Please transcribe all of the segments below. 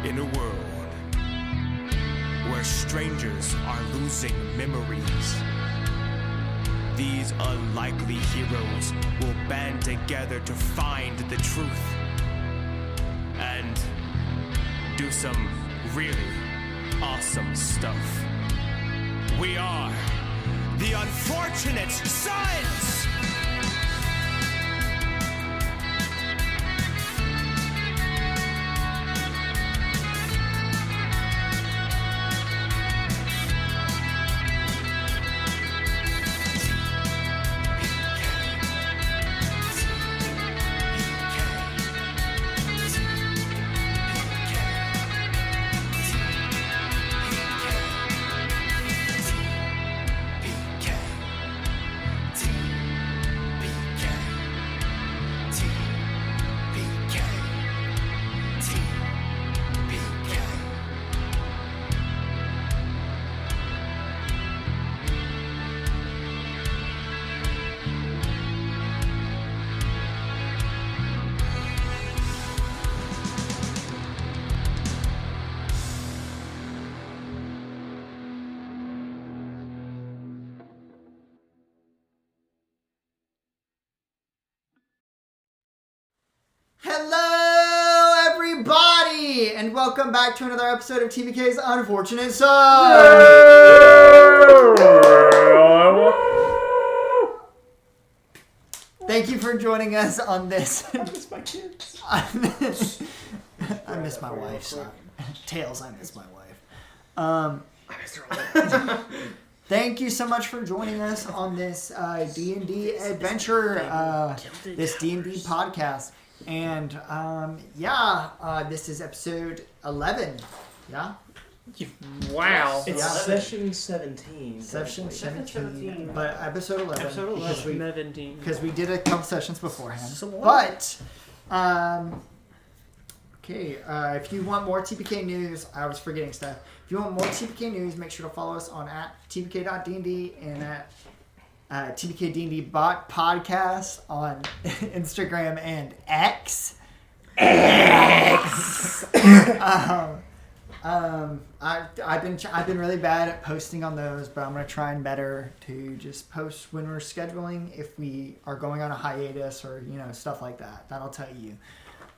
In a world where strangers are losing memories, these unlikely heroes will band together to find the truth and do some really awesome stuff. We are the Unfortunate Sons! Hello, everybody, and welcome back to another episode of TBK's Unfortunate Sons. Thank you for joining us on this. I miss my kids. I miss my wife. So. Tails, I miss my wife. I miss her a lot. Thank you so much for joining us on this D&D adventure, this D&D podcast. And, this is episode 11. Yeah? Wow. It's session 17. Session 17. But episode 11. Episode 11. Because we did a couple sessions beforehand. So but, if you want more TPK news, I was forgetting stuff. If you want more TPK news, make sure to follow us on at tpk.dnd and at TPK D&D Bot Podcast on Instagram and X. I've been really bad at posting on those, but I'm gonna try and better to just post when we're scheduling, if we are going on a hiatus or stuff like that. That'll tell you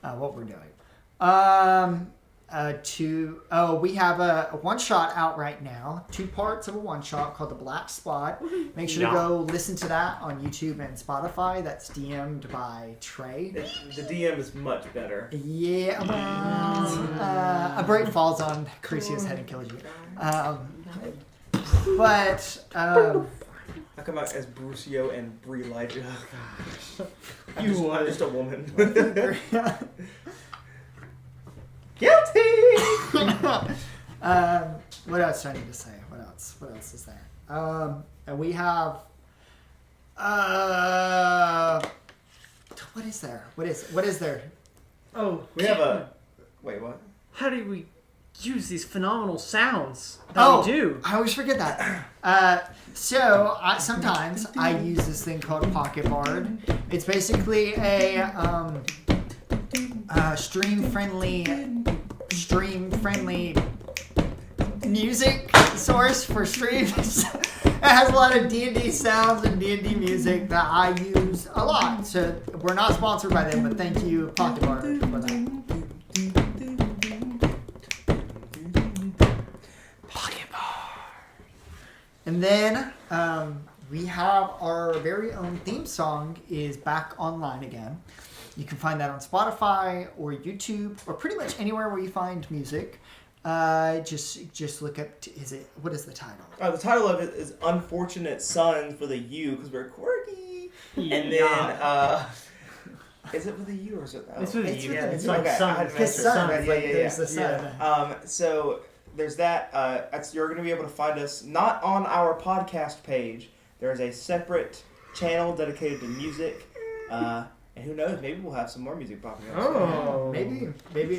what we're doing. We have a one-shot out right now. 2 parts of a one-shot called The Black Spot. Make sure to go listen to that on YouTube and Spotify. That's DM'd by Trey. The DM is much better. Yeah. A break falls on Crucio's head and kills you. I come out as Brucio and Brie Elijah. Oh, gosh. I'm just a woman. Guilty! What else do I need to say? What else is there? And we have what is there? What is there? Oh, We have a... Wait, what? how do we use these phenomenal sounds that we do? I always forget that. Sometimes I use this thing called a Pocket Bard. It's basically a stream friendly music source for streams. It has a lot of D&D sounds and D&D music that I use a lot. So we're not sponsored by them, but thank you, Pocket Bard, for that. Pocket Bard. And then we have our very own theme song is back online again. You can find that on Spotify or YouTube or pretty much anywhere where you find music. Just look up. What is the title? The title of it is Unfortunate Sons with a U because we're quirky. And then, is it with a U or is it? Oh. It's with a U. It's like okay. sun. Because sun, Yeah. there's the sun. So there's that. You're going to be able to find us not on our podcast page. There is a separate channel dedicated to music. And who knows? Maybe we'll have some more music popping up. Oh, maybe we're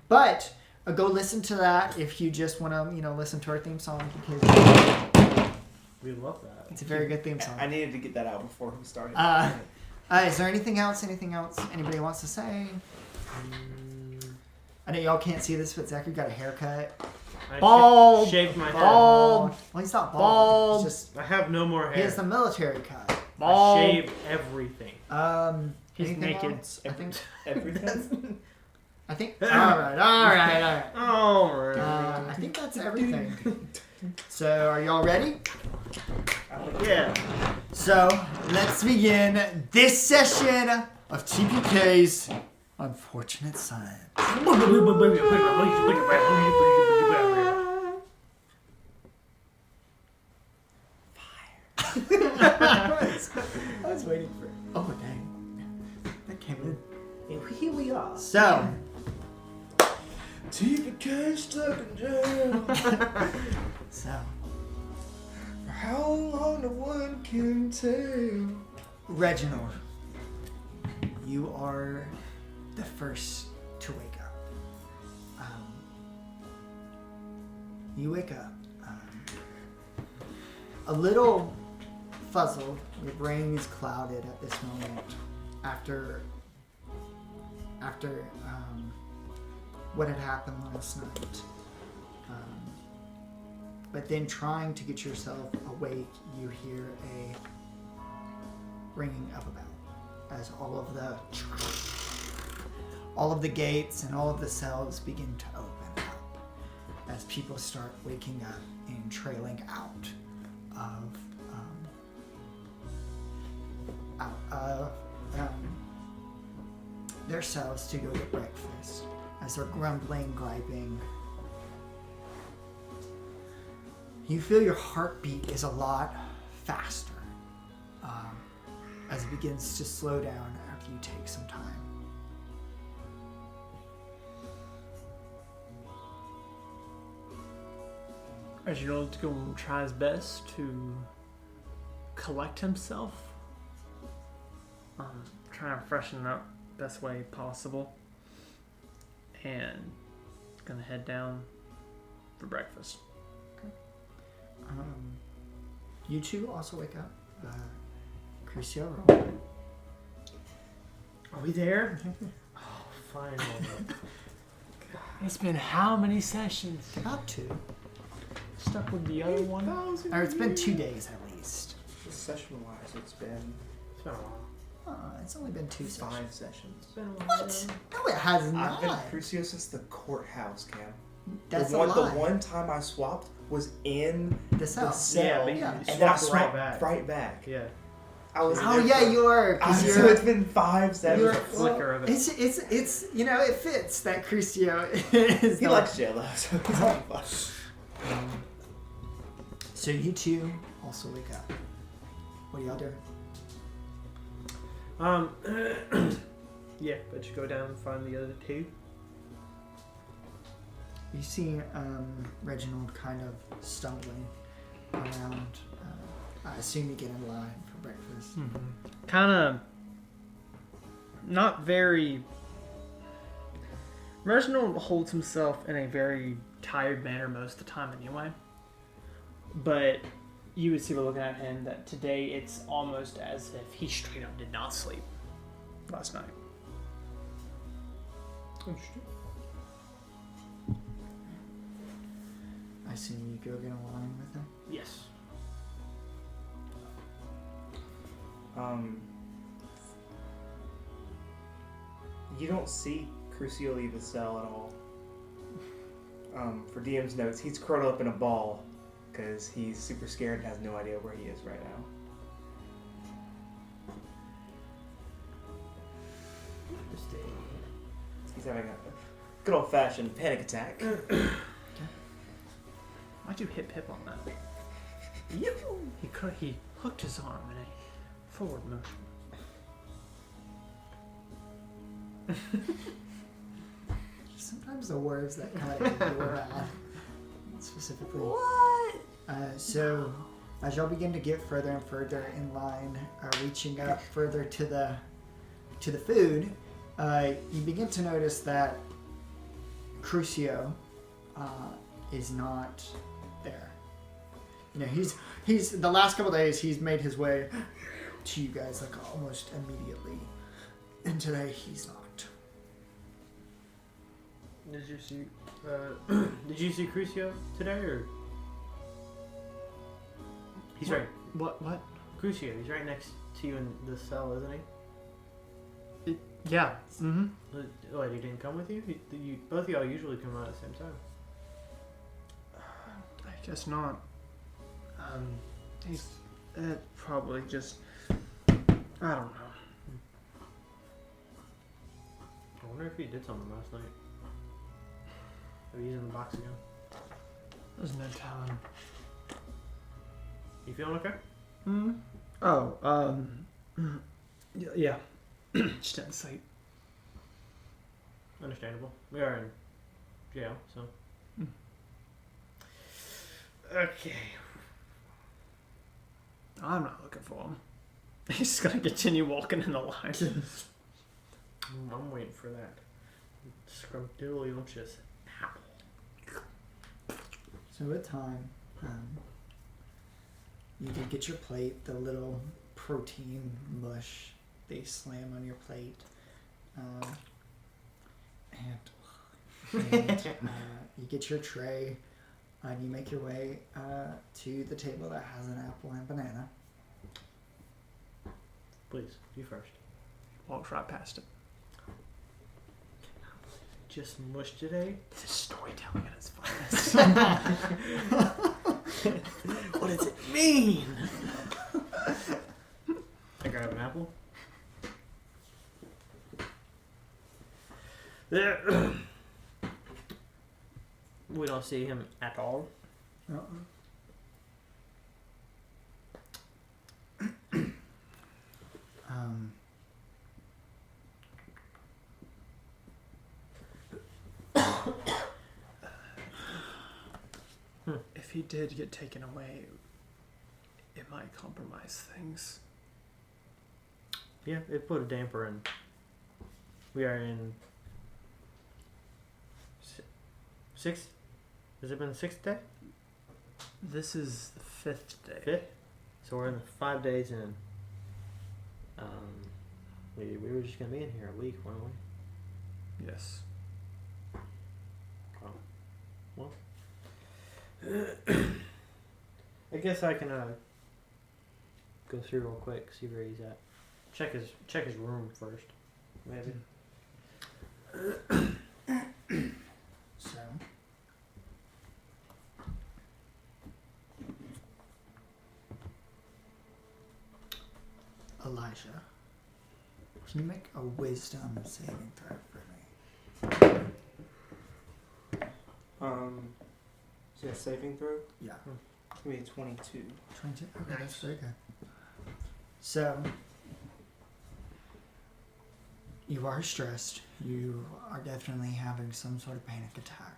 but go listen to that if you just want to, listen to our theme song because we love that. it's a very good theme song. I needed to get that out before we started. Is there anything else? Anybody wants to say? I know y'all can't see this, but Zachary got a haircut. I Bald. shaved my head. Bald. Well, he's not bald. Bald. He's just I have no more he hair. has the military cut. I Bald. shaved everything. He's Anything naked. else? I think. Everything. I think. All right. Alright. I think that's everything. So, are y'all ready? Yeah. So, let's begin this session of TPK's Unfortunate Science. I was waiting for it. Oh, dang. That came in. And here we are. So, TPK stuck in jail. so, For how long no one can tell. Reginald, you are the first to wake up. You wake up a little fuzzled. Your brain is clouded at this moment after what had happened last night. But then trying to get yourself awake, you hear a ringing of a bell as all of the gates and all of the cells begin to open up as people start waking up and trailing out of their cells to go get breakfast as they're grumbling, griping. You feel your heartbeat is a lot faster as it begins to slow down after you take some time. Reginald's going to try his best to collect himself. Trying to freshen up best way possible. And gonna head down for breakfast. You two also wake up. Crucio, roll. Are we there? Oh, finally. It's been how many sessions? About 2. Stuck with the other one? Or it's been 2 days at least. Session-wise, it's been It's been a while. It's only been 2 sessions. 5 sessions. It's been a while. What? No, it has not. I've been Crucio since the courthouse, Cam. That's the a one, lie. The one time I swapped was in The cell. cell, but you Yeah. and then I swapped swapped right right back. back. Yeah. I was Oh there yeah, for- you are. 'Cause so you're- it's been 5 sessions. you're- Flicker of it. It's you know it fits that Crucio is. He the- likes Jello, so it's all fun. So you two also wake up. What do y'all do? Yeah, but you go down and find the other two. You see Reginald kind of stumbling around. I assume you get in line for breakfast. Kind of not very. Reginald holds himself in a very tired manner most of the time anyway. But you would see by looking at him that today it's almost as if he straight up did not sleep last night. I assume you go get in line with him. Yes. You don't see Crucio leave the cell at all. For DM's notes, he's curled up in a ball because he's super scared and has no idea where he is right now. He's having a good old-fashioned panic attack. Why'd you hit Pip on that? He hooked his arm in a forward motion. Sometimes the words that cut it were bad. Specifically. What? So, as y'all begin to get further and further in line, reaching up further to the food, you begin to notice that Crucio is not there. You know, he's the last couple days he's made his way to you guys like almost immediately, and today he's not. Did you see? Did you see Crucio today, or? He's right. What? Crucio. He's right next to you in the cell, isn't he? Yeah. Mm-hmm. Wait, he didn't come with you? Both of y'all usually come out at the same time. I guess not. He's probably just. I don't know. I wonder if he did something last night. Maybe he's in the box again. There's no telling. You feeling okay? Hmm. Oh. Yeah. Just didn't sleep. Understandable. We are in jail, so. Okay. I'm not looking for him. He's just gonna continue walking in the line. I'm waiting for that. Scrumdiddlyumptious apple. So with time, you did get your plate, the little protein mush they slam on your plate. And you get your tray, and you make your way to the table that has an apple and banana. Please, you first. Walks right past it. Just mush today? This is storytelling at its finest. What does it mean? I grab an apple. We don't see him at all. If he did get taken away, it might compromise things. Yeah, it put a damper in. We are in sixth. Has it been the 6th day? This is the 5th day. 5th? So we're in 5 days in. We were just gonna be in here a week, weren't we? Yes. Oh. Well. I guess I can go through real quick, see where he's at. Check his room first, maybe. So, Elijah, can you make a wisdom saving throw for me? Is it a saving throw? Yeah. It's gonna be a 22. 22? Okay, that's very good. So, you are stressed. You are definitely having some sort of panic attack.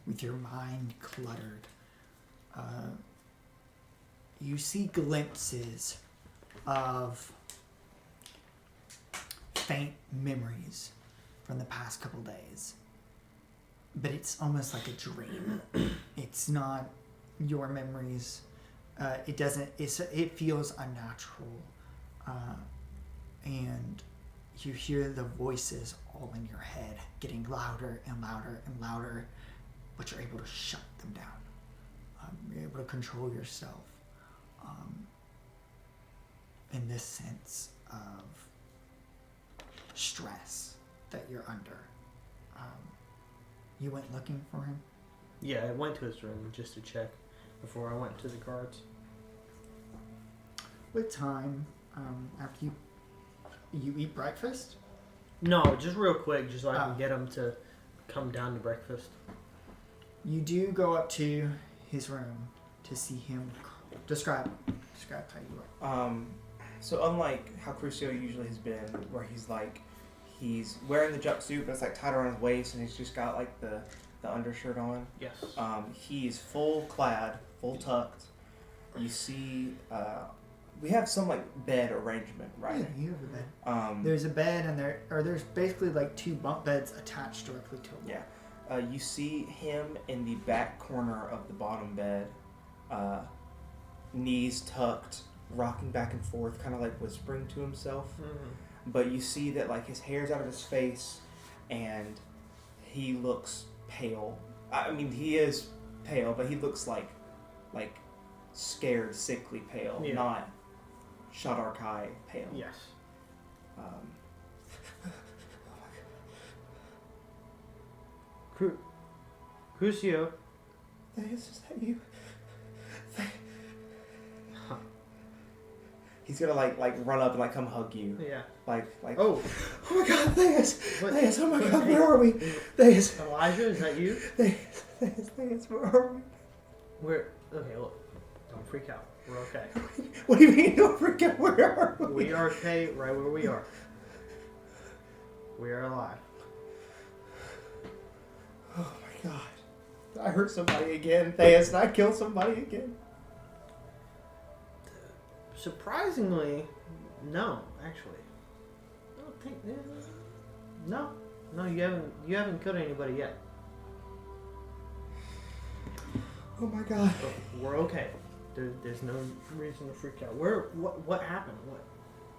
With your mind cluttered. You see glimpses of faint memories from the past couple days. But it's almost like a dream. It's not your memories. It feels unnatural. And you hear the voices all in your head getting louder and louder and louder, but you're able to shut them down. You're able to control yourself in this sense of stress that you're under. You went looking for him? Yeah, I went to his room just to check before I went to the guards. With time, after you eat breakfast? No, just real quick, just so I can get him to come down to breakfast. You do go up to his room to see him. Describe how you are. So unlike how Crucio usually has been, where he's wearing the jumpsuit, but it's like tied around his waist, and he's just got like the undershirt on. Yes. He's full clad, full tucked. You see, we have some like bed arrangement, right? Yeah, you have a bed. There's a bed, and there's basically like 2 bunk beds attached directly to a wall. Yeah. You see him in the back corner of the bottom bed, knees tucked, rocking back and forth, kind of like whispering to himself. Mm-hmm. But you see that like his hair's out of his face, and he looks pale. I mean, he is pale, but he looks like scared, sickly pale, Yeah. not Shadarkai pale. Yes. Crucio. Is that you? He's gonna like run up and like come hug you. Yeah. Like Oh. oh my god, Theus! What? Theus, oh my god, where are we? Theus, Elijah, is that you? Theus, where are we? Okay, look. Don't freak out. We're okay. What do you mean don't freak out? Where are we? We are okay right where we are. We are alive. Oh my god. I hurt somebody again, Theus, and I killed somebody again. Surprisingly, no, actually. I don't think. No, you haven't killed anybody yet. Oh my god. But we're okay. There's no reason to freak out. What happened? What?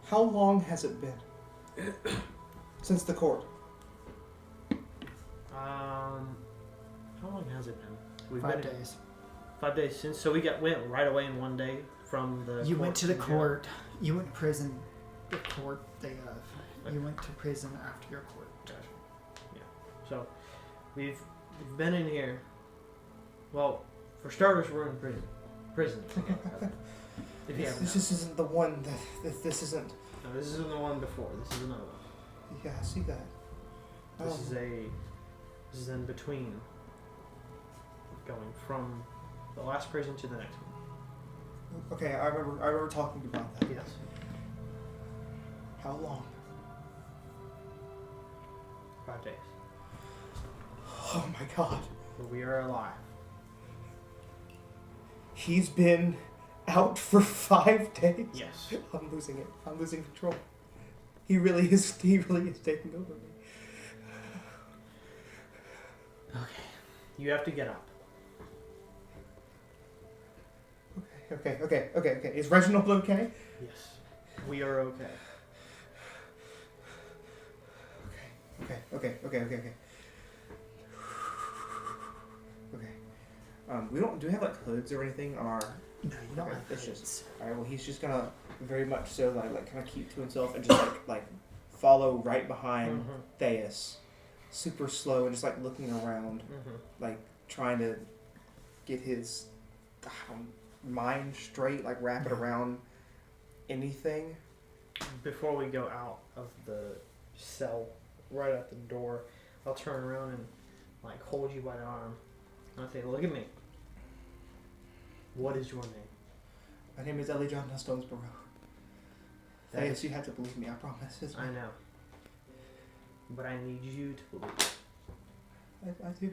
How long has it been? Since the court? How long has it been? We've 5 been in- days. 5 days since. So we went right away in one day from the. You went to the jail. court. You went to prison. The court day of. You went to prison after your court. Gotcha. Yeah. So we've been in here. Well, for starters, we're in prison. Prison. If you haven't. This just isn't the one that this isn't. No, this isn't the one before. This is another one. Yeah, I see that. This is in between. Going from the last prison to the next one. Okay, I remember talking about that. Yes. How long? 5 days. Oh my god. But we are alive. He's been out for 5 days. Yes. I'm losing it. I'm losing control. He really is taking over me. Okay. You have to get up. Okay. Is Reginald okay? Yes. We are okay. Okay. We don't. Do we have like hoods or anything on our? No, you don't Okay, have it's hoods. just all right. Well, he's just gonna very much so like kind of keep to himself and just like follow right behind Theus, super slow and just like looking around, like trying to get his mind straight, like wrap it around anything. Before we go out of the cell, right at the door, I'll turn around and like hold you by the arm. And I'll say, "Look at me. What is your name?" My name is Ellie John Stonesborough. That Theus, is- you have to believe me. I promise. I know. But I need you to believe. I do.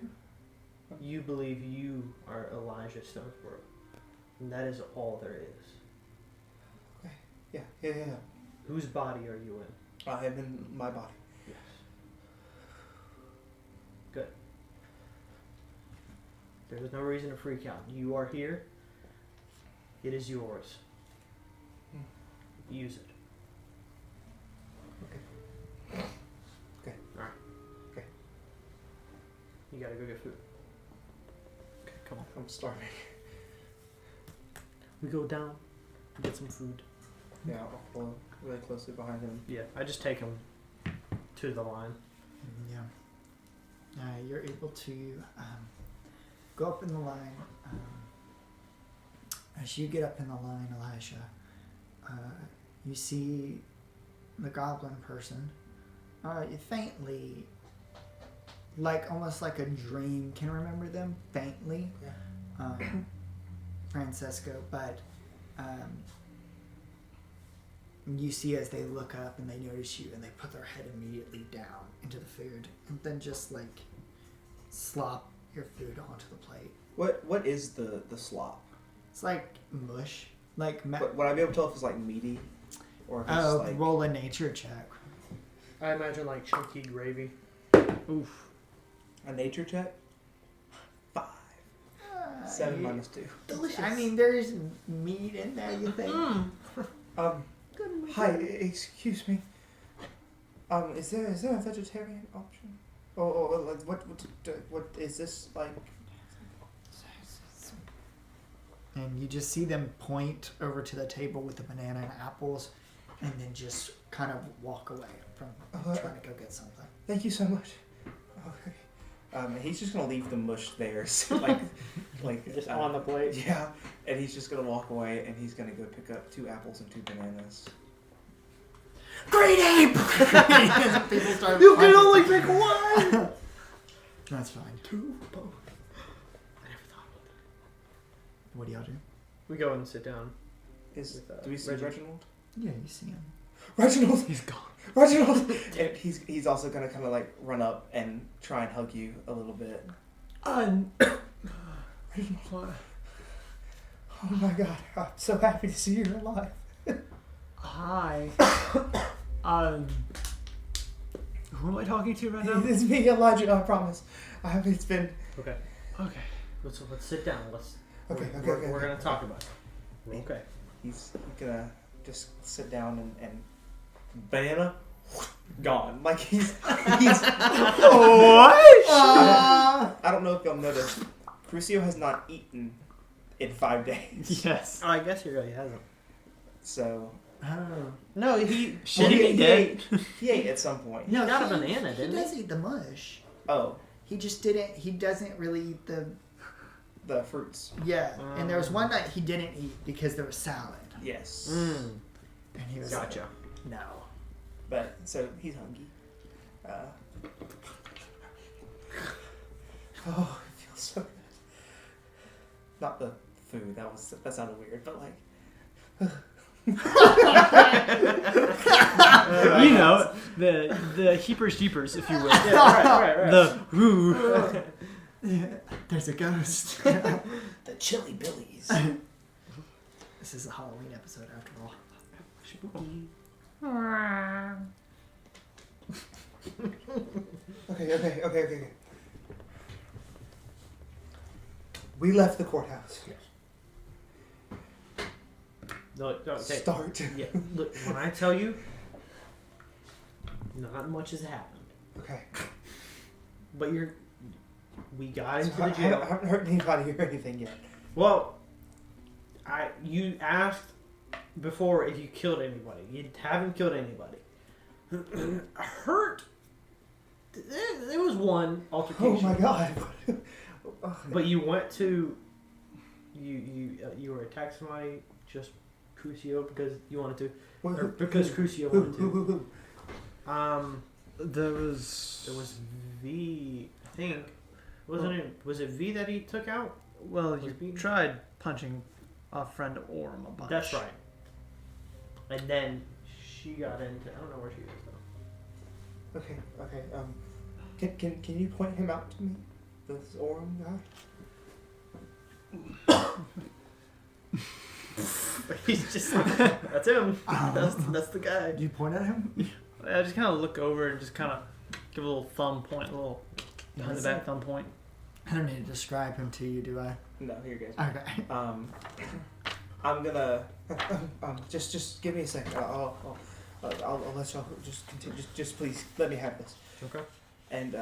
You believe you are Elijah Stonesborough. And that is all there is. Yeah. Whose body are you in? I am in my body. Yes. Good. There is no reason to freak out. You are here. It is yours. Use it. Okay. Alright. Okay. You gotta go get food. Okay, come on. I'm starving. We go down, get some food. Yeah, I'll follow really closely behind him. Yeah, I just take him to the line. Yeah. You're able to go up in the line. As you get up in the line, Elijah, you see the goblin person. You faintly, like almost like a dream, can remember them faintly. Yeah. Francesco, but you see as they look up and they notice you and they put their head immediately down into the food and then just like slop your food onto the plate. What is the slop? It's like mush, like Would I be able to tell if it's like meaty, or if it's like roll a nature check. I imagine like chunky gravy. Oof. a nature check? 5. 7 minus 2. Delicious. I mean, there's meat in there. You think? Hi, excuse me. Is there a vegetarian option? What is this like? And you just see them point over to the table with the banana and apples, and then just kind of walk away from trying to go get something. Thank you so much. Okay. He's just gonna leave the mush there, so like Just on the plate. Yeah, and he's just gonna walk away, and he's gonna go pick up 2 apples and 2 bananas. Great ape! People start You can only pick one! That's fine. 2 both. I never thought about that. What do y'all do? We go and sit down. Do we see Reginald? Yeah, you see him. Reginald! He's gone. Reginald! And he's also gonna kind of like run up and try and hug you a little bit. What? Oh my god, I'm so happy to see you're alive. Hi. Who am I talking to right now? It's me, Elijah, I promise. It's been... Okay. Let's sit down. We're gonna talk about it. Okay. He's gonna just sit down and banana gone. Like he's What? I don't know if y'all noticed. Crucio has not eaten in 5 days. Yes. I guess he really hasn't. So Oh. No, he he ate at some point. No, got a banana, He didn't does eat the mush. Oh, He just didn't. He doesn't really eat the. the fruits. Yeah, and there was one night he didn't eat because there was salad, Yes. Mm. and he was Gotcha. like, "No." But so he's hungry. Oh, it feels so good. Not the food. That sounded weird, but like. You know, the heapers jeepers, if you will. Yeah, right. The woo. There's a ghost. The Chili Billies. This is a Halloween episode after all. Okay. We left the courthouse. Look, okay. Start. Yeah, look, when I tell you, not much has happened. Okay. But we got into I the jail. haven't heard anybody or anything yet. Well, you asked before if you killed anybody. You haven't killed anybody. Hurt. There was one altercation. Oh my god. But you went to you were attacked somebody just Crucio because you wanted to, or because Crucio wanted to. There was V. I think was it V that he took out? Well, Was you beaten? tried punching a friend Orm a bunch. That's right. And then she got into. I don't know where she is though. Okay. Can you point him out to me? This Orm guy? He's just like, that's him. That's the guy. Do you point at him? I just kind of look over and just kind of give a little thumb point, a little behind the back thumb point. I don't need to describe him to you, do I? No, here you go. Okay. I'm gonna just give me a second. I'll let y'all just continue. Just please let me have this. Okay. And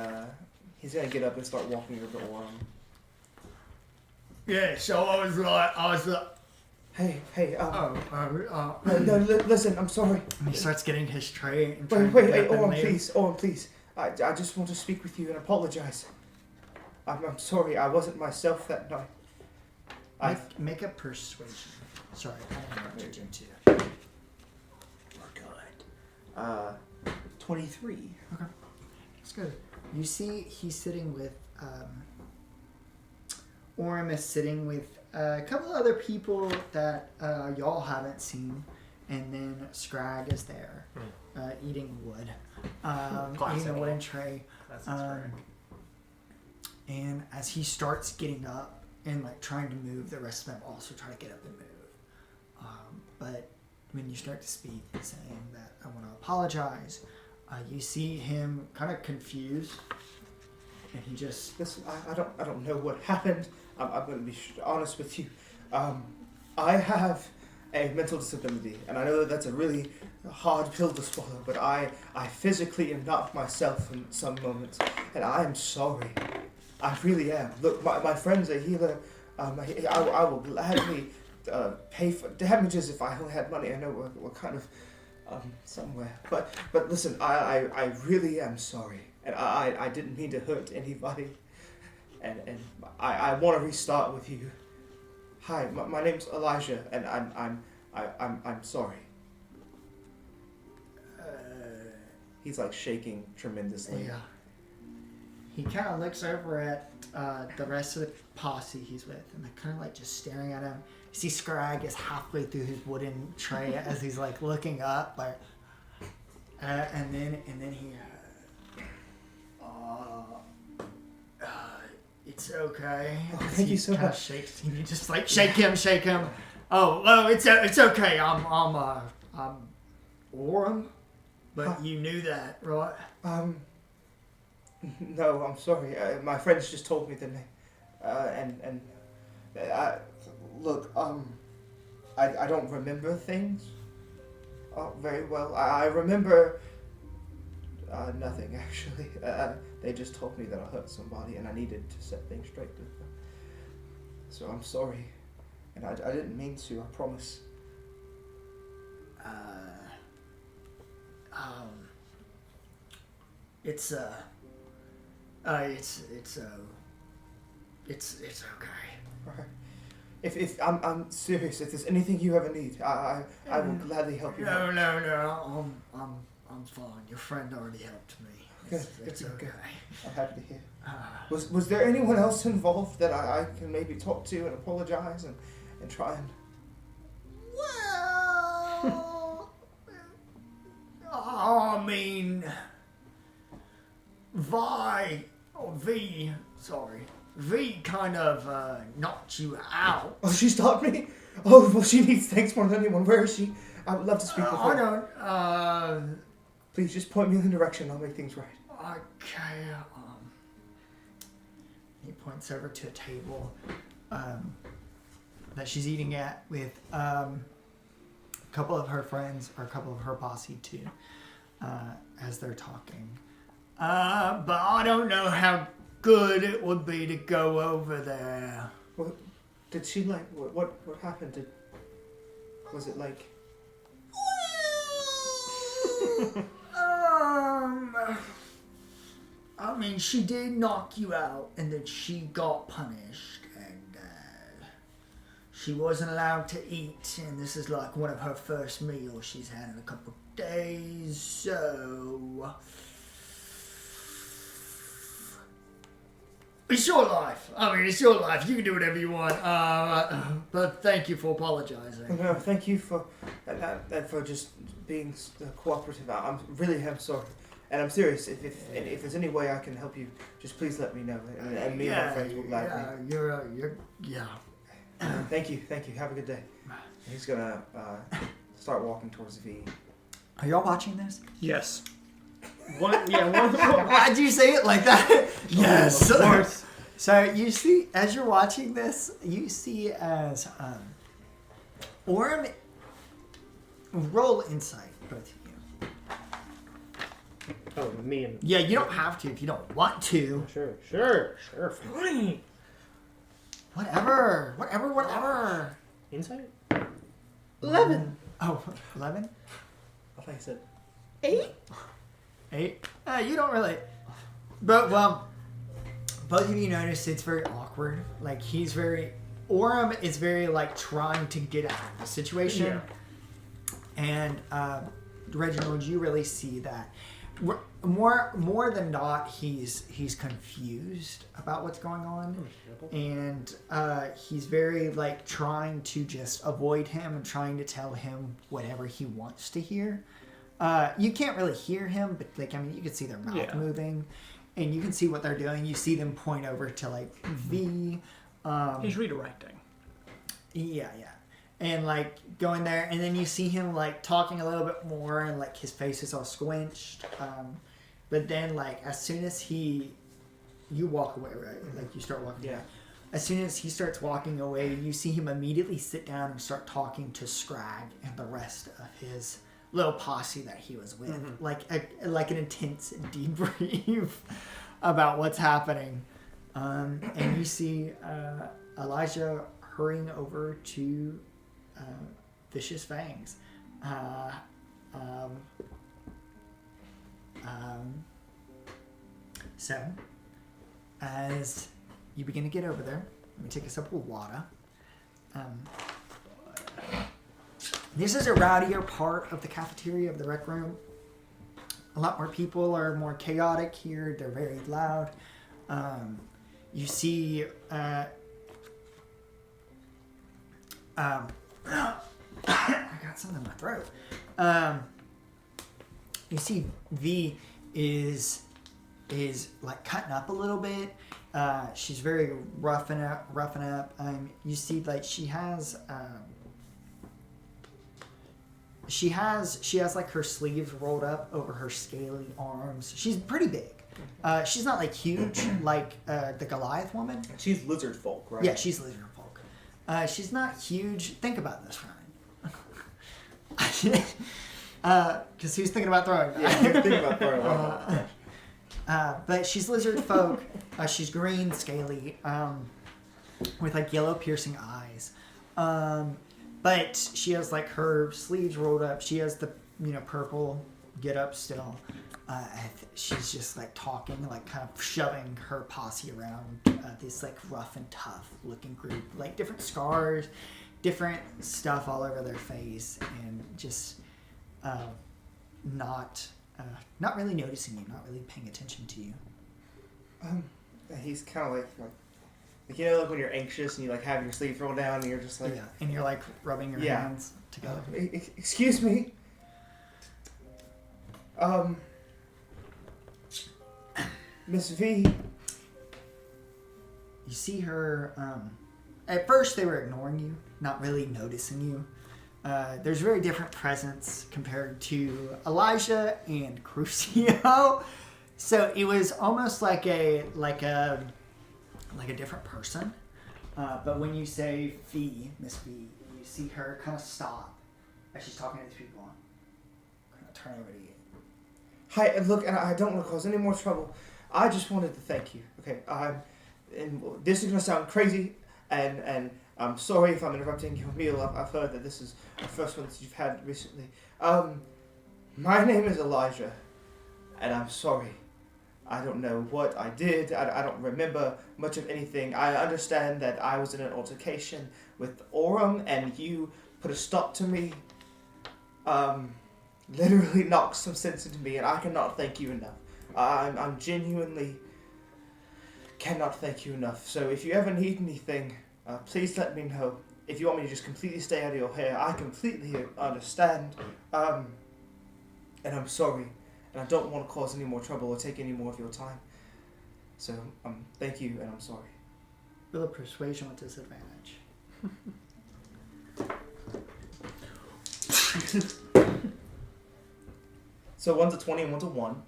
he's gonna get up and start walking over to Orm. Yeah. So I was like. Hey. No, Listen. I'm sorry. And he starts getting his tray and Wait. trying to get Hey, up and Orm, leave. please. I just want to speak with you and apologize. I'm sorry. I wasn't myself that night. Make a persuasion. Sorry, I interrupted you too. We're good. 23. Okay, that's good. You see, he's sitting with. Orm is sitting with a couple other people that y'all haven't seen, and then Scrag is there, eating wood, eating a wooden tray. That's Scrag. And as he starts getting up and like trying to move, the rest of them also try to get up and move. But when you start to speak, saying that I want to apologize, you see him kind of confused, and he just. Listen, I don't know what happened. I'm going to be honest with you. I have a mental disability, and I know that that's a really hard pill to swallow, but I physically am not myself in some moments, and I am sorry. I really am. Look, my friend's a healer. I will gladly pay for damages if I only had money. I know we're kind of somewhere, but listen, I really am sorry, and I didn't mean to hurt anybody, and I want to restart with you. Hi, my name's Elijah, and I'm sorry. He's like shaking tremendously. Yeah. He kind of looks over at the rest of the posse he's with, and they're kind of like just staring at him. You see Scrag is halfway through his wooden tray as he's like looking up, like, and then he, it's okay. Oh, thank you so kinda much. Shakes. You just like shake him. Oh, it's okay. I'm Orem, but you knew that, right? No, I'm sorry. My friends just told me the name. Look, I don't remember things very well. I remember nothing, actually. They just told me that I hurt somebody and I needed to set things straight with them. So I'm sorry. And I didn't mean to, I promise. It's okay. Right. If I'm serious, if there's anything you ever need, I will gladly help you. No. I'm fine. Your friend already helped me. It's Good. okay. I'm happy to hear. Was there anyone else involved that I can maybe talk to and apologize and try and... Well, I mean, V kind of knocked you out. Oh, she stopped me? Oh, well, she needs thanks more than anyone. Where is she? I would love to speak with her. I don't, Please, just point me in the direction. I'll make things right. okay, he points over to a table that she's eating at with a couple of her friends, or a couple of her posse too, as they're talking. But I don't know how good it would be to go over there. Well, did she like... What happened? Was it like... I mean, she did knock you out, and then she got punished, and she wasn't allowed to eat, and this is like one of her first meals she's had in a couple of days, so... It's your life. It's your life. You can do whatever you want. But thank you for apologizing. No, thank you for just being cooperative. I really am sorry. And I'm serious. If there's any way I can help you, just please let me know. And me and my friends will gladly. Yeah. Thank you. Have a good day. He's gonna start walking towards V. Are y'all watching this? Yes. Why'd you say it like that? Yes. Of course. So you see, as you're watching this, you see as Orem, roll insight, both of you. Oh, me and... Yeah, you don't have to if you don't want to. Sure, fine. Whatever. Insight? 11. Oh, 11? I think I said 8? You don't really... But, well, both of you notice it's very awkward. Like, Orem is very, like, trying to get out of the situation. Yeah. And, Reginald, you really see that. More than not, he's confused about what's going on. And, he's very, like, trying to just avoid him and trying to tell him whatever he wants to hear. You can't really hear him, but like you can see their mouth moving, and you can see what they're doing. You see them point over to like V. He's redirecting. Yeah, and like going there, and then you see him like talking a little bit more, and like his face is all squinched. But then like as soon as you walk away, right? Like you start walking. Yeah. as soon as he starts walking away, you see him immediately sit down and start talking to Scrag and the rest of his little posse that he was with, like an intense debrief about what's happening. And you see Elijah hurrying over to Vicious Fangs. So, as you begin to get over there, let me take a sip of water. This is a rowdier part of the cafeteria of the rec room. A lot more people are more chaotic here. They're very loud. You see... I got something in my throat. You see V is like cutting up a little bit. She's very roughing up. You see, like she has like her sleeves rolled up over her scaly arms. She's pretty big. She's not like huge like the Goliath woman. She's lizard folk, right? Yeah, she's lizard folk. She's not huge. Think about this, Ryan. Because he was thinking about throwing. Yeah, he was thinking about throwing. But she's lizard folk. She's green, scaly, with like yellow piercing eyes. But she has like her sleeves rolled up. She has the purple get up still. She's just like talking, like kind of shoving her posse around this like rough and tough looking group, like different scars, different stuff all over their face, and just not really noticing you, not really paying attention to you. He's kind of like like when you're anxious and you like have your sleeve rolled down and you're just like and you're like rubbing your hands together. Excuse me. Miss V. You see her. At first, they were ignoring you, not really noticing you. There's very different presence compared to Elijah and Crucio. So it was almost like a different person. But when you say V, Miss V, you see her kind of stop as she's talking to these people. Kind of turn over to you. Hi, look, and I don't want to cause any more trouble. I just wanted to thank you. Okay, and this is gonna sound crazy, and I'm sorry if I'm interrupting your meal. I've heard that this is the first one that you've had recently. My name is Elijah, and I'm sorry. I don't know what I did. I don't remember much of anything. I understand that I was in an altercation with Orem, and you put a stop to me. Literally knocked some sense into me, and I cannot thank you enough. I'm genuinely cannot thank you enough. So if you ever need anything, please let me know. If you want me to just completely stay out of your hair, I completely understand. And I'm sorry, and I don't want to cause any more trouble or take any more of your time. So thank you, and I'm sorry. Roll a persuasion with disadvantage. So one's a 20 and one's a 1.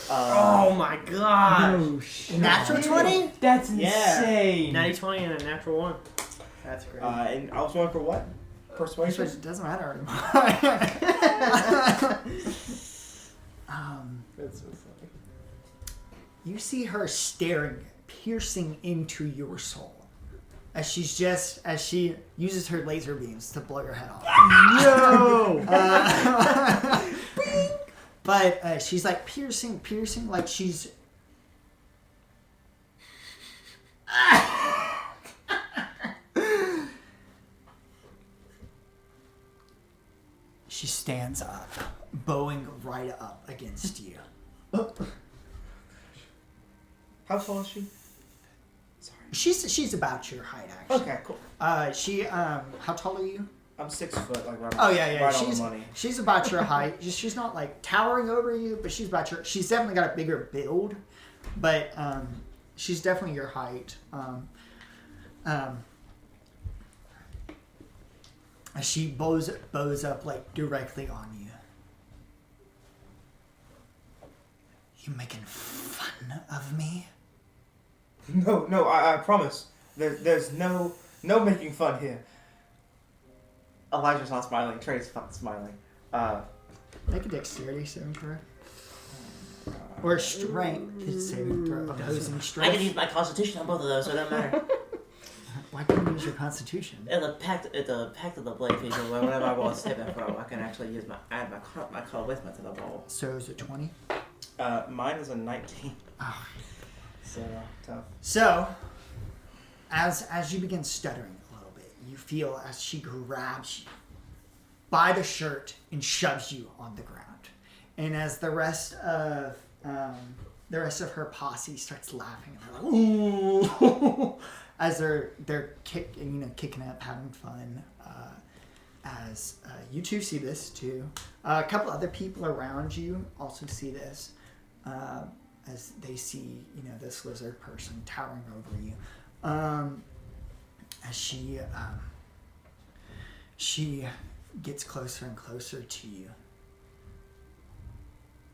Oh my god! Oh, shit. Natural 20? That's Yeah. insane. Natty 20 and a natural 1. That's great. And I was going for what? Persuasion? Persuasion doesn't matter anymore. That's so funny. You see her staring, piercing into your soul. As she uses her laser beams to blow your head off. No! But she's like piercing, like she's... She stands up, bowing right up against you. How tall is she? She's about your height, actually. Okay, cool. How tall are you? I'm 6 foot, like right, Oh yeah. right on the money. She's about your height. She's not like towering over you, but she's about your. She's definitely got a bigger build, but she's definitely your height. She bows up like directly on you. You making fun of me? No, I promise. There's no making fun here. Elijah's not smiling. Trey's not smiling. Make a dexterity saving throw. Or a strength saving throw. Opposing I can strength. use my constitution on both of those, so it doesn't matter. Why can't you use your constitution? At the pact of the blade feature, whenever I roll a saving throw, I can actually use add my call with me to the roll. So is it 20? Mine is a 19. Oh. So tough. So, as you begin stuttering a little bit, you feel as she grabs you by the shirt and shoves you on the ground. And as the rest of her posse starts laughing, and they're like, "Ooh!" as they're kicking up, having fun. As you two see this too, a couple other people around you also see this. As they see, this lizard person towering over you, as she gets closer and closer to you.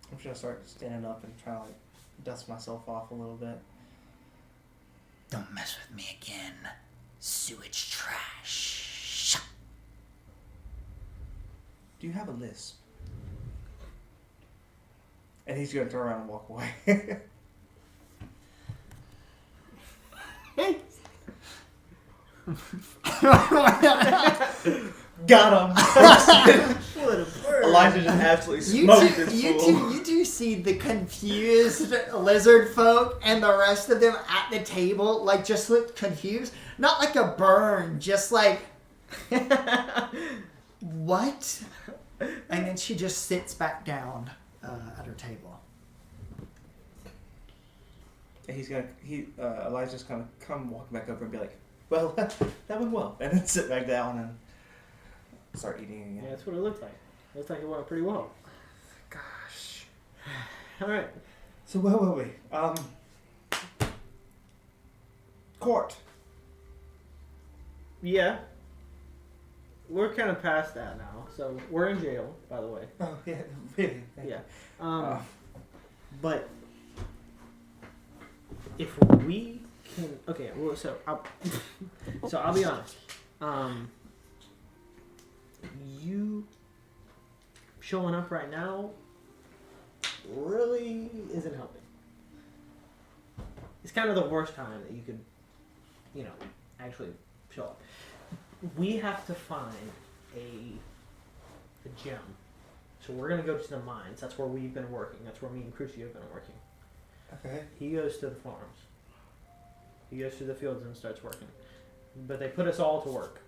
I'm just gonna start standing up and try to like dust myself off a little bit. Don't mess with me again, sewage trash. Do you have a lisp? And he's gonna turn around and walk away. Got him! What a bird! Elijah just absolutely smoked this fool. You do see the confused lizard folk and the rest of them at the table, like, just look confused. Not like a burn, just like, what? And then she just sits back down at her table. And Elijah's gonna come walking back over and be like, well, that went well. And then sit back down and start eating again. Yeah, that's what it looked like. It looked like it went pretty well. Gosh. All right. So where were we? Court. Yeah. We're kind of past that now. So we're in jail, by the way. Oh, yeah, really? Yeah. But if we can, okay. Well, I'll be honest. You showing up right now really isn't helping. It's kind of the worst time that you could, actually show up. We have to find a gem. So we're going to go to the mines. That's where we've been working. That's where me and Crucio have been working. Okay. He goes to the farms. He goes to the fields and starts working. But they put us all to work.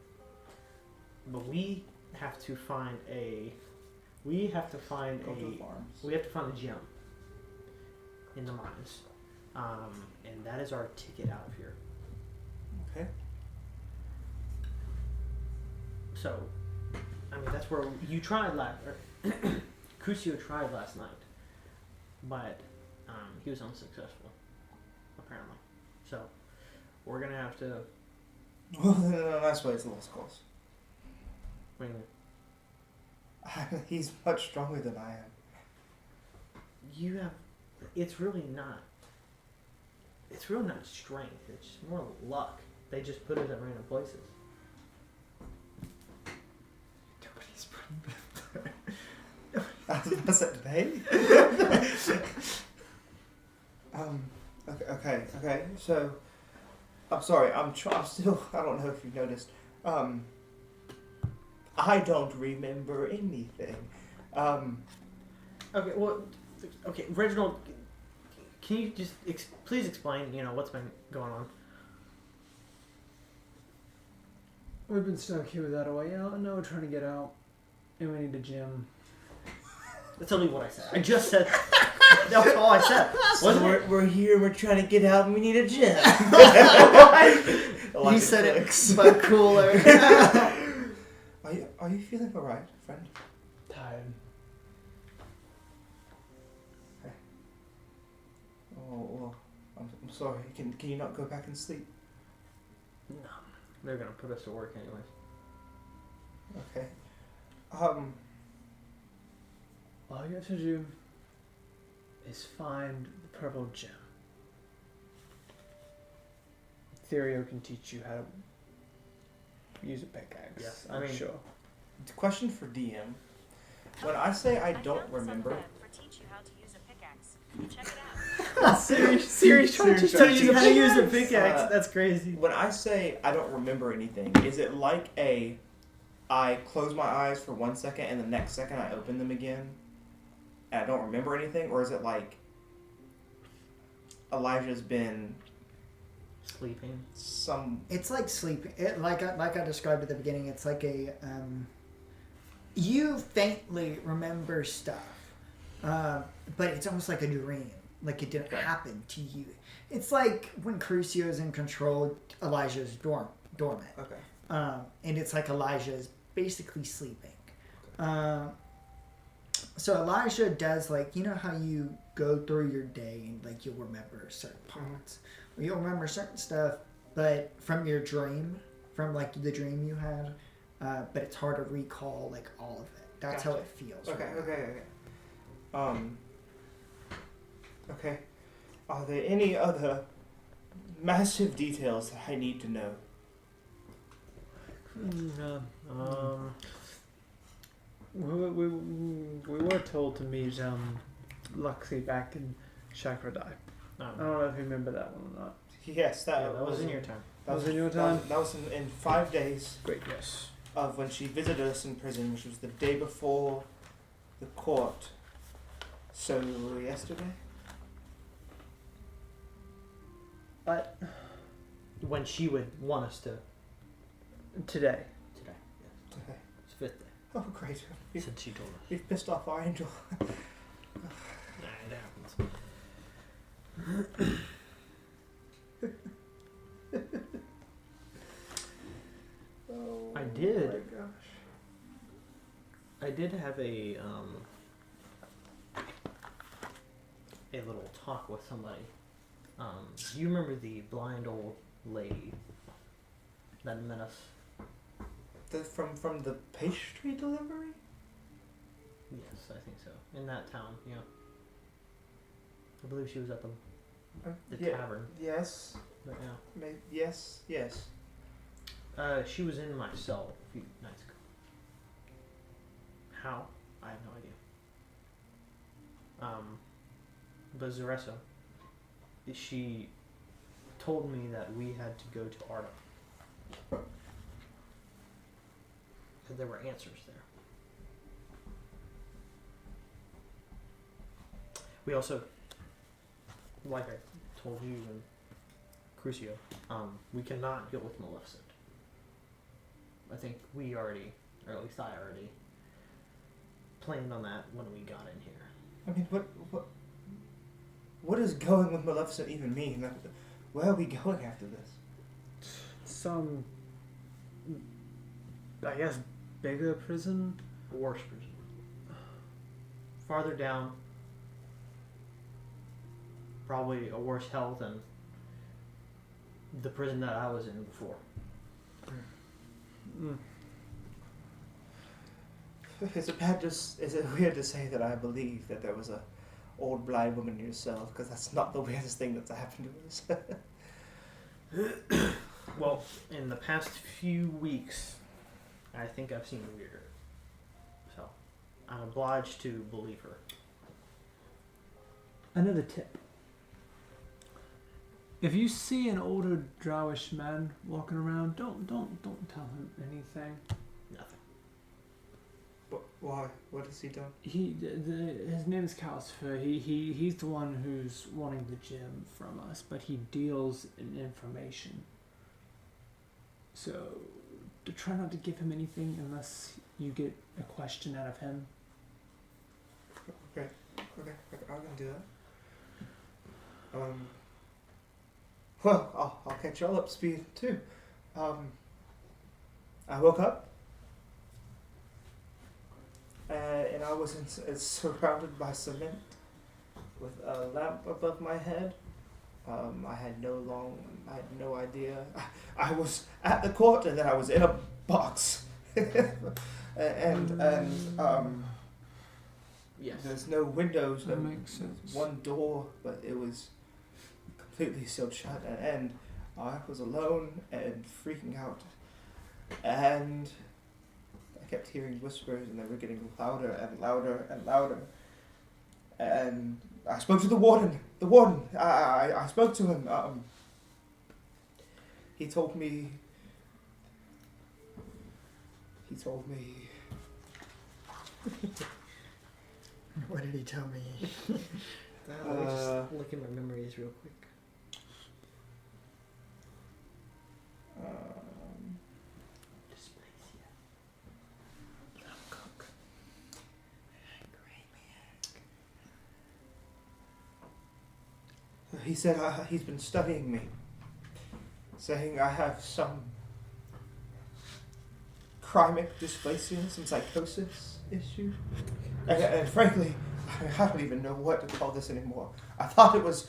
But we have to find a gem in the mines. And that is our ticket out of here. Okay. So, that's where you tried Crucio tried last night, but he was unsuccessful, apparently. So, we're gonna have to. Well, no, that's why it's a lost cause. Really, He's much stronger than I am. it's really not strength. It's more luck. They just put us at random places. Nobody's putting Was it they? Okay. So, I'm sorry. I'm still. I don't know if you've noticed. I don't remember anything. Okay. Well. Okay, Reginald. Can you just please explain? What's been going on? We've been stuck here without a way out, and now we're trying to get out, and we need a gym. That's only what I said. I just said. That's all I said. So we're here, we're trying to get out, and we need a gym. You said it, but cooler. Are you feeling alright, friend? Tired. Oh well, I'm sorry. Can you not go back and sleep? No, they're gonna put us to work anyways. Okay. All you have to do is find the purple gem. Therio can teach you how to use a pickaxe. Yes, I'm sure. Question for DM. When I say I don't remember, Siri's trying to Siri teach you how to use a pickaxe. Uh, That's crazy. when I say I don't remember anything, is it like I close my eyes for 1 second and the next second I open them again and I don't remember anything? Or is it like Elijah's been Sleeping. It's like sleeping. Like I described at the beginning, it's like a you faintly remember stuff, but it's almost like a dream. Like it didn't happen to you. It's like when Crucio's in control, Elijah's dormant. Okay. And it's like Elijah's basically sleeping. So Elijah does, like, you know how you go through your day and like you'll remember certain parts. Or you'll remember certain stuff, but from your dream, from like the dream you had, but it's hard to recall like all of it. That's how it feels. Okay, right? okay. Okay. Are there any other massive details that I need to know? We were told to meet Luxie back in Chakradai. I don't know if you remember that one or not. Yes, that was in your time. That Was in your time? That was in 5 days Great, yes. of when she visited us in prison, which was the day before the court. So, yesterday? But When she would want us to today. today. Yes. Okay. It's 5th day. Oh, great. Since she told us. We've pissed off our angel. Nah, it happens. Oh, I did. my gosh. I did have a little talk with somebody. Do you remember the blind old lady that met us? From the pastry delivery? Yes, I think so. In that town, yeah. I believe she was at the Yeah, tavern. Yes. But yeah. Yes. She was in my cell a few nights ago. How? I have no idea. But Zaressa, she told me that we had to go to Arda. Because there were answers there. We also, like I told you and Crucio, we cannot go with Maleficent. I think we already, or at least I already, planned on that when we got in here. I mean, what does going with Maleficent even mean? Where are we going after this? Some, I guess, bigger prison? Worse prison. Farther down, probably a worse hell than the prison that I was in before. Is it weird to say that I believe that there was a old blind woman in your cell? Because that's not the weirdest thing that's happened to us. Well, in the past few weeks, I think I've seen weirder. So, I'm obliged to believe her. Another tip. If you see an older drowish man walking around, don't tell him anything. Nothing. Why? What has he done? His name is Calcifer. He's the one who's wanting the gem from us, but he deals in information. So, try not to give him anything unless you get a question out of him. Okay, I can do that. Well, I'll catch y'all up to speed too. I woke up, and I was surrounded by cement with a lamp above my head. I had no idea. I was at the court, and then I was in a box, and Yes. there's no windows. That makes sense. One door, but it was completely sealed shut. And I was alone and freaking out. And I kept hearing whispers, and they were getting louder and louder and louder. And I spoke to the warden. I spoke to him. He told me. What did he tell me? Let me just look at my memories real quick. He said he's been studying me, saying I have some chronic dysplasia, some psychosis issue. And frankly, I don't even know what to call this anymore. I thought it was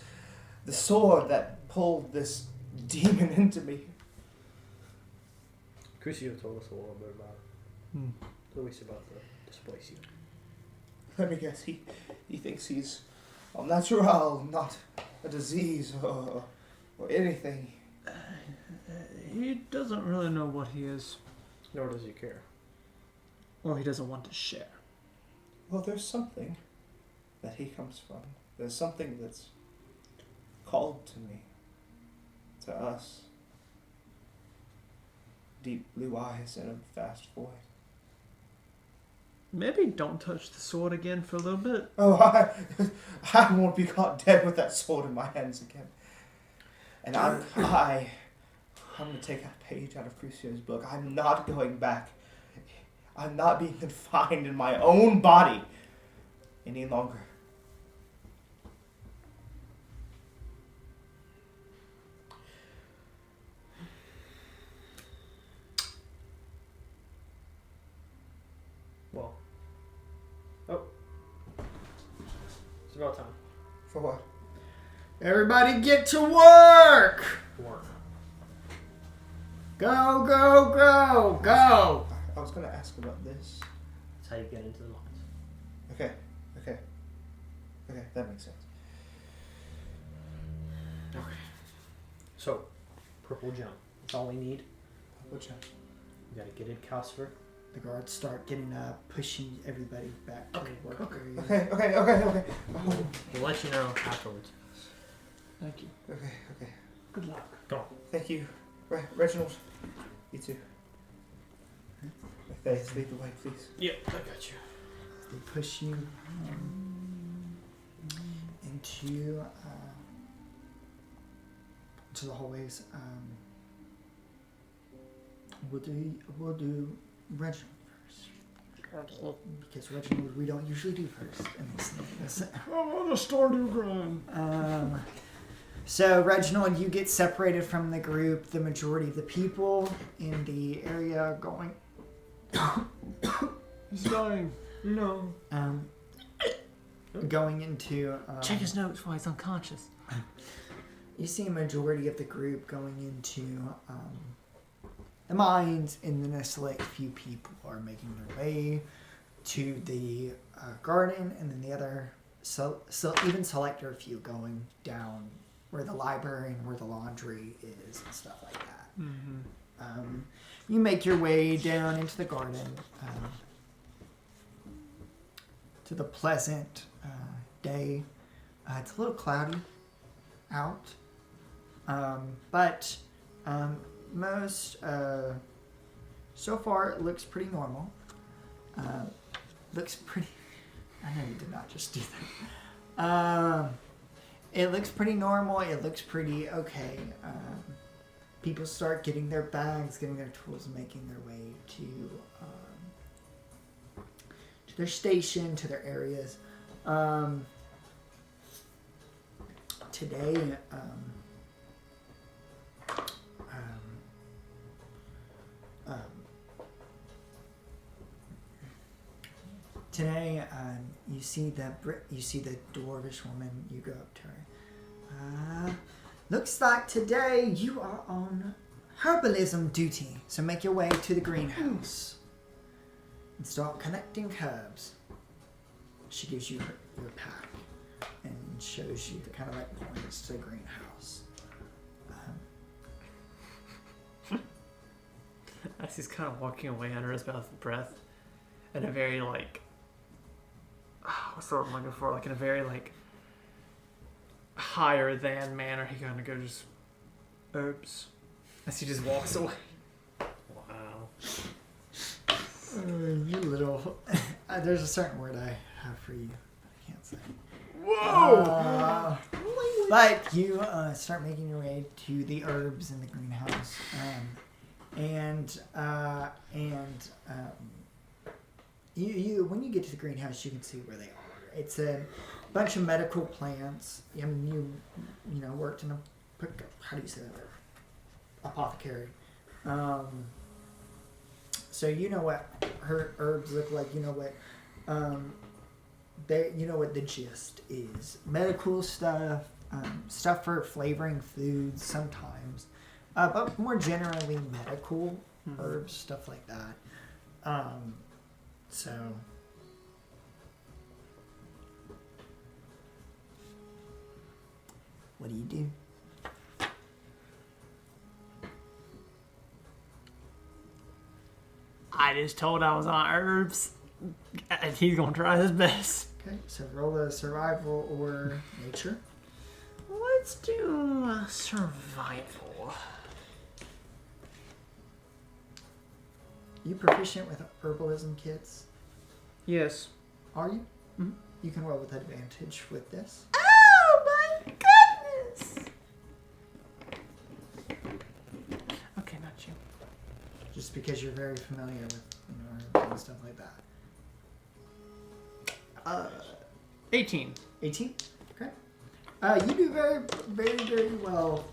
the sword that pulled this demon into me. Crucio told us a little bit about it. At least about the dysplasia. Let me guess, he thinks he's all natural, not a disease or anything. He doesn't really know what he is. Nor does he care. Well, he doesn't want to share. Well, there's something that he comes from. There's something that's called to me, to us. Deep blue eyes and a vast void. Maybe don't touch the sword again for a little bit. Oh, I won't be caught dead with that sword in my hands again. And I'm going to take a page out of Crucio's book. I'm not going back. I'm not being confined in my own body any longer. Well. Oh. It's about time. For what? Everybody get to work! Work. Go, go, go, go! I was going to ask about this. That's how you get into the mines. Okay, that makes sense. Okay. So, purple gem. That's all we need. Which one? We gotta get it, Calcifer. The guards start getting up, pushing everybody back to the work area. Okay. Oh, We'll let you know afterwards. Thank you. okay. Good luck. Go on. Thank you. Reginald, you too. Thanks, lead the way, please. Yep, I got you. They push you into the hallways. We'll do Reginald first. Because Reginald, we don't usually do first in this. I want to start a grind. So Reginald, you get separated from the group. The majority of the people in the area going. He's dying. No. Going into. Check his notes while he's unconscious. You see a majority of the group going into the mines, and then a select few people are making their way to the garden, and then the other, so even selecter few going down where the library and where the laundry is and stuff like that. Mm-hmm. You make your way down into the garden to the pleasant day. It's a little cloudy out, but most so far it looks pretty normal. Looks pretty. I know you did not just do that. It looks pretty normal. It looks pretty okay. People start getting their bags, getting their tools, and making their way to their station, to their areas. Today, you see the dwarvish woman. You go up to her. Looks like today you are on herbalism duty, so make your way to the greenhouse and start collecting herbs. She gives you your pack and shows you the kind of like points to the greenhouse. as he's kind of walking away under his mouth of breath, in a very like, what's the word I'm looking for? Like in a very like higher than manner, he kind of goes, "Oops," as he just walks away. Wow. You little. There's a certain word I have for you, but I can't say. Whoa! But you start making your way to the herbs in the greenhouse, you when you get to the greenhouse, you can see where they are. It's a bunch of medical plants. I mean, you know, worked in a, how do you say that? Apothecary. So you know what her herbs look like. You know what you know what the gist is. Medical stuff, stuff for flavoring foods sometimes, but more generally medical herbs, stuff like that. So what do you do? I just told I was on herbs, and he's gonna try his best. Okay, so roll a survival or nature. Let's do survival. You proficient with herbalism kits? Yes. Are you? Mhm. You can roll with advantage with this. Oh my goodness! Okay, not you. Just because you're very familiar with herbs and stuff like that. 18. 18. Okay. You do very, very, very well.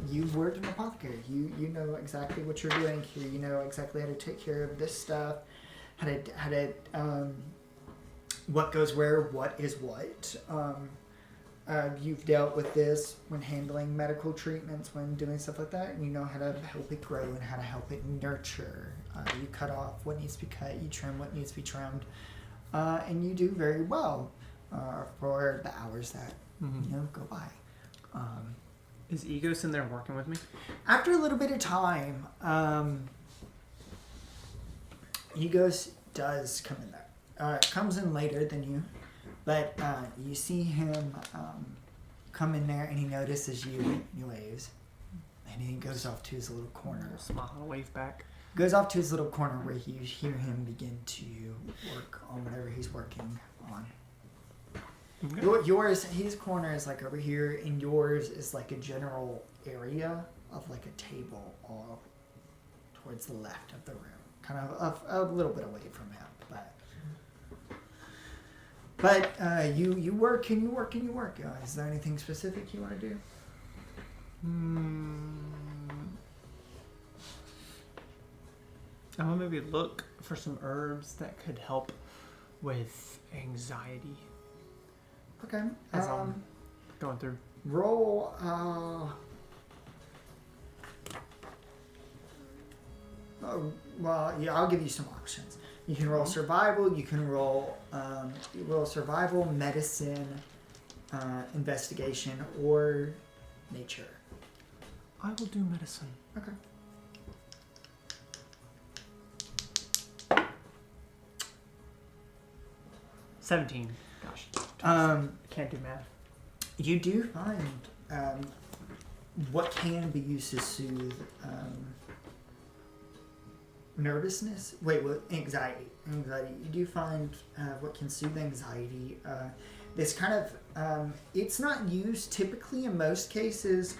You've worked in an apothecary. You know exactly what you're doing here. You know exactly how to take care of this stuff. How to what goes where, what is what. You've dealt with this when handling medical treatments, when doing stuff like that, and you know how to help it grow and how to help it nurture. You cut off what needs to be cut, you trim what needs to be trimmed, and you do very well for the hours that go by. Is Egos in there working with me? After a little bit of time, Egos does come in there. Comes in later than you. But you see him come in there, and he notices you, and he waves. And he goes off to his little corner. Smile and wave back. Goes off to his little corner where you hear him begin to work on whatever he's working on. Okay. His corner is like over here, and yours is like a general area of like a table all towards the left of the room. Kind of a little bit away from him, But you work and you work and you work. Is there anything specific you want to do? I want to maybe look for some herbs that could help with anxiety Okay. as I'm going through. Roll. I'll give you some options. You can roll survival. You can roll survival, medicine, investigation, or nature. I will do medicine. Okay. $17. Gosh. Can't do math. You do find what can be used to soothe nervousness. Anxiety. You do find what can soothe anxiety. This kind of it's not used typically in most cases,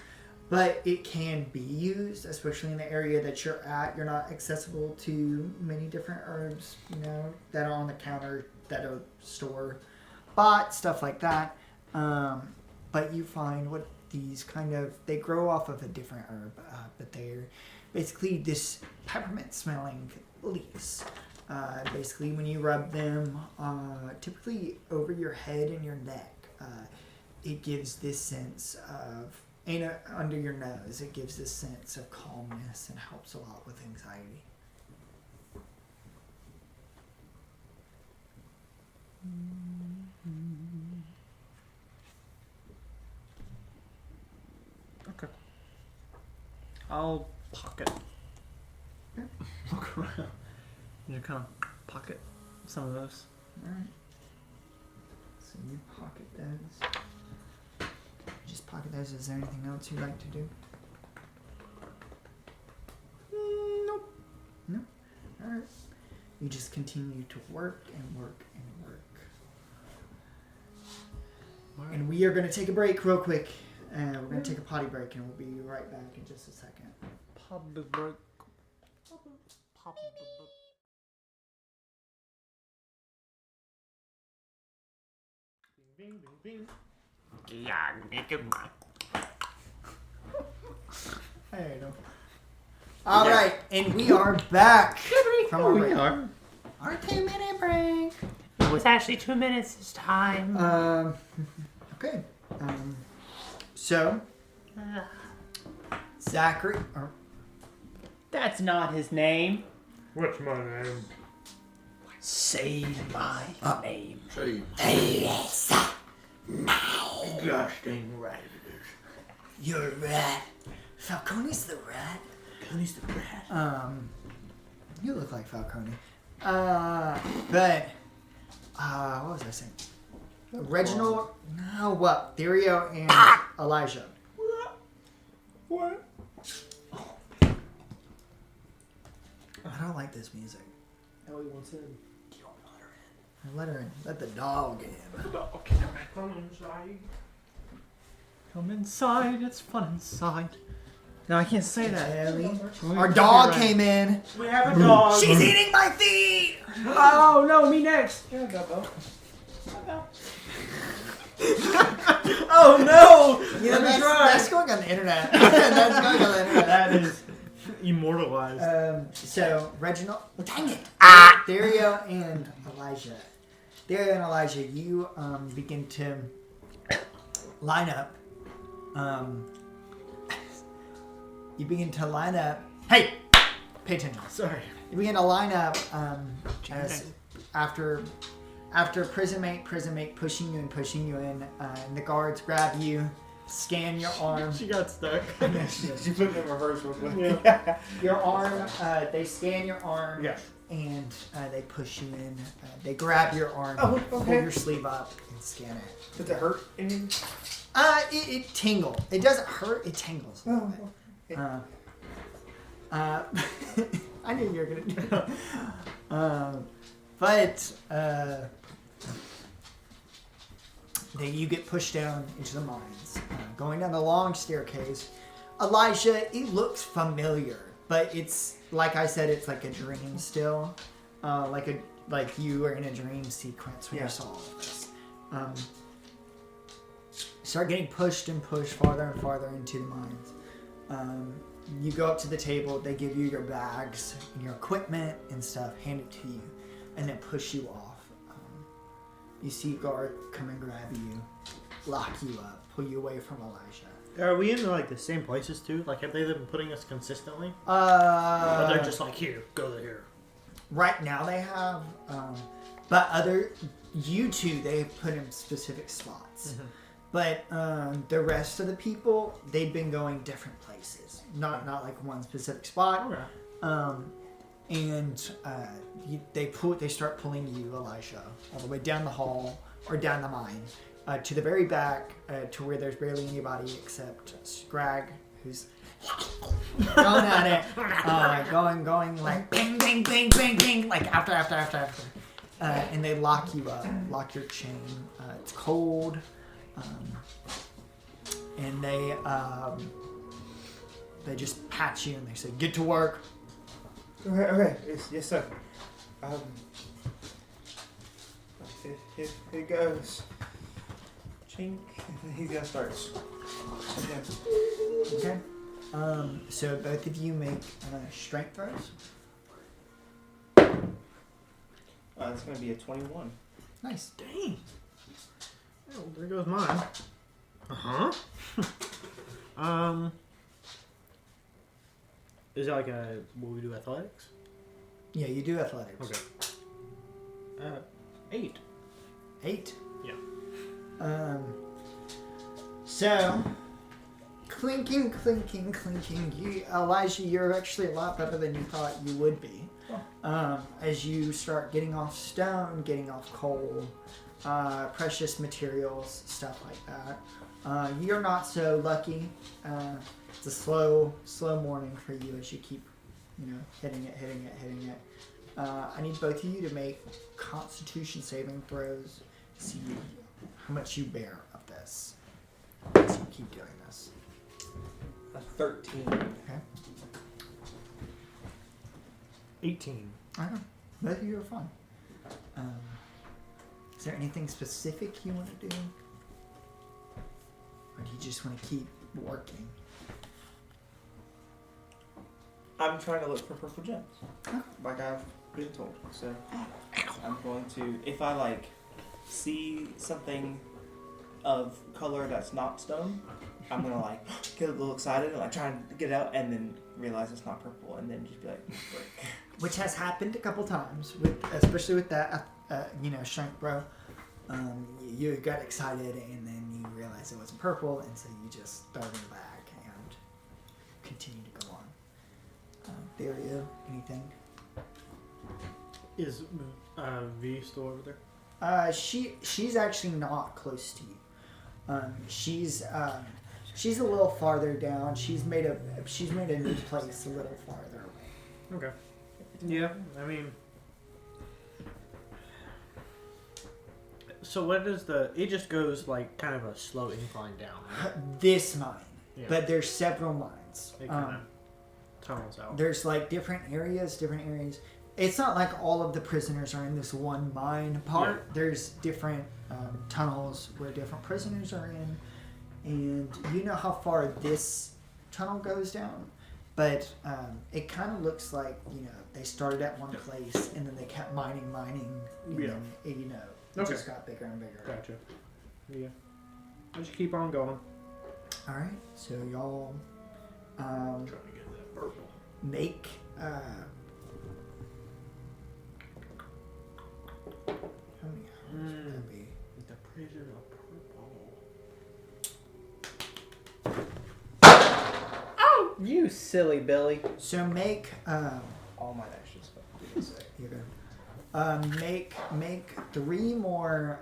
but it can be used, especially in the area that you're at. You're not accessible to many different herbs, that are on the counter, that are store bought, stuff like that. But you find what these they grow off of a different herb, but they're basically this peppermint smelling leaves. Basically, when you rub them, typically over your head and your neck, it gives this sense of, and under your nose, it gives this sense of calmness and helps a lot with anxiety. Okay. I'll pocket. Look around. You kind of pocket some of those. Alright. So you pocket those. Just pocket those. Is there anything else you'd like to do? Nope. No? Alright. You just continue to work and work and work. And we are going to take a break real quick. We're going to take a potty break and we'll be right back in just a second. Potty break. Bing, bing, bing. There you go. Alright, and we are back from our break. Our 2-minute break. It was actually 2 minutes this time. Okay. So, Zachary, or That's not his name. What's my name? Say my name. Disgusting rabbit. you're a rat. Falcone's the rat. He's the rat. You look like Falcone. But, what was I saying? Reginald, no, what? Therio and Elijah. What? I don't like this music. Ellie wants in. Let her in. Let the dog in. Okay, come inside. Come inside, it's fun inside. No, I can't say that. Ellie. Our dog came in. We have a dog. She's eating my feet! Oh no, me next. Here we go, Bo. Oh no! You know, Let me that's try. going on the internet. That's going on the internet. That is immortalized. So, Reginald. Oh, dang it! Therio and Elijah. Therio and Elijah, you begin to line up. You begin to line up. Hey! Pay attention. Sorry. You begin to line up as after prison mate pushing you in, and the guards grab you, scan your arm. She got stuck. She put it in reverse real quick. Yeah. Your arm, they scan your arm, Yeah. and they push you in. They grab your arm, Oh, pull okay. your sleeve up, and scan it. Does it hurt any? It tingles. It doesn't hurt. It tingles a little bit. I knew you were gonna do that. But you get pushed down into the mines, going down the long staircase. Elijah, it looks familiar, but it's like I said, it's like a dream still, like you were in a dream sequence when you saw all of this. Start getting pushed and pushed farther and farther into the mines. You go up to the table, they give you your bags and your equipment and stuff, hand it to you, and then push you off. You see a guard come and grab you, lock you up, pull you away from Elijah. Are we in like the same places too? Like, have they been putting us consistently? Or they're just like, here, go to here. Right now they have, but you two, they've put in specific spots. Mm-hmm. But the rest of the people, they've been going different places, not like one specific spot. Okay. And they start pulling you, Elijah, all the way down the hall or down the mine to the very back, to where there's barely anybody except Scrag, who's going at it, going like bing, bing, bing, bing, bing, like after. And they lock you up, lock your chain. It's cold. And they just pat you and they say, "Get to work." Okay. Yes, sir. Here it goes. Chink. He's gonna start. Okay. So both of you make strength throws. It's gonna be a 21. Nice. Dang. Oh, there goes mine. Is it like will we do athletics? Yeah, you do athletics. Okay. 8. 8. Yeah. So clinking. Elijah, you're actually a lot better than you thought you would be. As you start getting off stone, getting off coal, precious materials, stuff like that. You're not so lucky. It's a slow morning for you as you keep, hitting it. I need both of you to make Constitution saving throws to see how much you bear of this. As you keep doing this. A 13. Okay. 18. I know. Both of you are fine. Is there anything specific you want to do? Or do you just want to keep working? I'm trying to look for purple gems. Like I've been told. So I'm going to, if I see something of color that's not stone, I'm gonna get a little excited and try and get it out and then realize it's not purple and then just be like, break. Which has happened a couple times, especially with that, strength bro. You got excited and then you realized it wasn't purple, and so you just throw it in the bag and continue to go on. Dario, anything? Is V still over there? She's actually not close to you. She's a little farther down. She's made a new place a little farther away. Okay. Yeah, I mean. So what is it just goes kind of a slow incline down. Right? This mine. Yeah. But there's several mines. It kind of tunnels out. There's different areas. It's not like all of the prisoners are in this one mine part. Yeah. There's different tunnels where different prisoners are in. And you know how far this tunnel goes down. But it kind of looks like, they started at one place and then they kept mining. And then, it just got bigger and bigger. Gotcha. Yeah. Let's keep on going. All right. So y'all Trying to get that purple. make... how many hours would that be? The prison of purple. Oh, you silly Billy. So make... All my actions. You're good. Make 3 more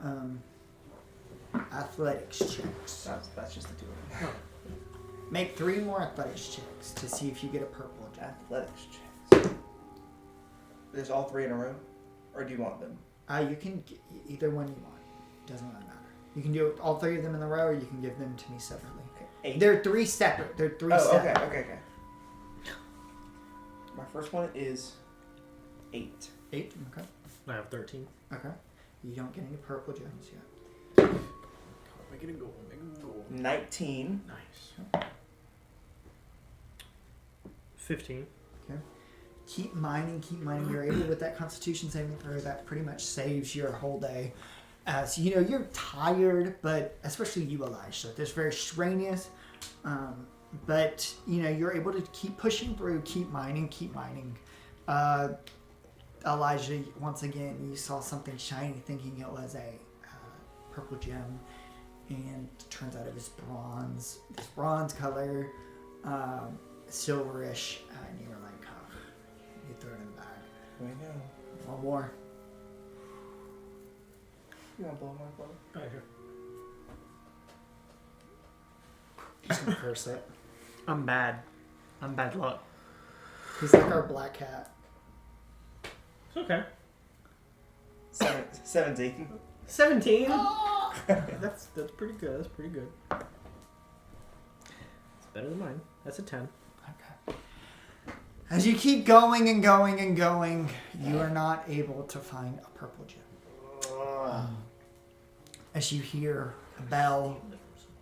athletics checks. That's just the 2 of them. Make 3 more athletics checks to see if you get a purple gem. Athletics checks. There's all 3 in a row? Or do you want them? You can get either one you want. Doesn't really matter. You can do all 3 of them in a row, or you can give them to me separately. Okay. 8. They're 3 separate. They're 3 Oh, separate. okay. My first one is 8. 8? Okay. I have 13. Okay. You don't get any purple gems yet. Make it a goal. 19. Nice. 15. Okay. Keep mining. You're able with that Constitution saving throw. That pretty much saves your whole day. So you're tired, but especially you, Elijah. This is very strenuous. But you're able to keep pushing through. Keep mining. Elijah, once again, you saw something shiny, thinking it was a purple gem, and it turns out it was bronze. This bronze color, silverish, and you were like, oh, you throw it in the bag. Here we go. One more. You want to blow my blow? Right here. Just gonna curse it. I'm bad. I'm bad luck. He's like our black cat. It's okay. 17. 17. That's pretty good. It's better than mine. That's a 10. Okay. As you keep going, you are not able to find a purple gem. As you hear a bell,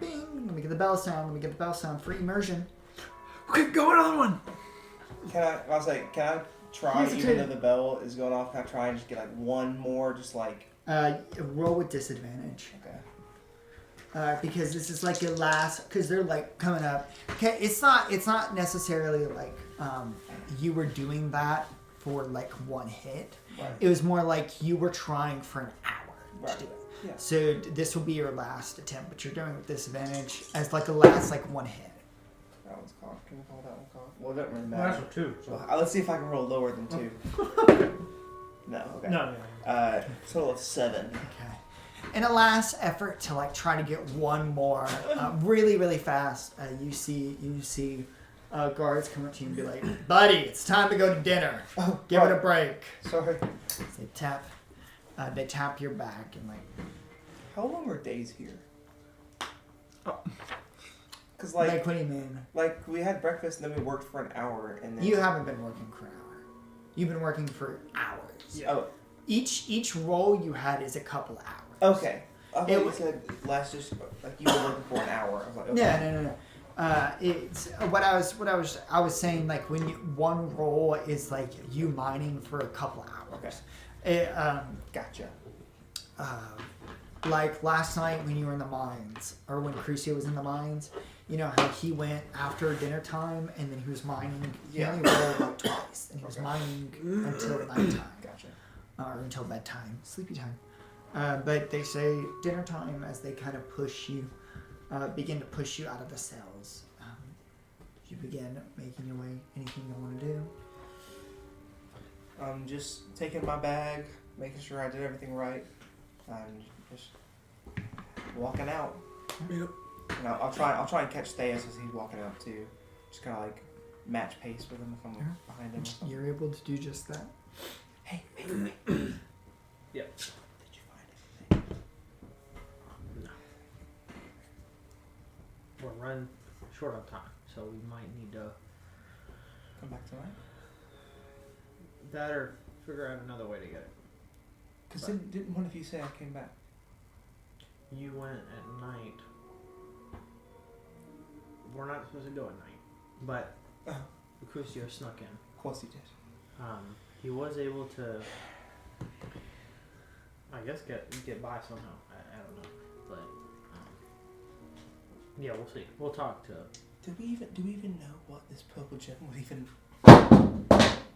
bing, let me get the bell sound for immersion. Okay, go another one. Can I try, even though the bell is going off, can I try and just get one more, just roll with disadvantage. Okay. Because this is your last, because they're coming up. Okay, it's not necessarily you were doing that for one hit. Right. It was more you were trying for an hour to do it. Yeah. So this will be your last attempt, but you're doing it with disadvantage as a last one hit. one's called? Can we call that one called? Well, it doesn't really Well, matter. that's for two. So. Well, let's see if I can roll lower than 2. No, okay. No. Total of 7. Okay. In a last effort to like try to get one more, really, really fast, you see guards come up to you and be like, "Buddy, it's time to go to dinner. Oh, Give it a break." Sorry. They tap your back and like. How long are days here? Oh. Because Like, what do you mean? like we had breakfast and then we worked for an hour and then You haven't been working for an hour. You've been working for hours. Oh, Each roll you had is a couple hours. okay. I thought you said just like you were working for an hour. I was like, okay. Yeah, no. It's I was saying like when one roll is like you mining for a couple hours. Okay. Gotcha. Like last night when you were in the mines, or when Crucio was in the mines, you know how he went after dinner time and then he was mining. He only rolled like twice, and he was mining until nighttime. Gotcha. Or until bedtime, sleepy time. But they say dinner time as they kind of push you, begin to push you out of the cells. You begin making your way. Anything you want to do? Just taking my bag, making sure I did everything right, and just walking out. Yep. And I'll try and catch Theus as he's walking out too. Just kind of like match pace with him if I'm behind him. Or something. You're able to do just that. Hey. Yep. Did you find anything? No. We're running short on time, so we might need to Come back tonight. that or figure out another way to get it. Because didn't one of you say I came back? You went at night. We're not supposed to go at night, but Crucio snuck in. Of course he did. He was able to, I guess, get by somehow. I don't know, but yeah, we'll see. We'll talk to. Do we even know what this purple gem would even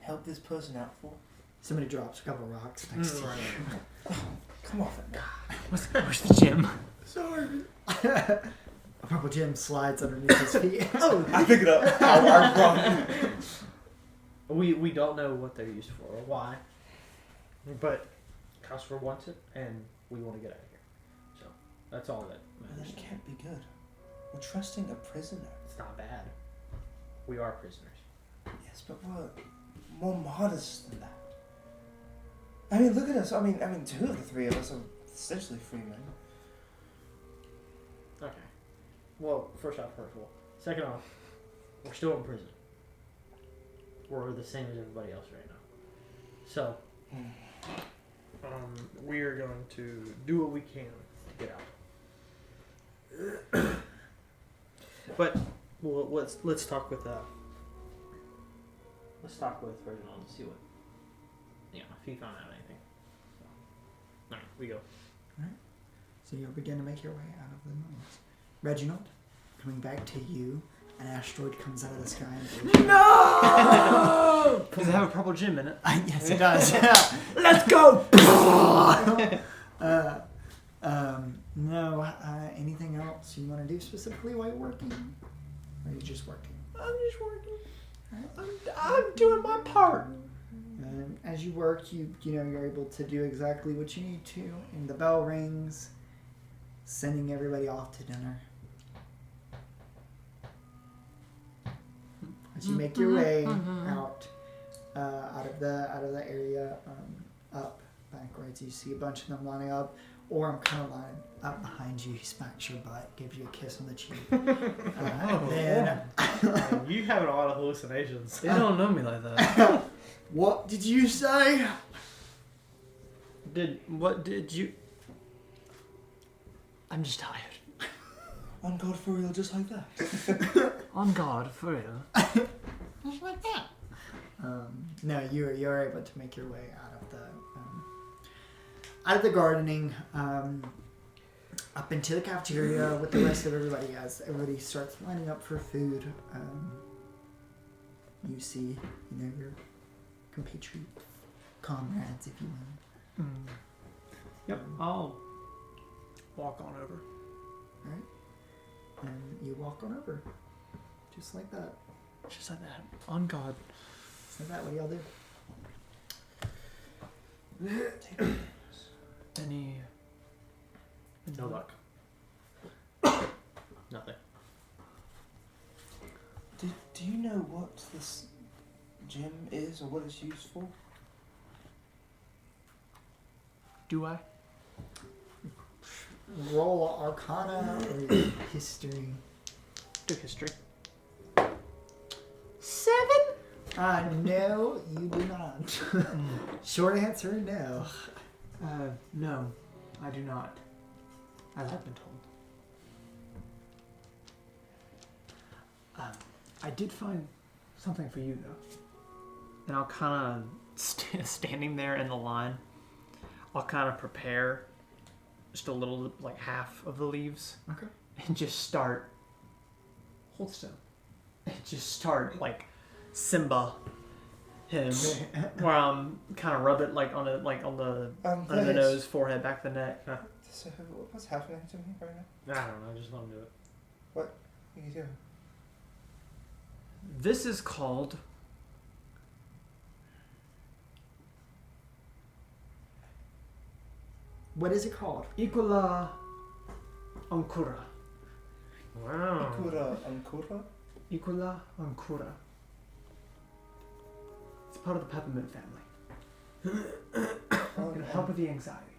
help this person out for? Somebody drops a couple of rocks next to you. Come on. Where's the gym? Sorry. A purple gem slides underneath his feet. Oh, I pick it up. I run. We don't know what they're used for or why, but Calcifer wants it, and we want to get out of here. So that's all that matters. That can't be good. We're trusting a prisoner. It's not bad. We are prisoners. Yes, but we're more modest than that. I mean, look at us. I mean, 2 of the 3 of us are essentially free men. Okay. Well, first off. Second off, we're still in prison. We're the same as everybody else right now. So, We are going to do what we can to get out. But well, let's talk with let's talk with Reginald and see what, if he found out anything. So, alright, we go. So you'll begin to make your way out of the mines. Reginald, coming back to you, an asteroid comes out of the sky and No! Does it have a purple gem in it? yes, it does. Let's go! No. Anything else you want to do specifically while you're working? Or are you just working? I'm just working. I'm doing my part. And as you work, you're able to do exactly what you need to. And the bell rings, sending everybody off to dinner. As you make your way out of the area, up backwards, you see a bunch of them lining up. Or I'm kind of lying up behind you. He smacks your butt, gives you a kiss on the cheek. Then You have a lot of hallucinations. They don't know me like that. what did you say? What did you? I'm just tired. On God for real, just like that. On guard, for real. Just like that. No, you're able to make your way out of the gardening, up into the cafeteria with the rest of everybody. As everybody starts lining up for food, you see, your compatriots, comrades, if you will. Yep, I'll walk on over. All right, and you walk on over Just like that. Just like that. On God. Just like that. What do y'all do? Any... No luck. Nothing. Do you know what this gem is or what it's used for? Do I? Roll Arcana or History. Do history. 7? No, you do not. Short answer, no. No, I do not. As I've been told. I did find something for you, though. And I'll kind of, standing there in the line, I'll kind of prepare just a little, like half of the leaves. Okay. And just start, hold still. And just start, like, Simba him, where I'm kind of rub it, like, on the under the nose, forehead, back of the neck. So what's happening to me right now? I don't know. Just let him do it. What are you doing? This is called What is it called? Ikula Ankura. Wow. Ankura? Ikula Ankura. It's part of the peppermint family. It'll help with the anxiety.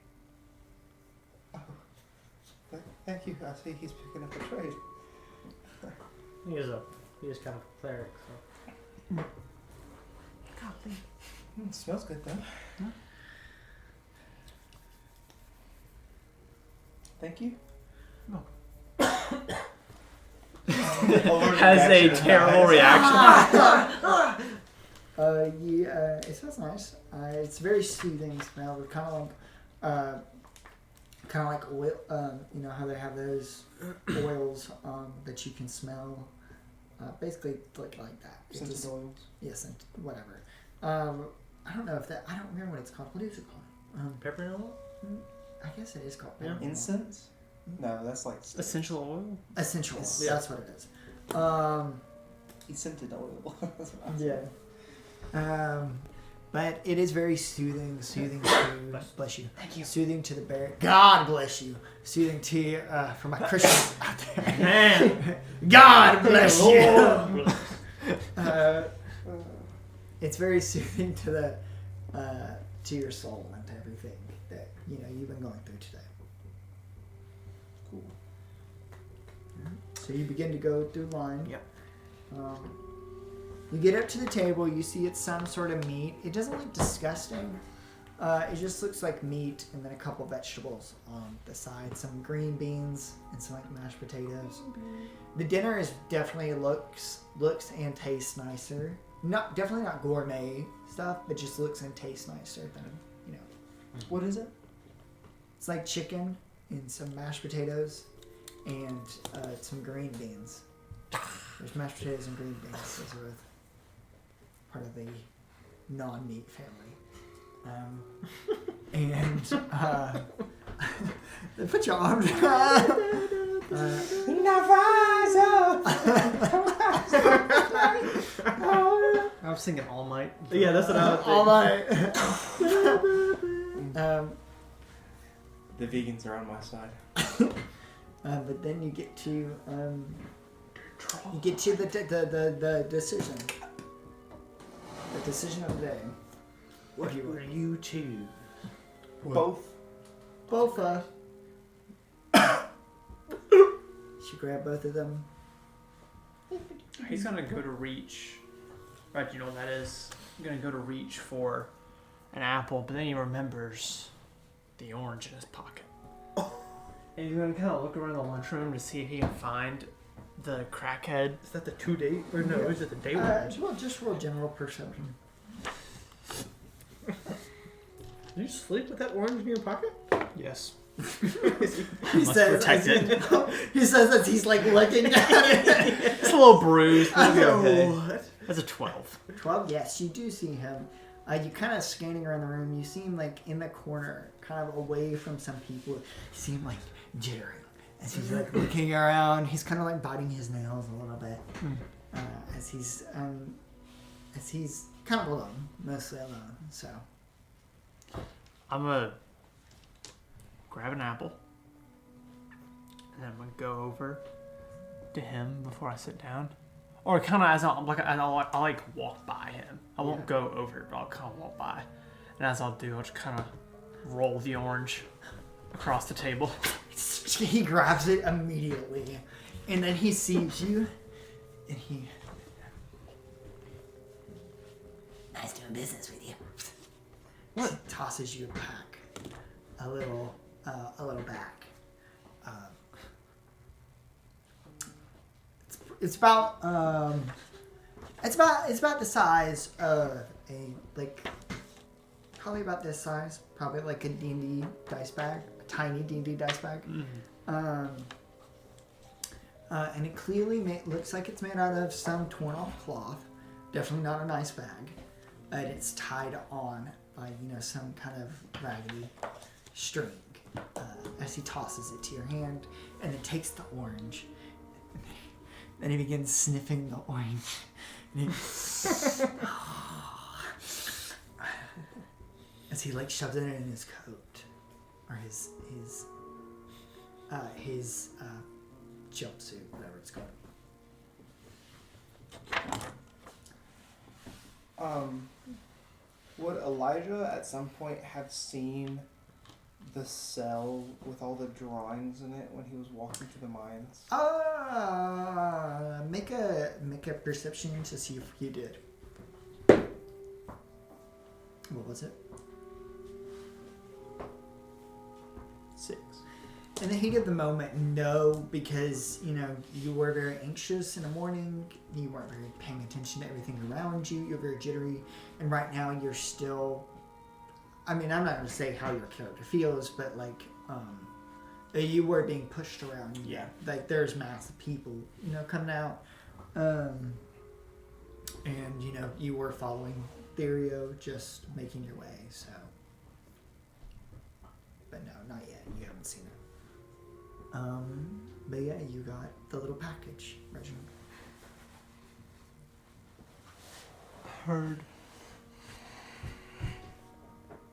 Thank you. I see he's picking up a trade. He is kind of a cleric, so. Golly. It smells good though. Huh? Thank you. No. Has a terrible reaction. Yeah, it smells nice. It's a very soothing smell. It's kind of like oil. You know how they have those oils that you can smell. Basically, like that. Scented oils. Yes, yeah, whatever. I don't know if that. I don't remember what it's called. What is it called? Peppermint oil? I guess it is called. Yeah. Incense? No, that's like Essential oil? Essential oil. Yeah. That's what it is. scented oil. That's what I Yeah. said. But it is very soothing to bless you. Thank you. Soothing to the bear. God bless you. Soothing to for my Christians out there. Man! God bless you. It's very soothing to the to your soul and to everything that you've been going through today. Cool. So you begin to go through line. Yep. You get up to the table. You see it's some sort of meat. It doesn't look disgusting. It just looks like meat and then a couple vegetables on the side. Some green beans and some like mashed potatoes. The dinner is definitely looks and tastes nicer. Definitely not gourmet stuff, but just looks and tastes nicer than What is it? It's like chicken and some mashed potatoes and some green beans. There's mashed potatoes and green beans. Those are both part of the non-meat family. Put your arms around. I was thinking All Might. Yeah, that's what I was thinking. All right. The vegans are on my side. But then you get to the decision. The decision of the day. What will you choose? Both. She grabbed both of them. He's gonna go to reach. Right, you know what that is? He's gonna go to reach for an apple, but then he remembers the orange in his pocket. And he's gonna kind of look around the lunchroom to see if he can find the crackhead. Is that the 2 day? Or no, is it the day one? Well, just roll general perception. Did you sleep with that orange in your pocket? Yes. He says, protect it. He says as he's like looking at it. It's a little bruised, but it'll be okay. What? That's a 12. 12, yes, you do see him. You kind of scanning around the room. You see him like in the corner, kind of away from some people. You see him like jittering as he's like looking around. He's kind of like biting his nails a little bit. as he's kind of alone, mostly alone. So I'm gonna grab an apple, and then I'm gonna go over to him before I sit down, or kind of as I'll walk by him. I won't go over, but I'll kind of walk by, and as I'll do, I'll just kind of roll the orange across the table. He grabs it immediately, and then he sees you, and he. Nice doing business with you. What? He tosses you a pack, a little back. It's about the size of probably about this size, probably like a D&D dice bag, a tiny D&D dice bag. Mm-hmm. And it clearly looks like it's made out of some torn off cloth. Definitely not a nice bag. And it's tied on by some kind of raggedy string. As he tosses it to your hand, and then takes the orange. Then he begins sniffing the orange. And as he shoves it in his coat, or his jumpsuit, whatever it's called. Would Elijah at some point have seen the cell with all the drawings in it when he was walking through the mines? Make a perception to see if he did. What was it? 6. In the heat of the moment, no, because you were very anxious in the morning. You weren't very paying attention to everything around you. You're very jittery, and right now you're still. I mean, I'm not going to say how your character feels, but you were being pushed around. Yeah. There's massive people, coming out, and you were following Therio, just making your way. So, but no, not yet. You haven't seen it. But yeah, you got the little package, Reginald. Heard.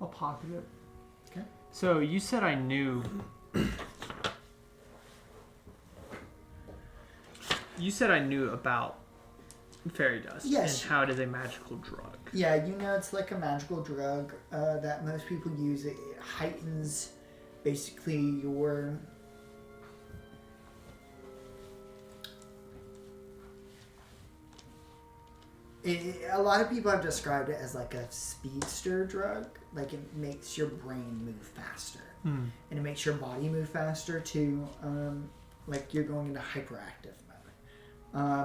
I'll pocket it. Okay. So you said I knew. You said I knew about fairy dust. Yes. And how it is a magical drug. Yeah, it's like a magical drug that most people use. It heightens basically your. A lot of people have described it as like a speedster drug. Like it makes your brain move faster. And it makes your body move faster too. Like you're going into hyperactive mode.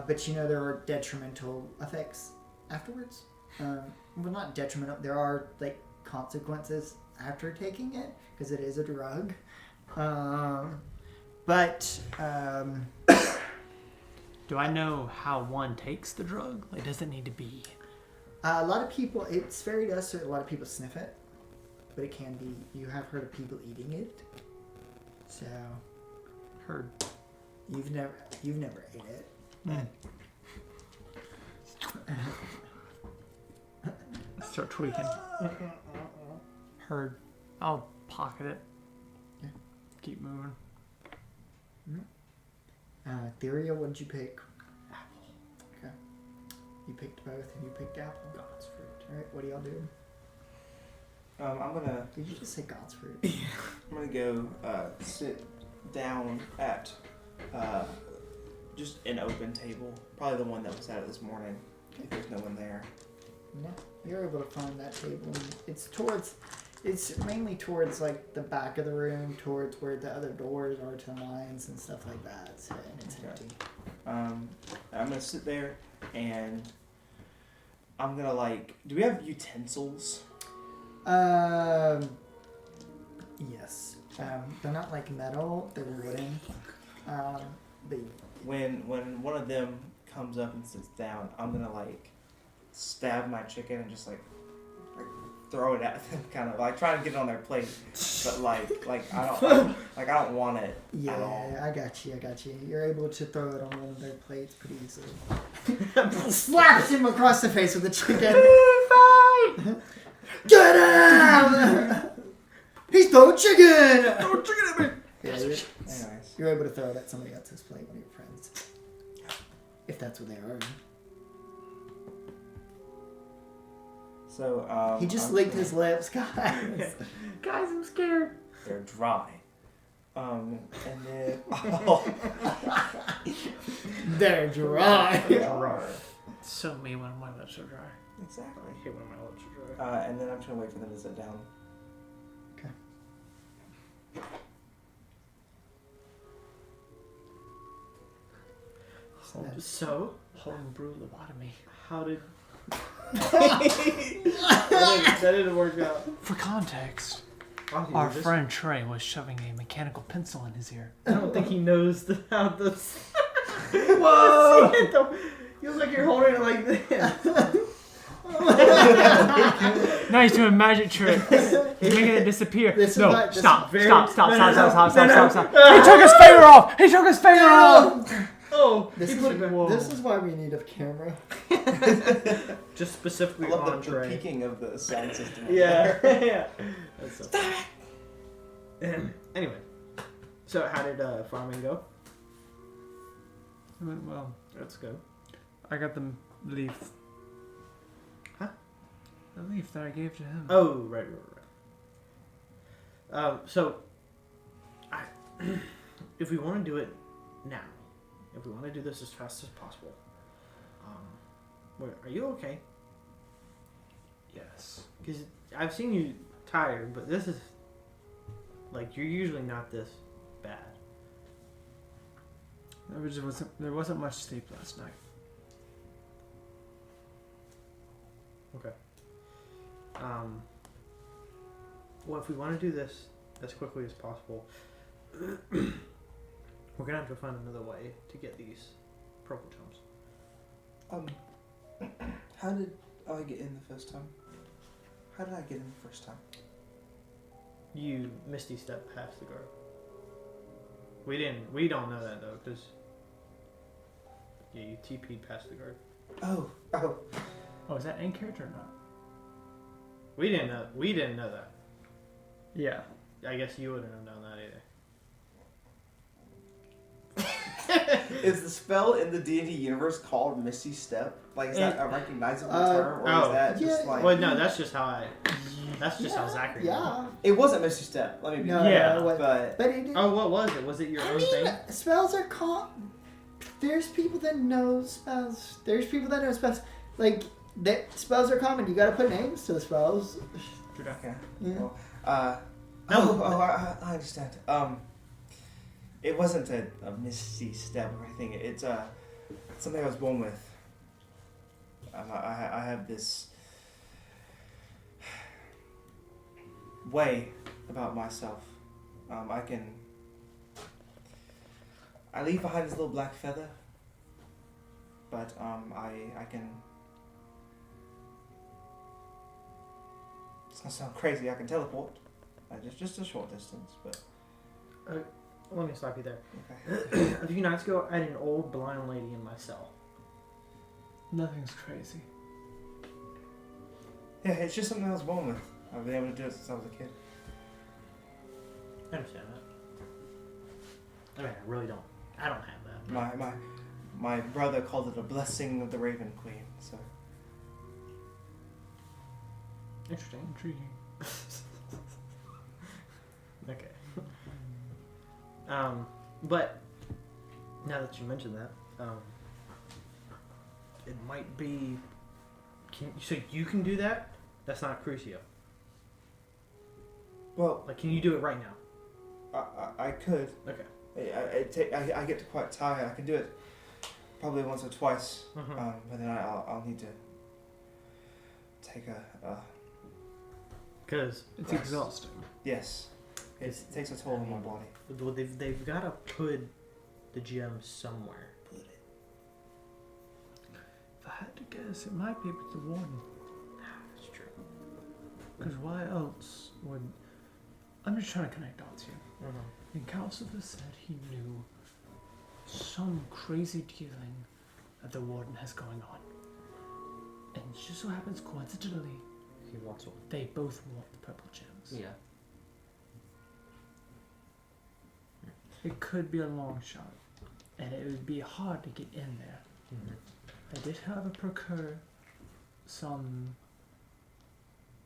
But there are detrimental effects afterwards. Well, not detrimental. There are consequences after taking it because it is a drug. Do I know how one takes the drug? Does it need to be? A lot of people, it's fairy dust, so a lot of people sniff it. But it can be, you have heard of people eating it. So. Heard. You've never ate it. Start tweaking. Heard. I'll pocket it. Yeah. Keep moving. Theria, what did you pick? Apple. Okay. You picked both, and you picked apple. God's fruit. All right. What do y'all do? I'm gonna. Did you just say God's fruit? I'm gonna go sit down at just an open table, probably the one that was at this morning. If there's no one there. No, you're able to find that table. It's mainly towards the back of the room, towards where the other doors are to the mines and stuff like that. So, and it's empty. I'm gonna sit there and I'm gonna do we have utensils? Yes. They're not metal, they're wooden. But When one of them comes up and sits down, I'm gonna stab my chicken and just throw it at them, kind of like trying to get it on their plate, but like I don't want it at all. Yeah, I got you. You're able to throw it on one of their plates pretty easily. Slaps him across the face with the chicken. Get him! He's throwing chicken! Throw chicken at me! Yeah, Anyways, you're able to throw it at somebody else's plate, one of your friends. If that's what they are. so He just I'm licked gonna- his lips, guys. Guys, I'm scared. They're dry. And then They're dry. It's so me when my lips are dry. Exactly. I hate when my lips are dry. And then I'm just gonna wait for them to sit down. So, homebrew lobotomy. How did That didn't work out. For context, Oh, our friend Trey was shoving a mechanical pencil in his ear. I don't think he knows how this. Whoa! Feels like you're holding it like this. Now he's doing magic tricks. He's making it disappear. This is No, like- this stop, is very- stop. No. He took his finger off! He took his finger off! Oh, This is why we need a camera. just I specifically love on the Trey. peaking of the sound system. Yeah, yeah. That's so funny. Anyway, so how did farming go? It went well. That's good. I got the leaf. Huh? The leaf that I gave to him. Oh, right. So, if we want to do it now, if we want to do this as fast as possible, are you okay? Yes. Because I've seen you tired, but this is like you're usually not this bad. There wasn't much sleep last night. Okay. Well, if we want to do this as quickly as possible, we're gonna have to find another way to get these purple gems. How did I get in the first time? How did I get in the first time? You misty step past the guard. We don't know that though, because you TP'd past the guard. Oh. Oh, is that in character or not? We didn't know that. Yeah. I guess you wouldn't have known that either. Is the spell in the D&D universe called Misty Step? Like, is that a recognizable term, or oh, is that just yeah. like? Well, no, that's just how how Zachary. did it. Yeah. It wasn't Misty Step. Let me be No, clear. Yeah, no, but but it, Oh, what was it? Was it your I own mean, thing? spells are called. There's people that know spells. There's people that know spells. Like, spells are common. You gotta put names to the spells. okay. Yeah. Well, No. I understand. It wasn't a Misty Step or anything. It's something I was born with. I have this way about myself. I leave behind this little black feather, but I can. It's gonna sound crazy. I can teleport, just a short distance, but Let me stop you there. okay. A few nights ago, I had an old blind lady in my cell. Nothing's crazy. Yeah, it's just something I was born with. I've been able to do it since I was a kid. I understand that. I mean, I really don't. I don't have that. My brother called it a blessing of the Raven Queen. So Interesting. Intriguing. Okay. But now that you mention that, it might be. So you can do that? That's not Crucio. well, Like, can you do it right now? I could. Okay. I get quite tired. I can do it probably once or twice, Mhm. but then I'll need to take a Because It's Yes. exhausting. yes. It takes a toll on my body. well, they've got to put the gem somewhere. If I had to guess, it might be with the warden. That's true. Because why else would... I'm just trying to connect dots here. Mm-hmm. And Calcifer said he knew some crazy dealing that the Warden has going on. And it just so happens, coincidentally, He wants one. they both want the purple gems. Yeah. It could be a long shot, and it would be hard to get in there. Mm-hmm. I did, however, procure some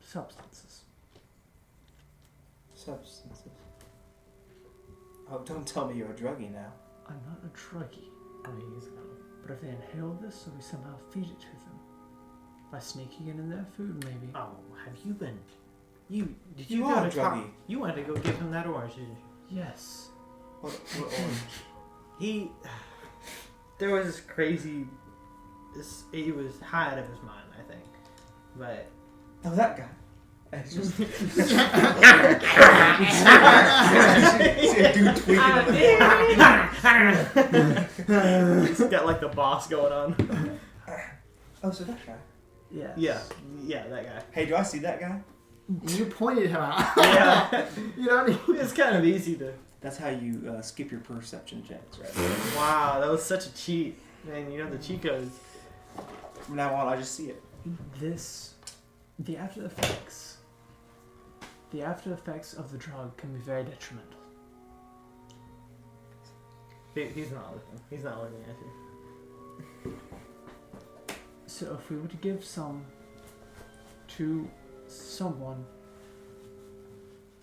substances. Substances. Oh, don't tell me you're a druggie now. I'm not a druggie, I mean, he's gonna. but if they inhale this, so we somehow feed it to them. By sneaking it in their food, maybe. Oh, have you been? Did You go are a to talk? druggie. You wanted to go give him that orange, didn't you? Yes. What orange? He. There was this crazy. He was high out of his mind, I think. But. Oh, that guy. And it's just... See a dude tweaking in the He's got like the boss going on. Oh, so that guy. Yes. Yeah, that guy. Hey, do I see that guy? You pointed him out. Yeah. You don't need... It's kind of easy to. That's how you skip your perception checks, right? Wow, that was such a cheat. Man, you know the cheat codes. From now on, I just see it. The after effects of the drug can be very detrimental. He's not looking. He's not looking at you. So if we were to give some to someone,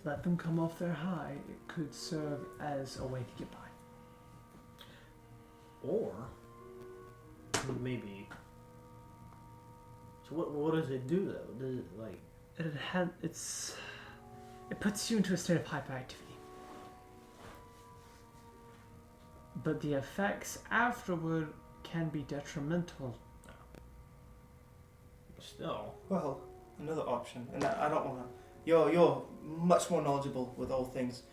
let them come off their high, it could serve as a way to get by. Or maybe. So what does it do though? Does it like? It puts you into a state of hyperactivity. But the effects afterward can be detrimental. Still. Well, another option, and I don't want to. You're much more knowledgeable with all things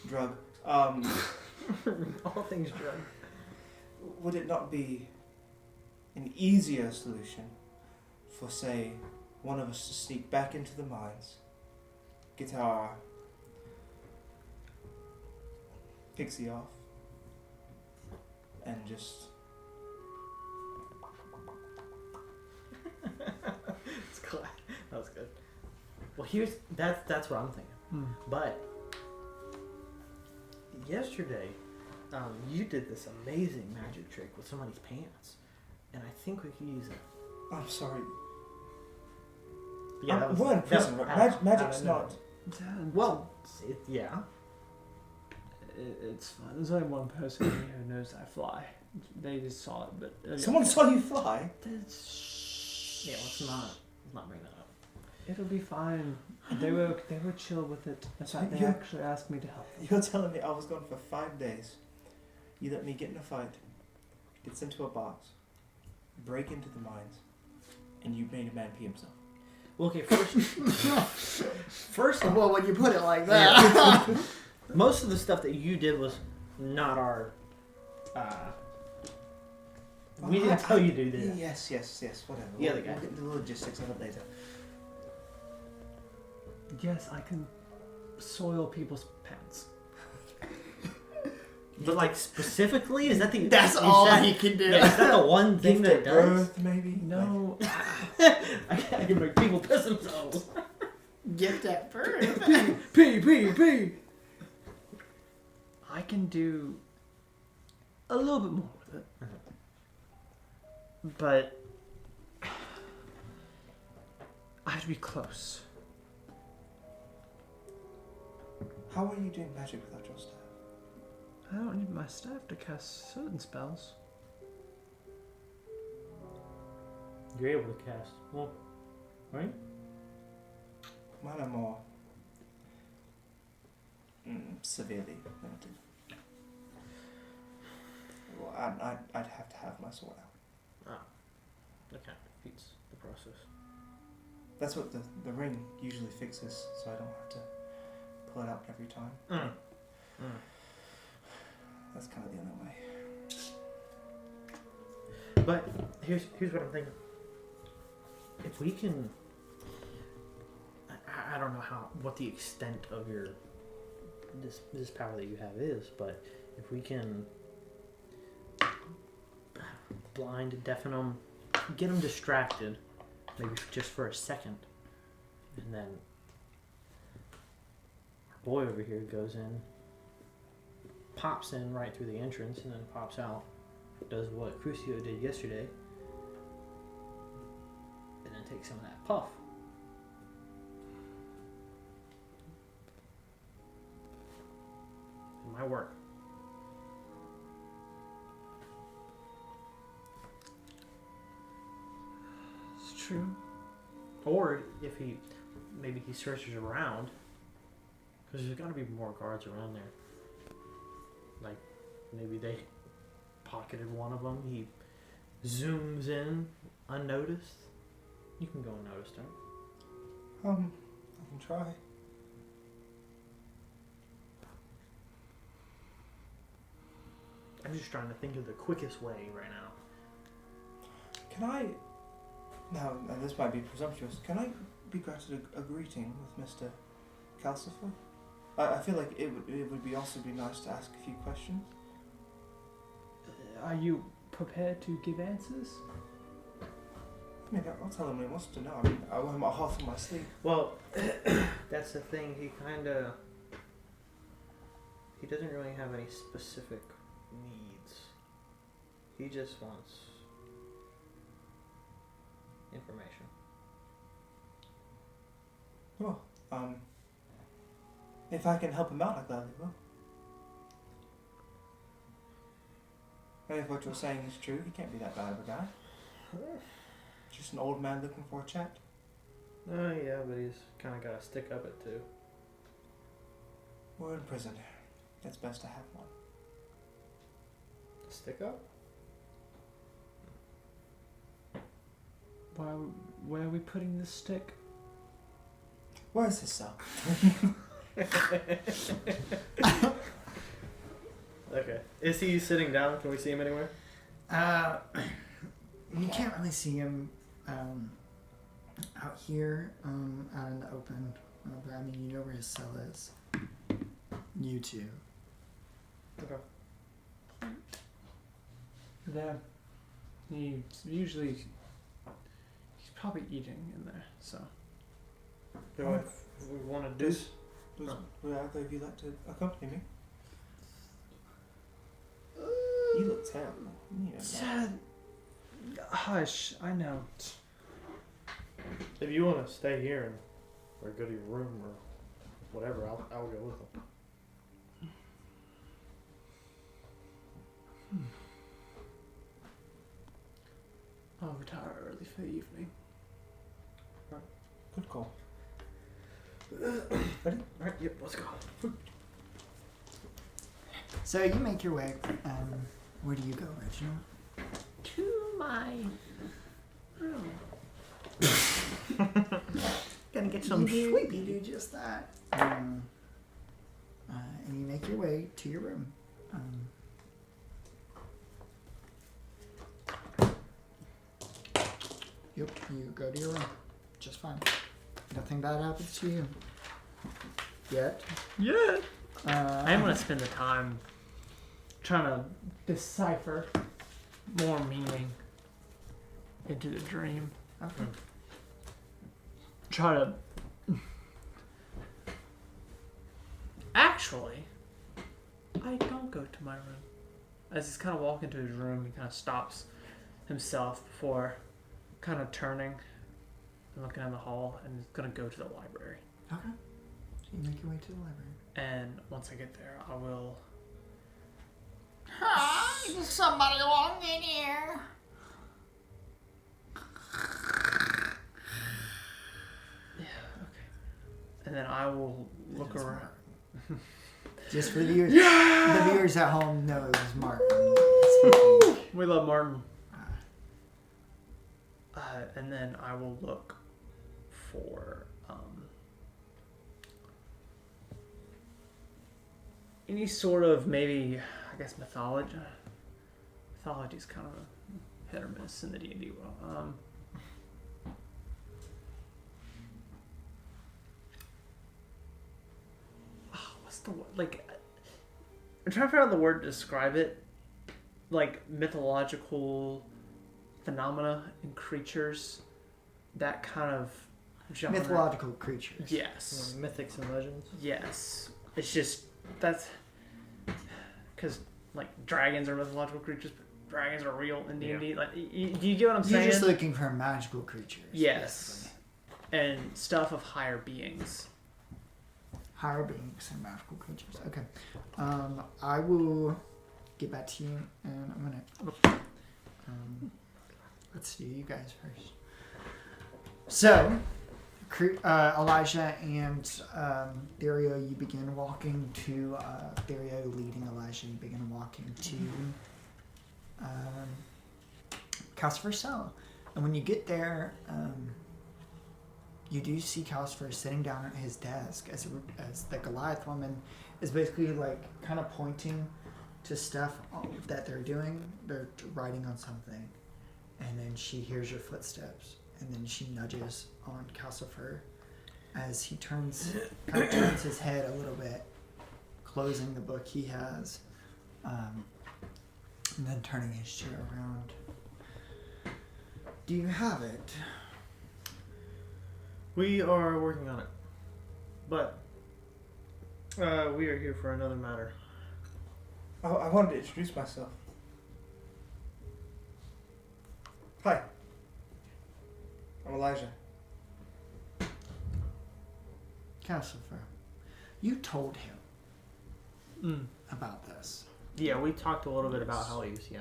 drug. All things drug. Would it not be an easier solution for, say, one of us to sneak back into the mines, get our pixie off, and just... That was good. Well, that's what I'm thinking. But yesterday, you did this amazing magic trick with somebody's pants, and I think we could use it. I'm sorry. Yeah, that was, we're in prison, that- right? Magic's I don't know. not... Well, yeah. It's fine. There's only one person here who knows I fly. They just saw it, but Someone saw you fly? Yeah, let's not bring that up. It'll be fine. They were chill with it. In fact, they you're- actually asked me to help them. You're telling me I was gone for 5 days. You let me get in a fight, get sent to a box, break into the mines, and you made a man pee himself. Well, okay, first of all, Well, when you put it like that. most of the stuff that you did was not our. We didn't tell you to do that. Yes, whatever. The other guy. We'll get into the logistics of it later. Yes, I can soil people's pants. But like specifically, is that the? That's is all that, he can do. Yeah, is that the one thing Gift that at does? birth, maybe? No, I can make people piss themselves. Gift at birth. P. I can do a little bit more with it, but I have to be close. How are you doing magic without your staff? I don't need my staff to cast certain spells. You're able to cast. Well, right? Mine are more severely limited. Well, I'd have to have my sword out. That kind of defeats the process. That's what the ring usually fixes, so I don't have to pull it out every time. That's kind of the only way. But here's what I'm thinking. If we can, don't know what the extent of your this power that you have is, but if we can blind, deafen them, get them distracted, maybe just for a second, and then our boy over here goes in, pops in right through the entrance, and then pops out, does what Crucio did yesterday, and then takes some of that puff. It might work. It's true. Or if maybe he searches around, because there's got to be more guards around there. Like, maybe they pocketed one of them. He zooms in unnoticed. You can go unnoticed, right? I can try. I'm just trying to think of the quickest way right now. Can I? Now this might be presumptuous. Can I be granted a greeting with Mr. Calcifer? I feel like it would be also be nice to ask a few questions. Are you prepared to give answers? I mean, I'll tell him what he wants to know. I mean, I want him half of my sleep. Well, that's the thing. He doesn't really have any specific needs. He just wants information. Well, if I can help him out, I gladly will. And if what you're saying is true, he can't be that bad of a guy. Just an old man looking for a chat. Yeah, but he's kind of got to stick up it too. We're in prison. It's best to have one. Stick up? Where are we putting this stick? Where's his cell? Okay. Is he sitting down? Can we see him anywhere? You can't really see him out here, out in the open. But I mean, you know where his cell is. You too. Okay. There. He's probably eating in there, so. Do we want to do? Would either of you like to accompany me? You look terrible. You know that. Hush, I know. If you want to stay here or go to your room or whatever, I'll go with them. I'll retire early for the evening. Good call. Ready? Alright, yep, let's go. So you make your way. Where do you go, Reginald? To my room. Gonna get some sleep. You do just that. And you make your way to your room. Yep, you go to your room. Just fine. Nothing bad happens to you. Yet. Yeah. I am going to spend the time trying to decipher more meaning into the dream. Okay. Try to... Actually, I don't go to my room. As he's kind of walking to his room, he kind of stops himself before kind of turning and looking in the hall, and he's going to go to the library. Okay. So you make your way to the library. And once I get there, I will... Hi, does somebody want in here? Yeah, okay. And then I will look around. Just for the viewers. Yeah! The viewers at home know it was Martin. We love Martin. And then I will look for any sort of maybe, I guess, mythology. Mythology is kind of a hit or miss in the D&D world. the like? I'm trying to figure out the word to describe it. Like mythological phenomena and creatures, that kind of genre. Mythological creatures. Yes. Mythics and legends. Yes. It's just that's because like dragons are mythological creatures, but dragons are real in D&D. Like, do you get what I'm saying? You're just looking for magical creatures. Yes. And stuff of higher beings. Higher beings and magical creatures. Okay. I will get back to you in a minute. Let's do you guys first. So, Elijah and Dario, you begin walking to Dario leading Elijah. You begin walking to Calcifer's cell, and when you get there, you do see Calcifer sitting down at his desk as the Goliath woman is basically like kind of pointing to stuff that they're doing. They're writing on something, and then she hears your footsteps, and then she nudges on Calcifer as he kind of turns his head a little bit, closing the book he has, and then turning his chair around. Do you have it? We are working on it, but we are here for another matter. I wanted to introduce myself. Hi. I'm Elijah. Calcifer, you told him about this. Yeah, we talked a little bit about how he was, Yeah.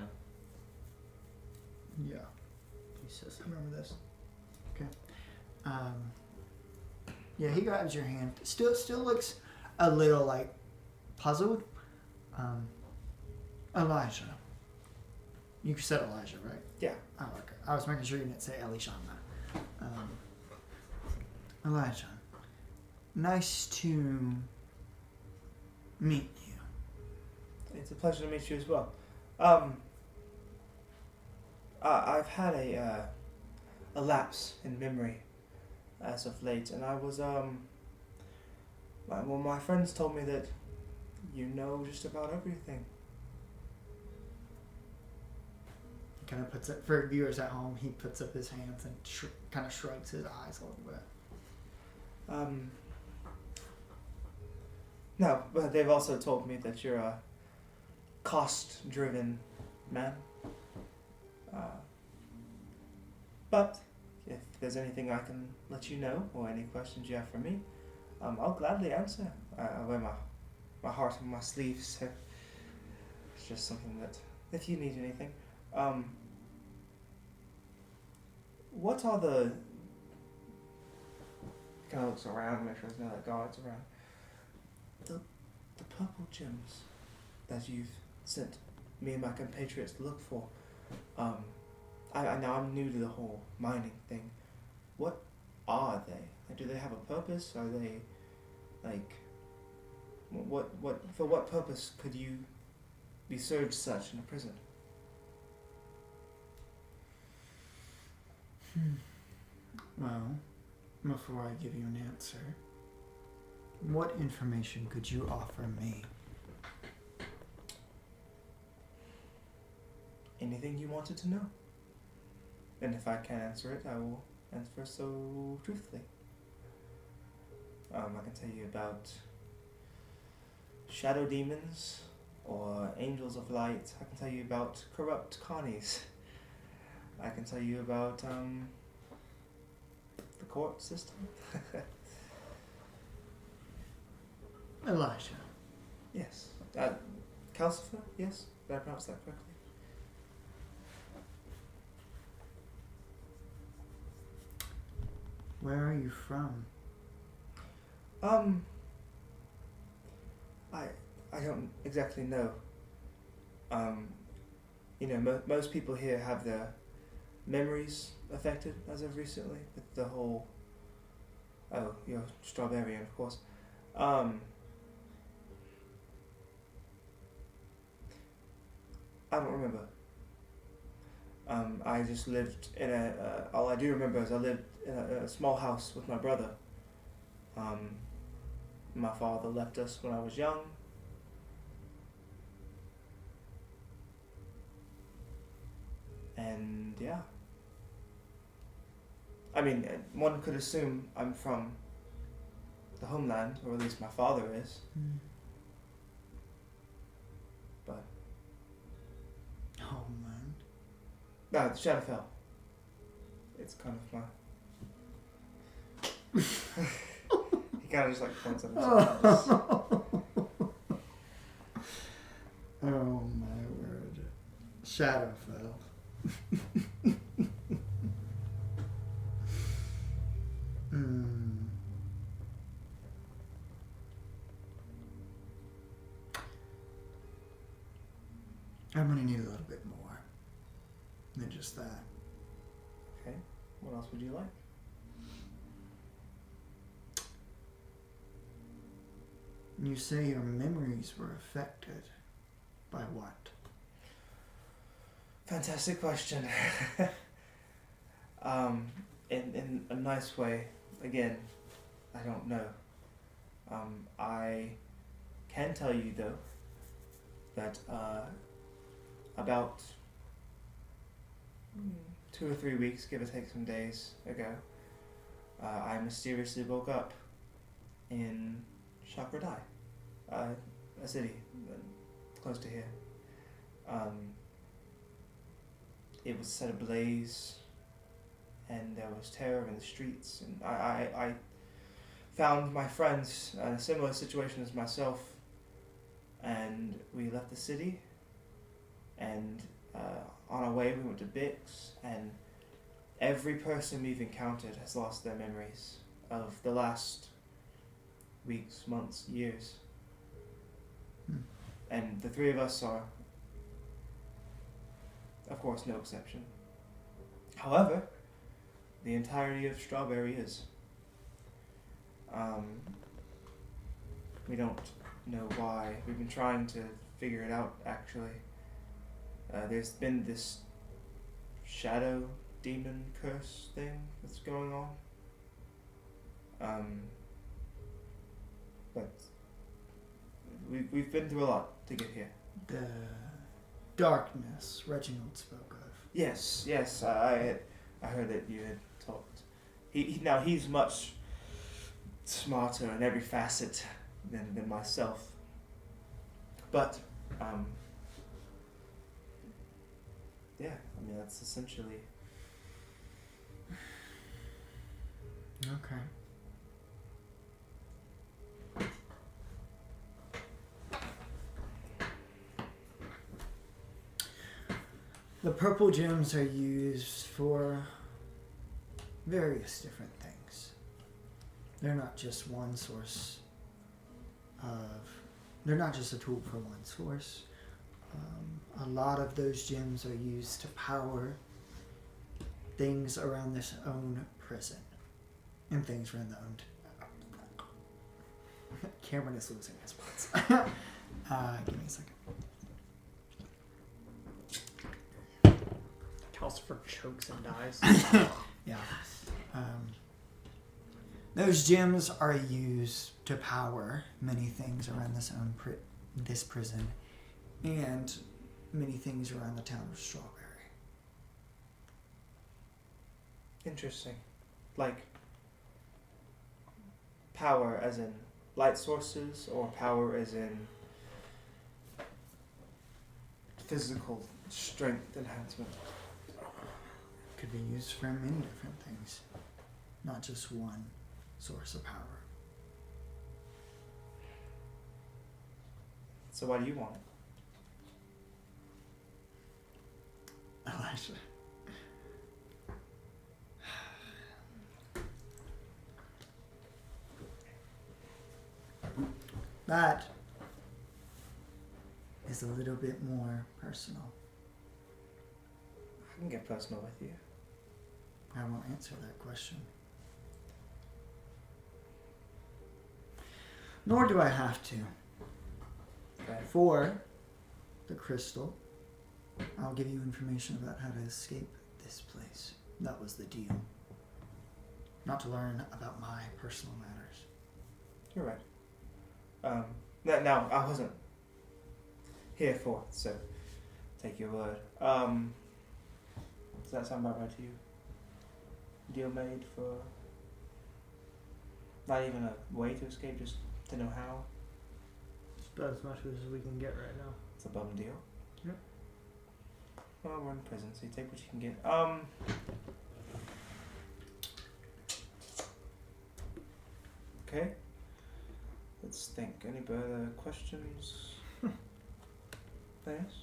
he says. I remember this. Okay. Yeah, he grabs your hand. Still looks a little like puzzled. Elijah. You said Elijah, right? Yeah. Oh, okay. I was making sure you didn't say Elishama. Elijah. Nice to meet you. It's a pleasure to meet you as well. I've had a lapse in memory as of late, and I was my friends told me that you know just about everything. He kind of puts it, for viewers at home, he puts up his hands and kind of shrugs his eyes a little bit. No, but they've also told me that you're a cost-driven man. But if there's anything I can let you know, or any questions you have for me, I'll gladly answer. I wear my heart on my sleeve, so it's just something that, if you need anything. What are the... Kind of looks around, make sure there's no other guards around. The purple gems that you've sent me and my compatriots to look for. I now I'm new to the whole mining thing. What are they? Like, do they have a purpose? Are they like what for what purpose could you be served such in a prison? Well, before I give you an answer, what information could you offer me? Anything you wanted to know. And if I can answer it, I will answer so truthfully. I can tell you about shadow demons or angels of light. I can tell you about corrupt carnies. I can tell you about the court system. Elijah. Yes. Calcifer? Yes. Did I pronounce that correctly? Where are you from? I don't exactly know. Most people here have their memories affected as of recently with the whole. Oh, you're Strawberrian, of course. I don't remember. I just lived in all I do remember is I lived in a small house with my brother. My father left us when I was young. And yeah. I mean, one could assume I'm from the homeland, or at least my father is. But Homeland. no, Shadowfell. It's kind of my. He kind of just like points at himself. Oh my word. Shadowfell. I'm gonna need a little bit more than just that. Okay. What else would you like? You say your memories were affected by what? Fantastic question. In a nice way. Again, I don't know. I can tell you though that about 2 or 3 weeks, give or take some days ago, I mysteriously woke up in Chakradai, a city close to here. It was set ablaze, and there was terror in the streets, and I found my friends in a similar situation as myself, and we left the city, and on our way we went to Bix, and every person we've encountered has lost their memories of the last weeks, months, years. And the three of us are, of course, no exception. However, the entirety of Strawberry is. We don't know why. We've been trying to figure it out, actually. There's been this shadow demon curse thing that's going on. But we've been through a lot to get here. The darkness Reginald spoke of. Yes. I heard that you had talked. He's much smarter in every facet than myself. But yeah, I mean that's essentially. Okay. The purple gems are used for various different things. They're not just one source they're not just a tool for one source. A lot of those gems are used to power things around this own prison. And things around the own... Cameron is losing his spots. Give me a second. Calcifer chokes and dies. Yeah. Those gems are used to power many things around this prison and many things around the town of Strawberry. Interesting. Like power as in light sources, or power as in physical strength enhancement? Could be used for many different things, not just one source of power. So why do you want it? Elijah. That is a little bit more personal. I can get personal with you. I won't answer that question. Nor do I have to. Okay. For the crystal, I'll give you information about how to escape this place. That was the deal. Not to learn about my personal matters. You're right. Now, I wasn't here for it, so take your word. Does that sound about right to you? Deal made for not even a way to escape, just to know how? It's about as much as we can get right now. It's a bum deal. Yep. Well, we're in prison, so you take what you can get. Okay. Let's think. Any other questions? Thanks.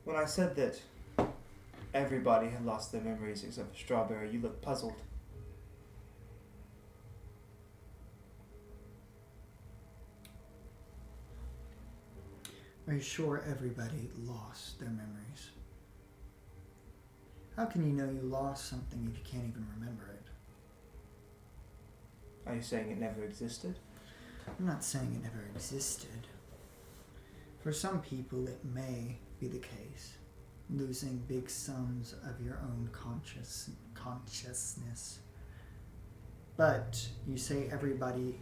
When I said that everybody had lost their memories except for Strawberry, you looked puzzled. Are you sure everybody lost their memories? How can you know you lost something if you can't even remember it? Are you saying it never existed? I'm not saying it never existed. For some people, it may be the case. Losing big sums of your own consciousness. But you say everybody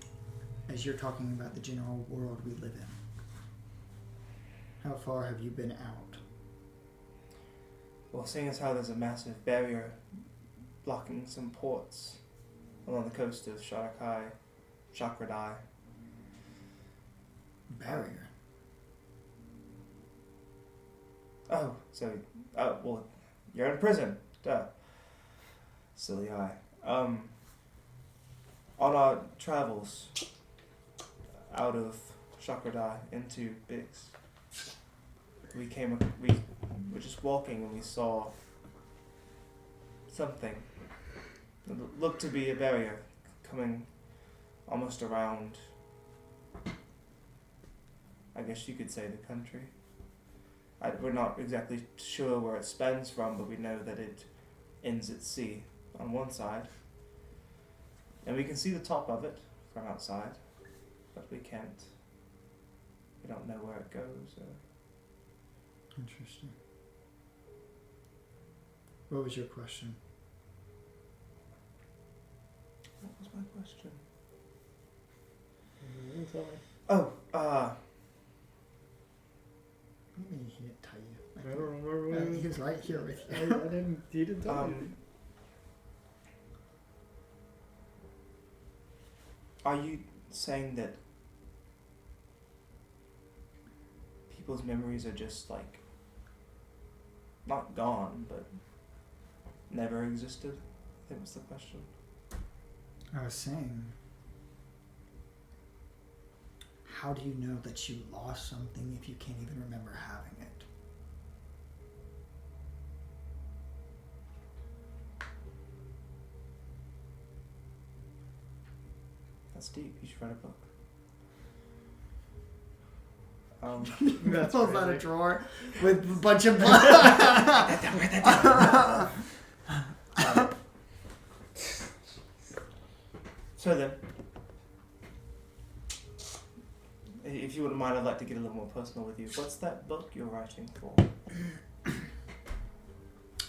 as you're talking about the general world we live in. How far have you been out? Well, seeing as how there's a massive barrier blocking some ports along the coast of Chakradai. Barrier? Oh, well, you're in prison. Duh. Silly eye. On our travels out of Chakradai into Biggs, we were just walking and we saw something that looked to be a barrier coming almost around, I guess you could say, the country. We're not exactly sure where it spans from, but we know that it ends at sea on one side. And we can see the top of it from outside, but we don't know where it goes. Interesting. What was your question? What was my question? Tell me. Oh, Maybe he didn't tell you. I don't remember what He was right here with you. I didn't. He didn't tell me. Are you saying that people's memories are just like not gone, but never existed? I think was the question. I was saying, how do you know that you lost something if you can't even remember having it? That's deep. You should write a book. That's pulls out a drawer with a bunch of blood. So then, if you wouldn't mind, I'd like to get a little more personal with you. What's that book you're writing for?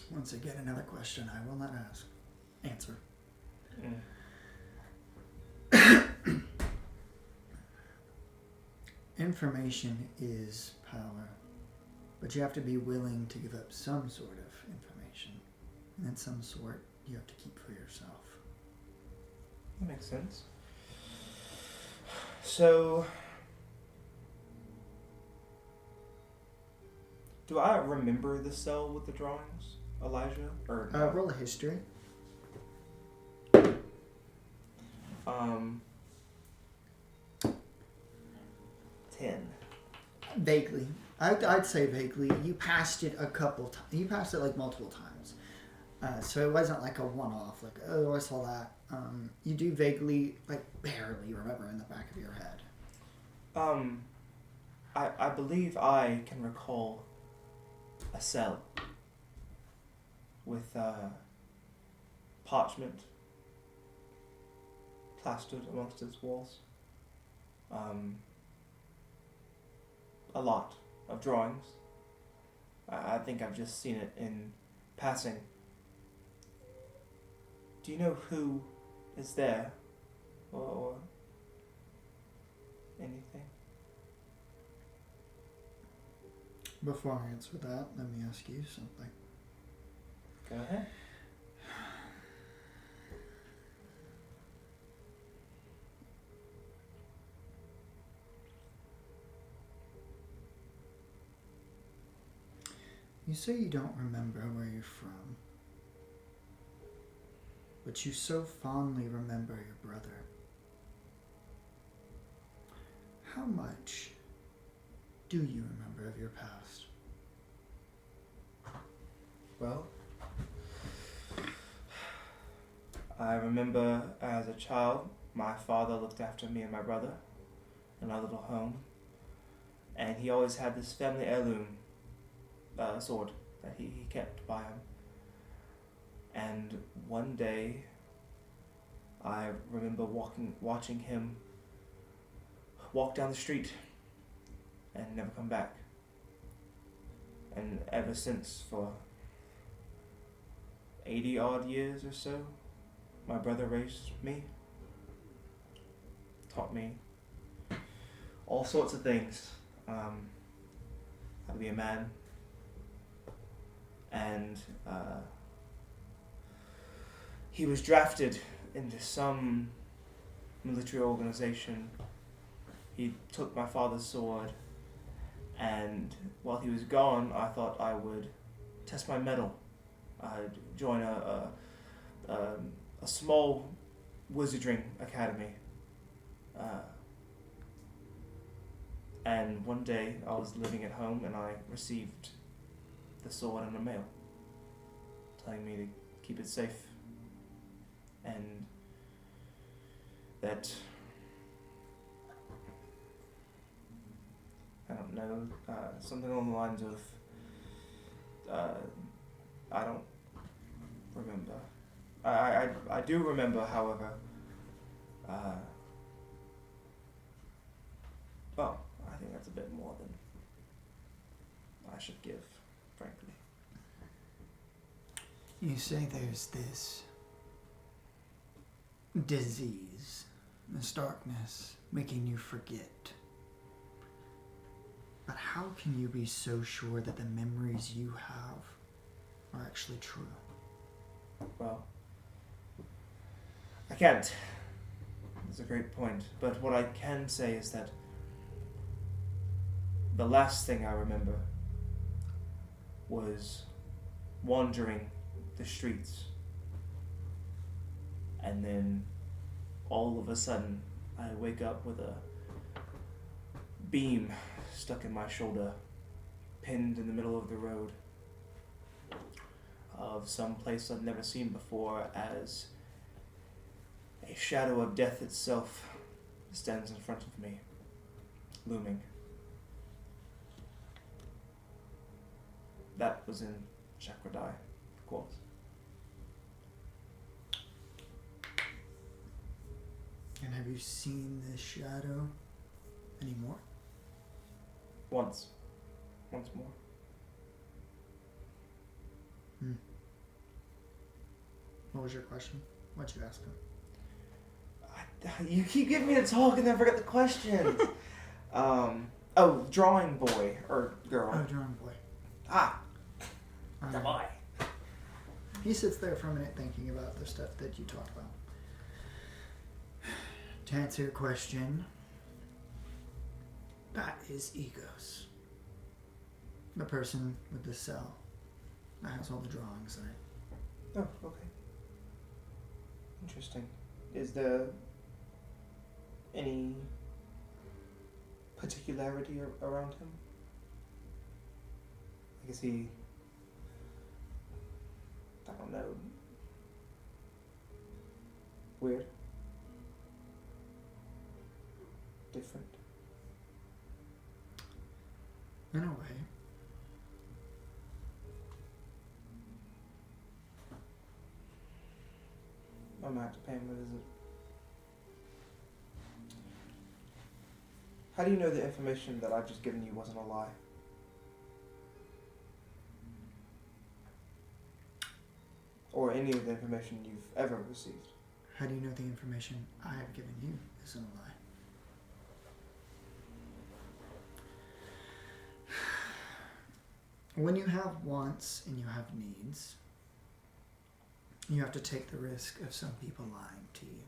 Once again, another question I will not answer. Information is power, but you have to be willing to give up some sort of information, and then some sort you have to keep for yourself. That makes sense. So, do I remember the cell with the drawings, Elijah? Or no? Roll a history. 10. Vaguely. I'd say vaguely. You passed it a couple times. You passed it like multiple times. So it wasn't like a one-off, like, oh, I saw that. You do vaguely, like barely remember in the back of your head. I believe I can recall a cell with parchment plastered amongst its walls. A lot of drawings. I think I've just seen it in passing. Do you know who is there? Or anything? Before I answer that, let me ask you something. Go ahead. You say you don't remember where you're from, but you so fondly remember your brother. How much do you remember of your past? Well, I remember as a child, my father looked after me and my brother in our little home, and he always had this family heirloom sword that he kept by him. And one day, I remember watching him walk down the street and never come back. And ever since, for 80 odd years or so, my brother raised me, taught me all sorts of things, how to be a man, and he was drafted into some military organization. He took my father's sword, and while he was gone, I thought I would test my mettle. I'd join a small wizarding academy. And one day I was living at home and I received the sword in the mail, telling me to keep it safe, and that, I don't know, something along the lines of, I don't remember. I do remember, however, well, I think that's a bit more than I should give, frankly. You say there's this disease, this darkness, making you forget. But how can you be so sure that the memories you have are actually true? Well, I can't. That's a great point. But what I can say is that the last thing I remember was wandering the streets, and then all of a sudden I wake up with a beam stuck in my shoulder, pinned in the middle of the road, of some place I've never seen before, as a shadow of death itself stands in front of me, looming. That was in Chakradai, of course. And have you seen this shadow anymore? Once more. What was your question? What'd you ask him? You keep getting me to talk and then I forget the questions. Drawing boy or girl. Oh, drawing boy. The boy. He sits there for a minute thinking about the stuff that you talked about. To answer your question, that is Egos. The person with the cell that has all the drawings in it. Oh, okay. Interesting. Is there any particularity around him? Like, is he, I don't know, weird? Different? In a way. I'm gonna have to pay him a visit. How do you know the information that I've just given you wasn't a lie? or any of the information you've ever received. How do you know the information I have given you isn't a lie? When you have wants and you have needs, you have to take the risk of some people lying to you.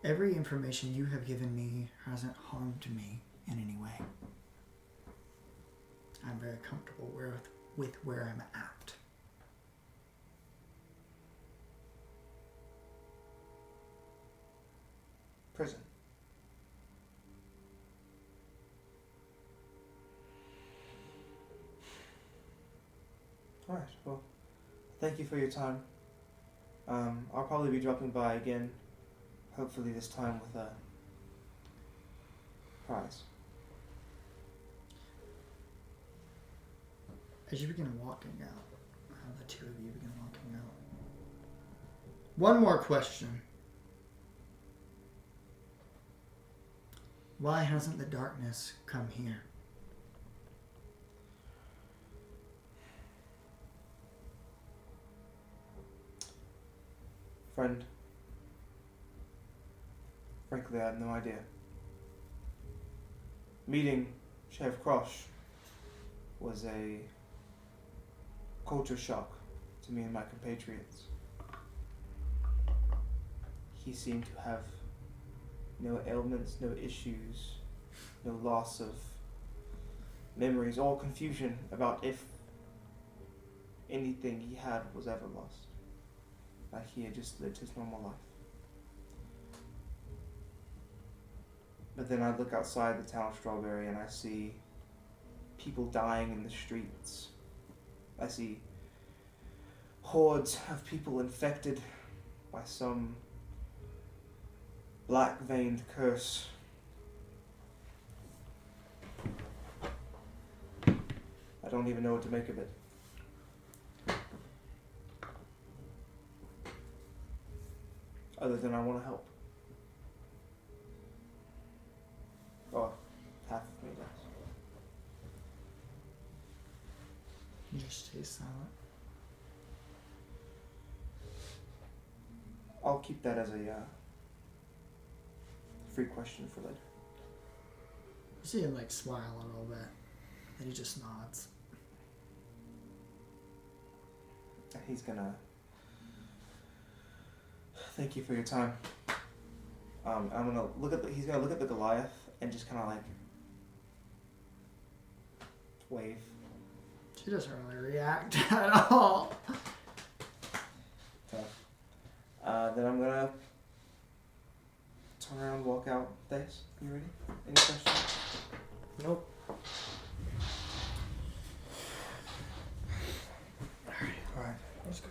Every information you have given me hasn't harmed me in any way. I'm very comfortable with where I'm at. Prison. Alright, well, thank you for your time. I'll probably be dropping by again, hopefully this time with a prize. As you begin walking out, the two of you begin walking out. One more question. Why hasn't the darkness come here? Friend, frankly, I have no idea. Meeting Sheriff Crosh was a culture shock to me and my compatriots. He seemed to have no ailments, no issues, no loss of memories, all confusion about if anything he had was ever lost. Like he had just lived his normal life. But then I look outside the town of Strawberry and I see people dying in the streets. I see hordes of people infected by some black-veined curse. I don't even know what to make of it. Other than I want to help. Or half of me does. You just stay silent. I'll keep that as a free question for later. You see him smile a little bit, and he just nods. He's gonna thank you for your time. I'm gonna he's gonna look at the Goliath and just kind of wave. She doesn't really react at all. So, then I'm gonna turn around and walk out. Thanks. You ready? Any questions? Nope. Alright, let's go.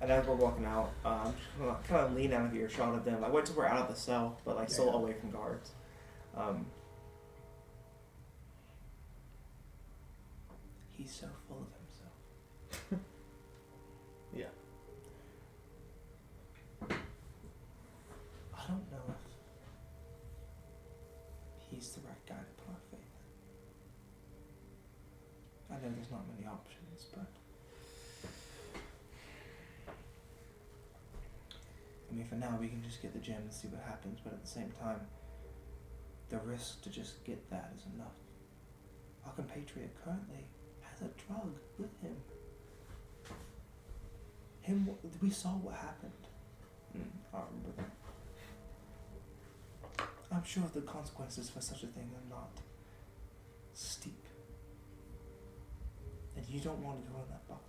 And as we're walking out, I'm just gonna kind of lean out of earshot of them. I went to we're out of the cell, but still away from guards. He's so full of himself. Yeah. I don't know if he's the right guy to put our faith in. I know there's not many options, but I mean, for now we can just get the gem and see what happens, but at the same time, the risk to just get that is enough. Our compatriot currently has a drug with him. We saw what happened. I remember that. I'm sure the consequences for such a thing are not steep. And you don't want to go in that box.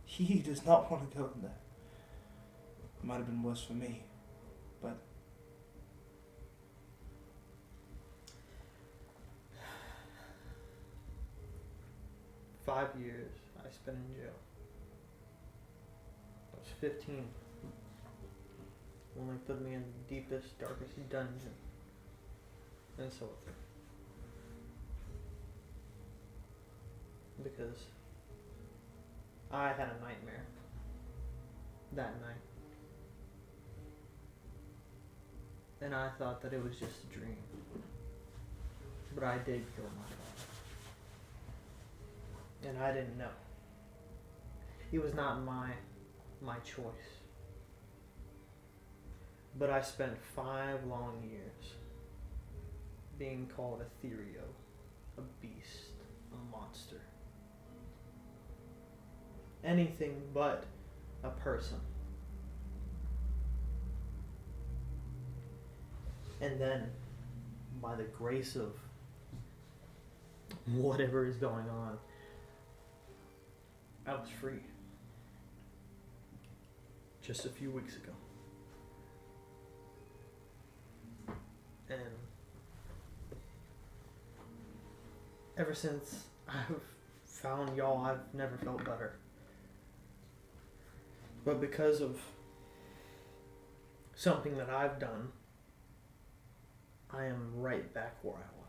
He does not want to go in there. It might have been worse for me, but "5 years I spent in jail. I was 15. Only put me in the deepest, darkest dungeon. And so forth. Because I had a nightmare that night. And I thought that it was just a dream. But I did kill my father. And I didn't know. It was not my choice. But I spent 5 long years being called Etherio, a beast, a monster. Anything but a person. And then, by the grace of whatever is going on, I was free. Just a few weeks ago. And ever since I've found y'all, I've never felt better. But because of something that I've done, I am right back where I was.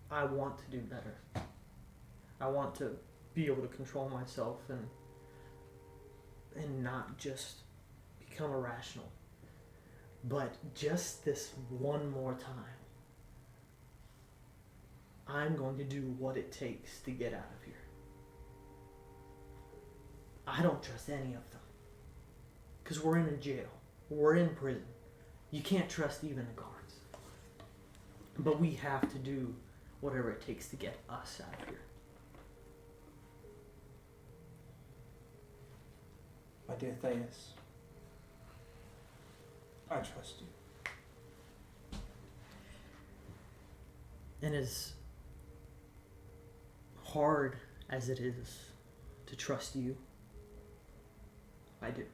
I want to do better. I want to be able to control myself and not just become irrational. But just this one more time, I'm going to do what it takes to get out of here. I don't trust any of them. Because we're in a jail. We're in prison. You can't trust even the guards. But we have to do whatever it takes to get us out of here. My dear Theus, I trust you. And as hard as it is to trust you, I do.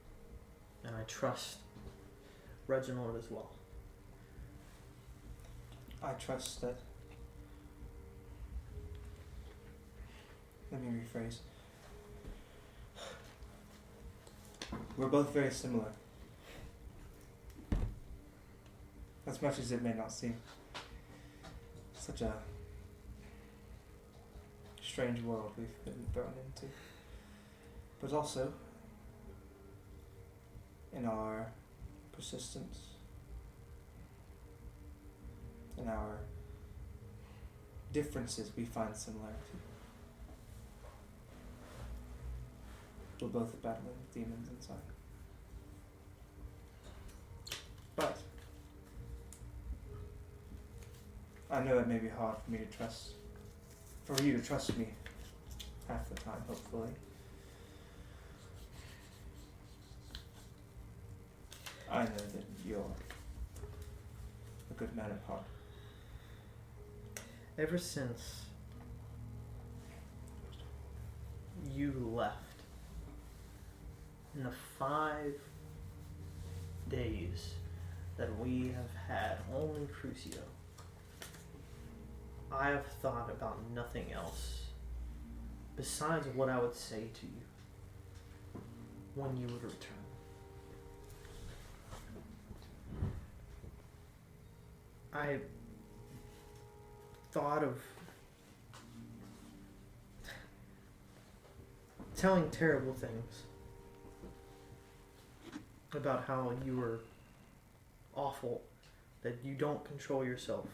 And I trust Reginald as well. I trust that. Let me rephrase. We're both very similar. As much as it may not seem. Such a strange world we've been thrown into. But also, in our persistence, in our differences, we find similarity. We're both battling demons inside. But I know it may be hard for me to trust, for you to trust me half the time, hopefully. I know that you're a good man at heart. Ever since you left, in the 5 days that we have had only Crucio, I have thought about nothing else besides what I would say to you when you would return. I thought of telling terrible things about how you were awful, that you don't control yourself,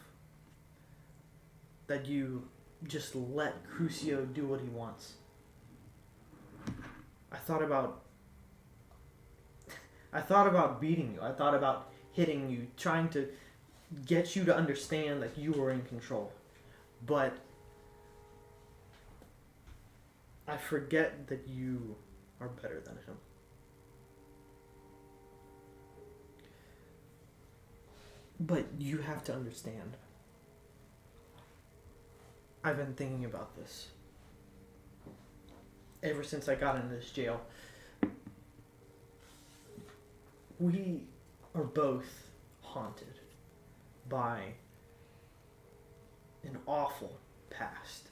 that you just let Crucio do what he wants. I thought about beating you. I thought about hitting you, trying to get you to understand that you were in control. But I forget that you are better than him. But you have to understand. I've been thinking about this ever since I got into this jail. We are both haunted by an awful past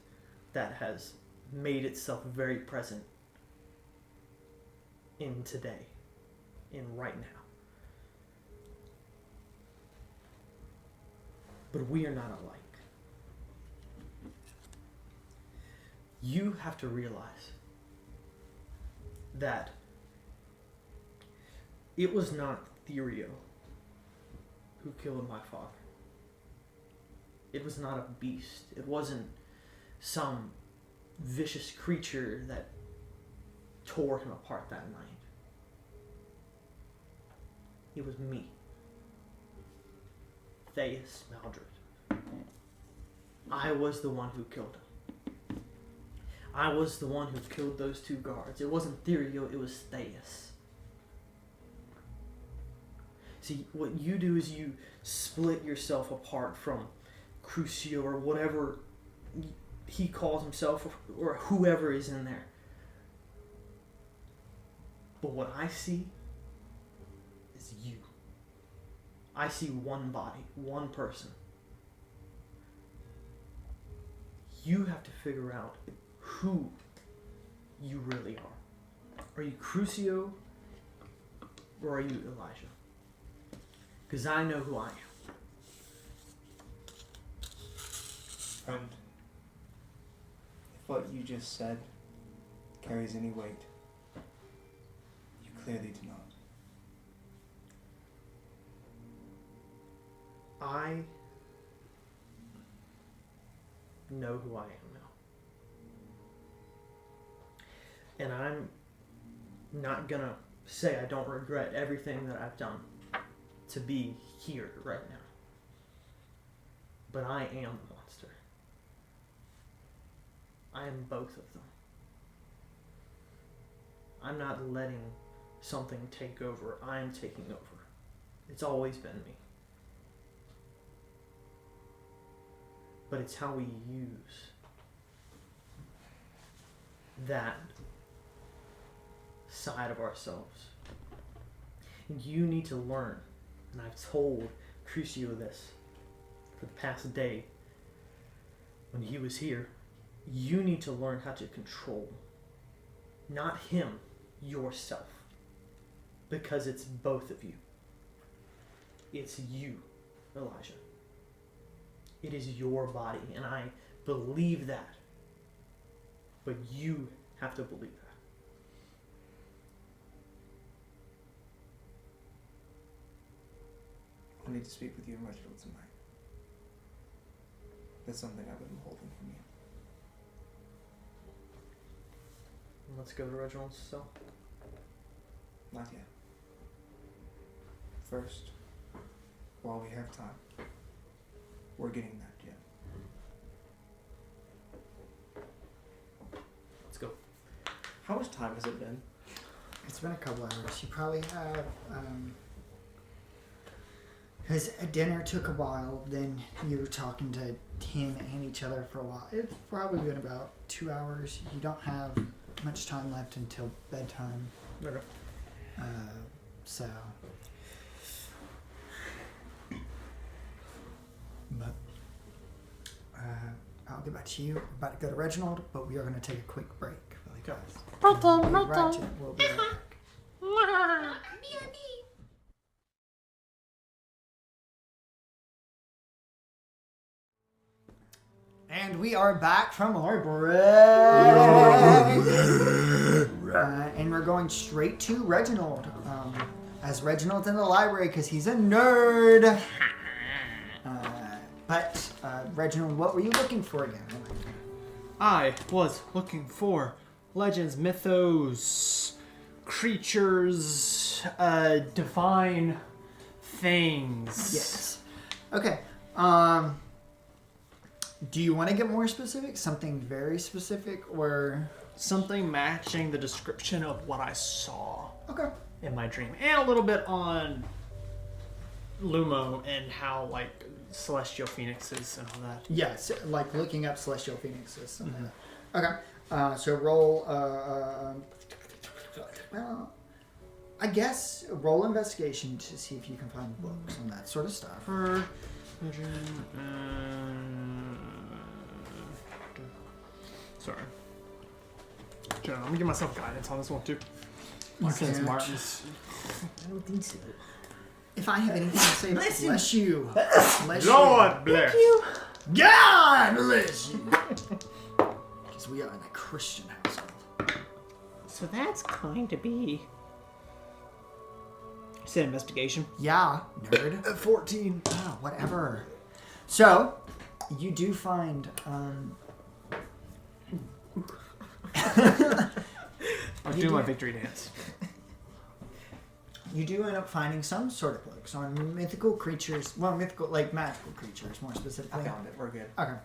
that has made itself very present in today, in right now. But we are not alike. You have to realize that it was not Therio who killed my father. It was not a beast. It wasn't some vicious creature that tore him apart that night. It was me, Thais Maldred. I was the one who killed him. I was the one who killed those 2 guards. It wasn't Therio, it was Thais. See, what you do is you split yourself apart from Crucio or whatever he calls himself, or whoever is in there. But what I see is you. I see one body, one person. You have to figure out who you really are. Are you Crucio or are you Elijah? Because I know who I am. Friend, if what you just said carries any weight, you clearly do not. I know who I am now. And I'm not gonna say I don't regret everything that I've done to be here right now. But I am the monster. I am both of them. I'm not letting something take over. I'm taking over. It's always been me. But it's how we use that side of ourselves. You need to learn, and I've told Crucio this for the past day when he was here. You need to learn how to control, not him, yourself. Because it's both of you. It's you, Elijah. It is your body, and I believe that. But you have to believe that. I need to speak with you and Reginald tonight. That's something I've been holding from you. Let's go to Reginald's cell. Not yet. First, while we have time, we're getting that gem. Let's go. How much time has it been? It's been a couple hours. You probably have, because dinner took a while, then you were talking to him and each other for a while. It's probably been about 2 hours. You don't have much time left until bedtime. Okay. So. But I'll get back to you. We're about to go to Reginald, but we are going to take a quick break. Really fast. We'll be right back. And we are back from our break. And we're going straight to Reginald. As Reginald's in the library because he's a nerd. But Reginald, what were you looking for again? I was looking for legends, mythos, creatures, divine things. Yes. Okay. Do you want to get more specific? Something very specific, or Something matching the description of what I saw okay? in my dream. And a little bit on Lumo and how, like, celestial phoenixes and all that. Yes, like looking up celestial phoenixes. Okay. So roll. Well, I guess roll investigation to see if you can find books on that sort of stuff. For sorry. I'm gonna give myself guidance on this one too. Since Martin's. I don't think so. If I have anything to say, bless you. Bless Lord bless. you. God bless you. Because we are in a Christian household. So that's going to be. Say investigation. Yeah, nerd. 14. Oh, whatever. So, you do find. I'll do my victory dance. You do end up finding some sort of books on mythical creatures. Well, mythical, like magical creatures, more specifically. I found it. We're good. Okay.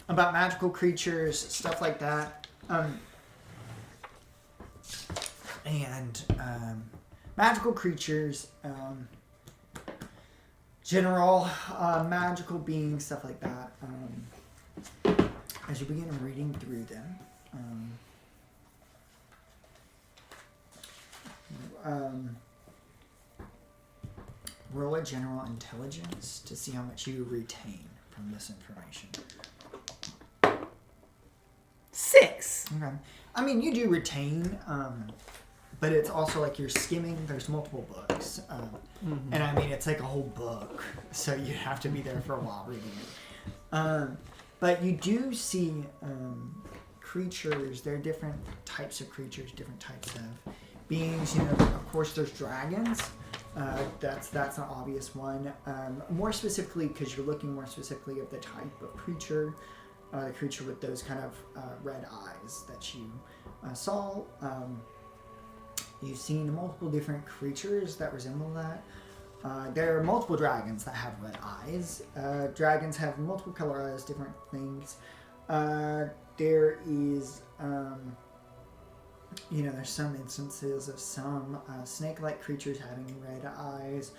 About magical creatures, stuff like that. Magical creatures, general magical beings, stuff like that. As you begin reading through them, roll a general intelligence to see how much you retain from this information. 6. Okay. I mean, you do retain, but it's also like you're skimming. There's multiple books. And I mean, it's like a whole book. So you have to be there for a while reading it. But you do see creatures. There are different types of creatures, different types of beings. You know, of course, there's dragons. That's an obvious one. More specifically, because you're looking more specifically at the type of creature. The creature with those kind of red eyes that you saw. You've seen multiple different creatures that resemble that. There are multiple dragons that have red eyes. Dragons have multiple color eyes, different things. There is, there's some instances of some snake-like creatures having red eyes.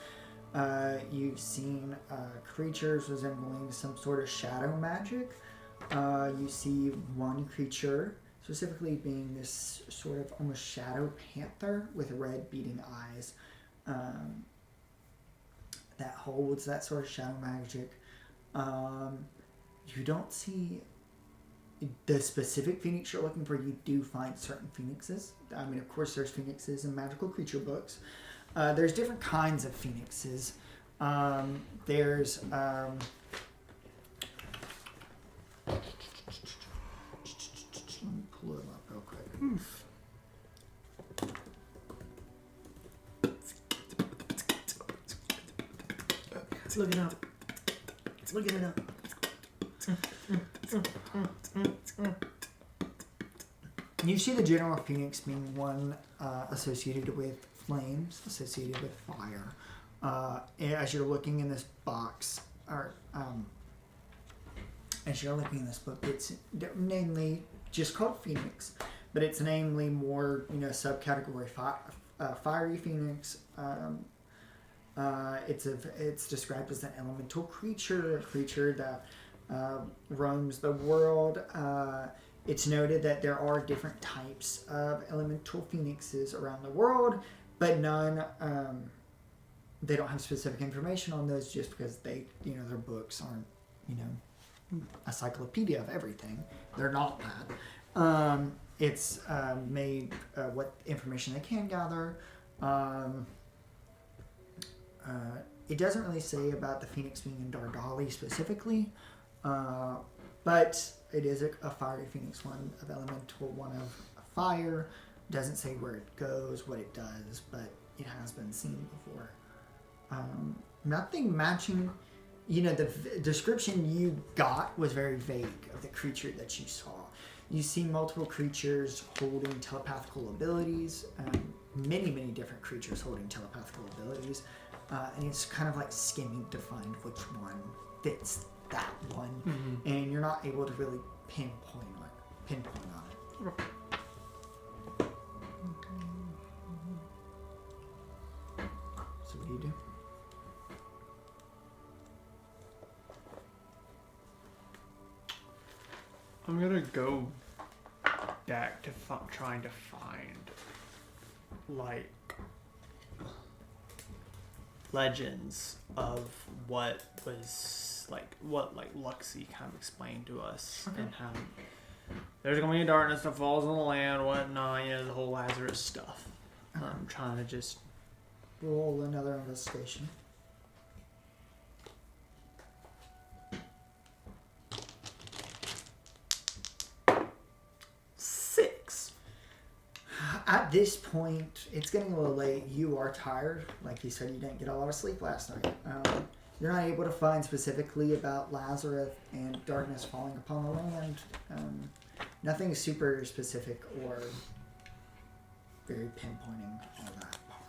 You've seen creatures resembling some sort of shadow magic. You see one creature specifically being this sort of almost shadow panther with red beating eyes that holds that sort of shadow magic. You don't see the specific phoenix you're looking for. You do find certain phoenixes. I mean, of course, there's phoenixes in magical creature books. There's different kinds of phoenixes. There's... let me pull it up real quick. Look it up. Look it up. You see the general phoenix being one associated with flames, associated with fire. As you're looking in this box, or as you're looking in this book, it's namely just called Phoenix, but it's namely more, subcategory fiery phoenix. It's described as an elemental creature, a creature that roams the world. It's noted that there are different types of elemental phoenixes around the world, but none. They don't have specific information on those just because their books aren't, a cyclopedia of everything. They're not that. It's made what information they can gather. It doesn't really say about the phoenix being in Dardali specifically, but it is a fiery phoenix, one of elemental, one of fire. Doesn't say where it goes, what it does, but it has been seen before. Nothing matching. The description you got was very vague of the creature that you saw. You see multiple creatures holding telepathical abilities, many, many different creatures holding telepathical abilities, and it's kind of like skimming to find which one fits that one, and you're not able to really pinpoint on it. So what do you do? I'm gonna go back to trying to find legends of what Luxie kind of explained to us, and how there's gonna be a darkness that falls on the land, whatnot, the whole Lazarus stuff. I'm trying to just roll another investigation. 6. At this point, it's getting a little late. You are tired. Like you said, you didn't get a lot of sleep last night. You're not able to find specifically about Lazarus and darkness falling upon the land. Nothing super specific or very pinpointing on that part.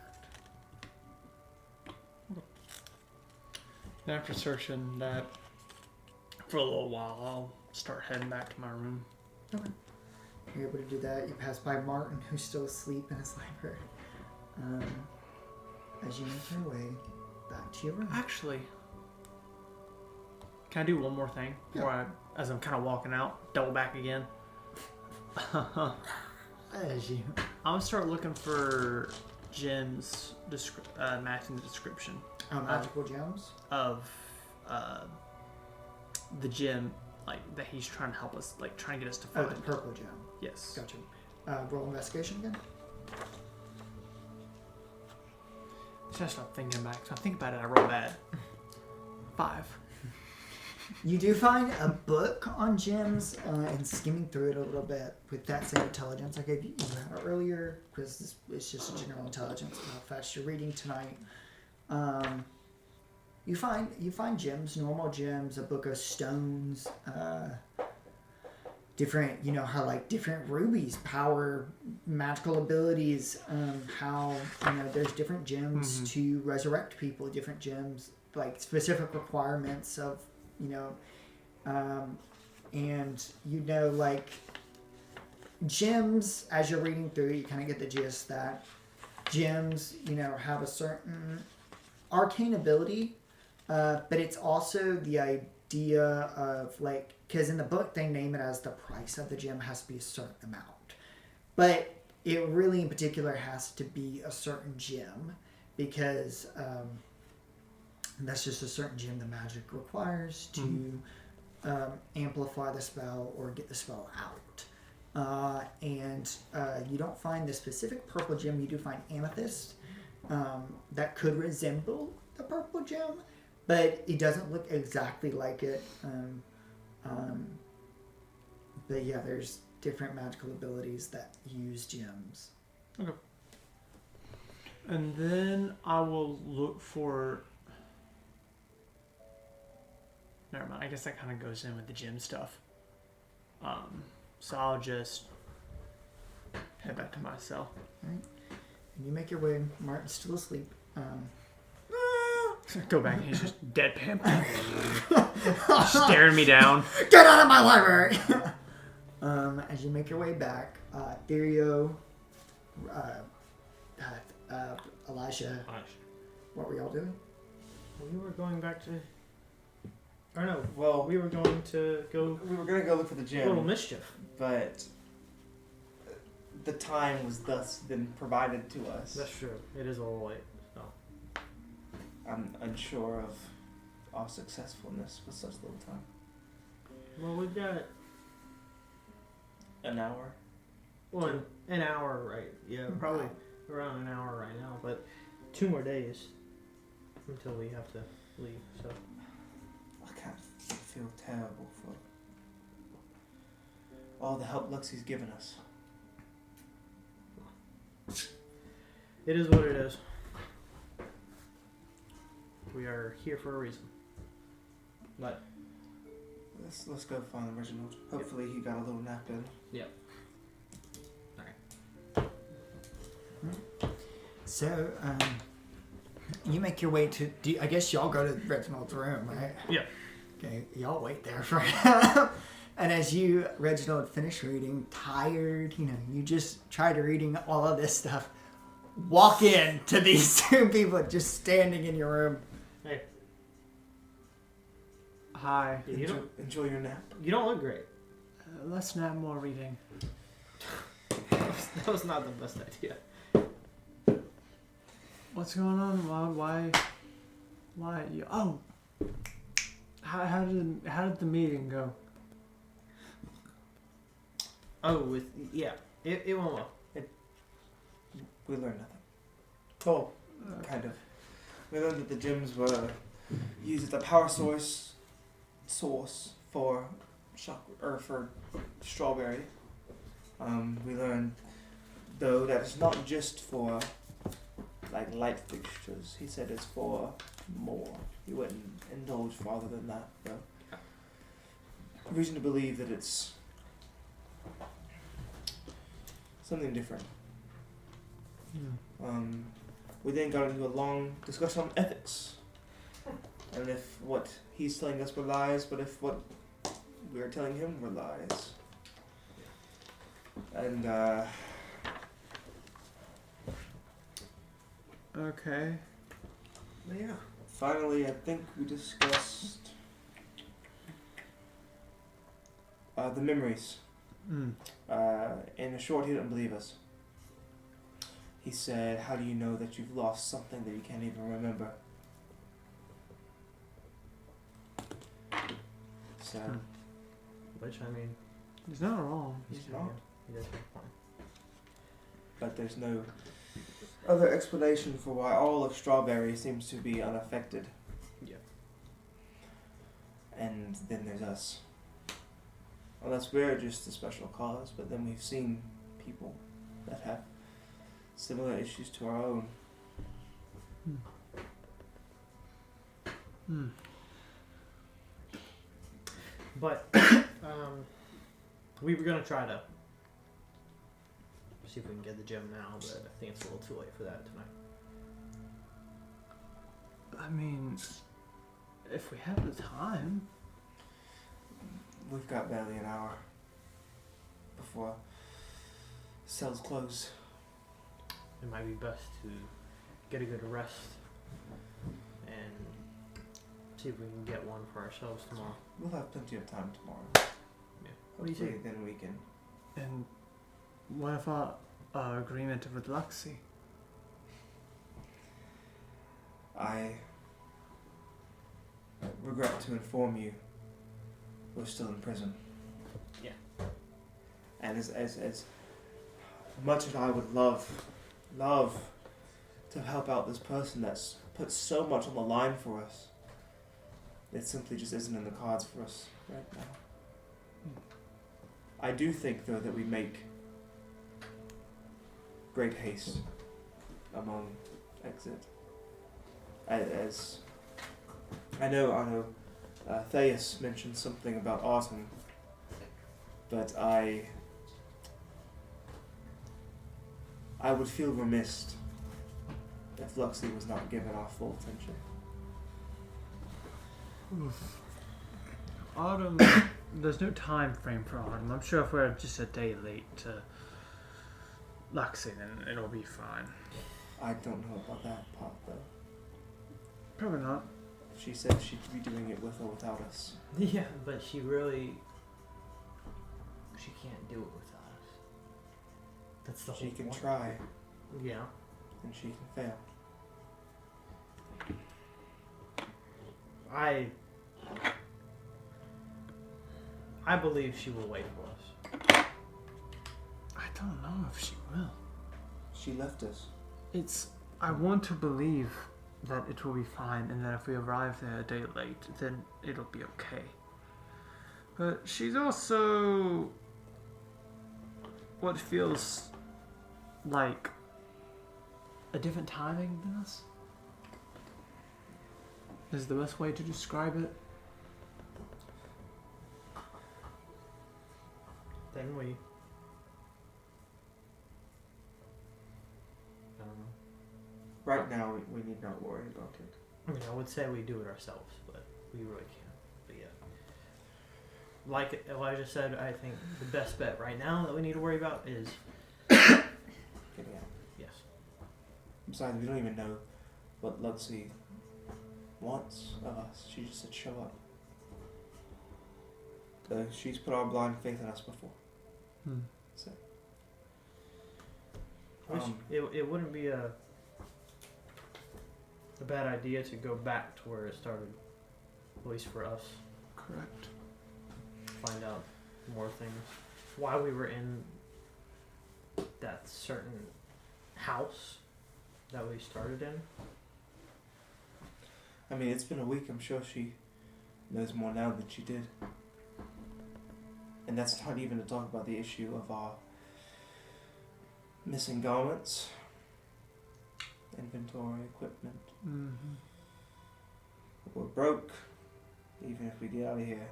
After searching that for a little while, I'll start heading back to my room. Okay. You're able to do that. You pass by Martin, who's still asleep in his library. As you make your way back to your room. Actually, can I do one more thing before as I'm kind of walking out? Double back again. As you. I'm gonna start looking for gems matching the description Magical gems? of the gem, like that he's trying to help us, like trying to get us to find. Oh, the purple gem. Yes. Gotcha. Roll investigation again. Should I start thinking back? If I think about it, I roll bad. 5. You do find a book on gems, and skimming through it a little bit with that same intelligence I gave you earlier, because it's just a general intelligence how fast you're reading tonight. You find gems, normal gems, a book of stones, different, how like different rubies power magical abilities, how there's different gems to resurrect people, different gems like specific requirements of and like gems, as you're reading through it, you kind of get the gist that gems have a certain arcane ability, but it's also the idea of like, because in the book they name it as the price of the gem has to be a certain amount, but it really in particular has to be a certain gem, because that's just a certain gem the magic requires to amplify the spell or get the spell out. And you don't find the specific purple gem. You do find amethyst that could resemble the purple gem, but it doesn't look exactly like it. But yeah, there's different magical abilities that use gems. Okay. And then I will look for... Never mind. I guess that kind of goes in with the gym stuff. So I'll just head back to my cell. All right. And you make your way. Martin's still asleep. Go back and he's just deadpan. Staring me down. Get out of my library! As you make your way back, Therio, Elijah, what were y'all doing? We were going back to... Or no, Well, we were going to go... we were going to go look for the A little gym, mischief. but the time was thus been provided to us. That's true. It is a little late. So. I'm unsure of our successfulness with such little time. Well, we've got... An hour? An hour, right. Yeah, probably around an hour right now, but 2 more days until we have to leave, so... I can't feel terrible for all the help Luxie's given us. It is what it is. We are here for a reason. But Let's go find Reginald. Hopefully he got a little nap in. Yep. So, you make your way to... I guess y'all go to Reginald's room, right? Yeah. Okay, y'all wait there for him. And as you, Reginald, finish reading, tired, you just tried reading all of this stuff, walk in to these 2 people just standing in your room. hey, Hi. Enjoy your nap. you don't look great. Let's not more reading. That was not the best idea. What's going on? Why? Oh. How did the meeting go? Oh, it went well. We learned nothing. Oh, kind of. We learned that the gems were used as a power source for for strawberry. We learned though that it's not just for like light fixtures. He said it's for more. He wouldn't indulge farther than that, though. Reason to believe that it's something different. We then got into a long discussion on ethics. And if what he's telling us were lies, but if what we are telling him were lies. And, Okay. yeah. Finally, I think we discussed the memories. In short, he didn't believe us. He said, how do you know that you've lost something that you can't even remember? So, Which, I mean, He's not wrong. he's yeah, not. he does have a point. But there's no other explanation for why all of Strawberry seems to be unaffected. Yeah. And then there's us. Unless we're just a special cause, but then we've seen people that have similar issues to our own. But we were gonna try to see if we can get the gem now, but I think it's a little too late for that tonight. I mean, if we have the time. We've got barely an hour before cells close. It might be best to get a good rest and see if we can get one for ourselves tomorrow. We'll have plenty of time tomorrow. Yeah. What do you Hopefully think? then we can. And what if our agreement with Luxie? I regret to inform you we're still in prison. Yeah. And as much as I would love to help out this person that's put so much on the line for us, it simply just isn't in the cards for us right now. I do think, though, that we make great haste among exit. As I know, Thais mentioned something about Autumn, but I would feel remiss if Luxie was not given our full attention. Autumn, there's no time frame for Autumn. I'm sure if we're just a day late to Luxie, then it'll be fine. I don't know about that part, though. Probably not. She said she'd be doing it with or without us. Yeah, but she can't do it without us. That's the She whole can point. try, Yeah. and she can fail. I believe she will wait for us. I don't know if she will. She left us. I want to believe that it will be fine, and that if we arrive there a day late, then it'll be okay. But she's also what feels like a different timing than us. Is the best way to describe it. Then I don't know. Right now, we need not worry about it. I mean, I would say we do it ourselves, but we really can't. But yeah. Like Elijah said, I think the best bet right now that we need to worry about is Getting out. yes. Besides, we don't even know what Luxie wants of us. She just said show up. She's put our blind faith in us before. So. Which it wouldn't be a bad idea to go back to where it started, at least for us. Correct. Find out more things. Why we were in that certain house that we started in. I mean, it's been a week. I'm sure she knows more now than she did. And that's not even to talk about the issue of our missing garments, inventory, equipment. We're broke. Even if we get out of here,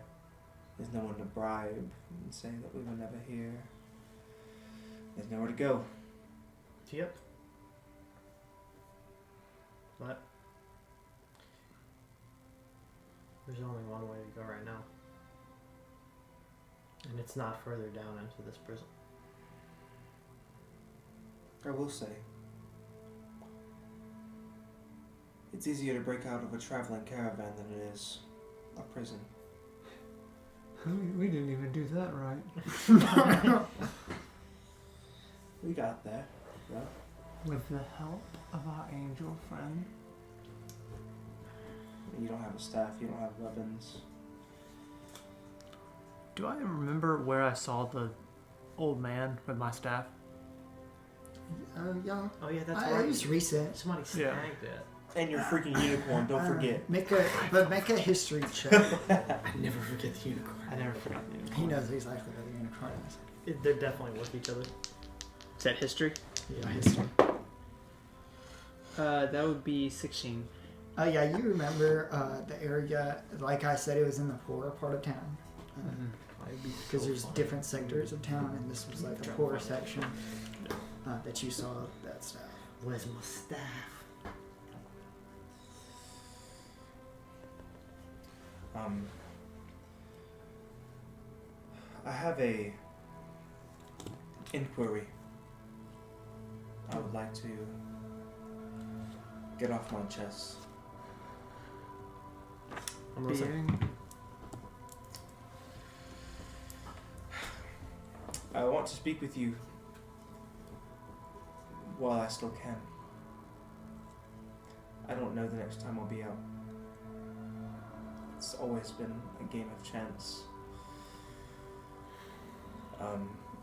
there's no one to bribe and say that we were never here. There's nowhere to go. Yep. What? There's only one way to go right now. And it's not further down into this prison. I will say, it's easier to break out of a traveling caravan than it is a prison. We didn't even do that right. We got there, bro. With the help of our angel friend. You don't have a staff, you don't have weapons. Do I remember where I saw the old man with my staff? Yeah. Oh yeah, that's It right. was recent. Somebody Yeah. snagged it. And your freaking unicorn, don't forget. Make a history check. I never forget the unicorn. I never forgot the unicorn. He knows exactly where the unicorn is. They're definitely with each other. Is that history? Yeah, history. That would be 16. Yeah, you remember the area. Like I said, it was in the poorer part of town. Because there's different sectors of town, and this was like the poorer section that you saw that stuff. Where's my staff? I have a inquiry I would like to get off my chest. I'm listening. Being I want to speak with you while I still can. I don't know the next time I'll be out. It's always been a game of chance.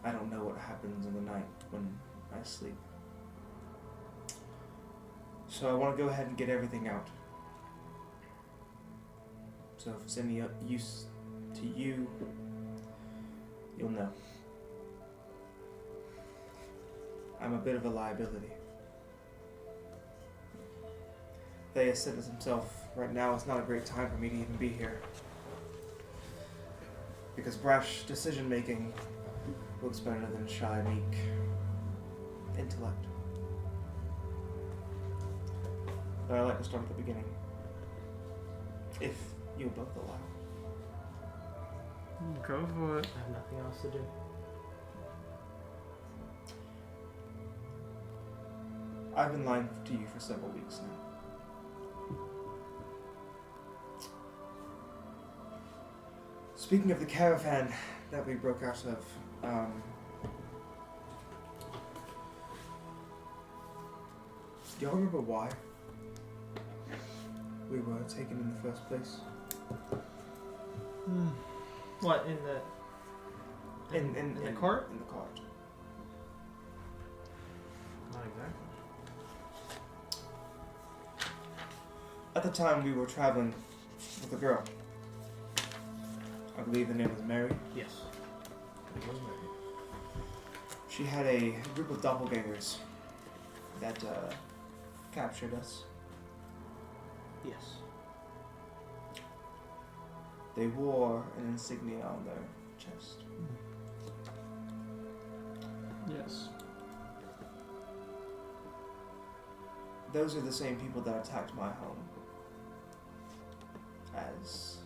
I don't know what happens in the night when I sleep. So I want to go ahead and get everything out. So if it's any use to you, you'll know. I'm a bit of a liability. Thea said it himself, right now it's not a great time for me to even be here. Because brash decision making looks better than shy, meek intellect. But I like to start at the beginning. If you'll both allow. go for it. I have nothing else to do. I've been lying to you for several weeks now. Speaking of the caravan that we broke out of, do y'all remember why we were taken in the first place? What in the In the cart? In the cart. Not exactly. At the time, we were traveling with a girl. I believe the name was Mary. Yes. It was Mary. She had a group of doppelgangers that captured us. Yes. They wore an insignia on their chest. Yes. Those are the same people that attacked my home. As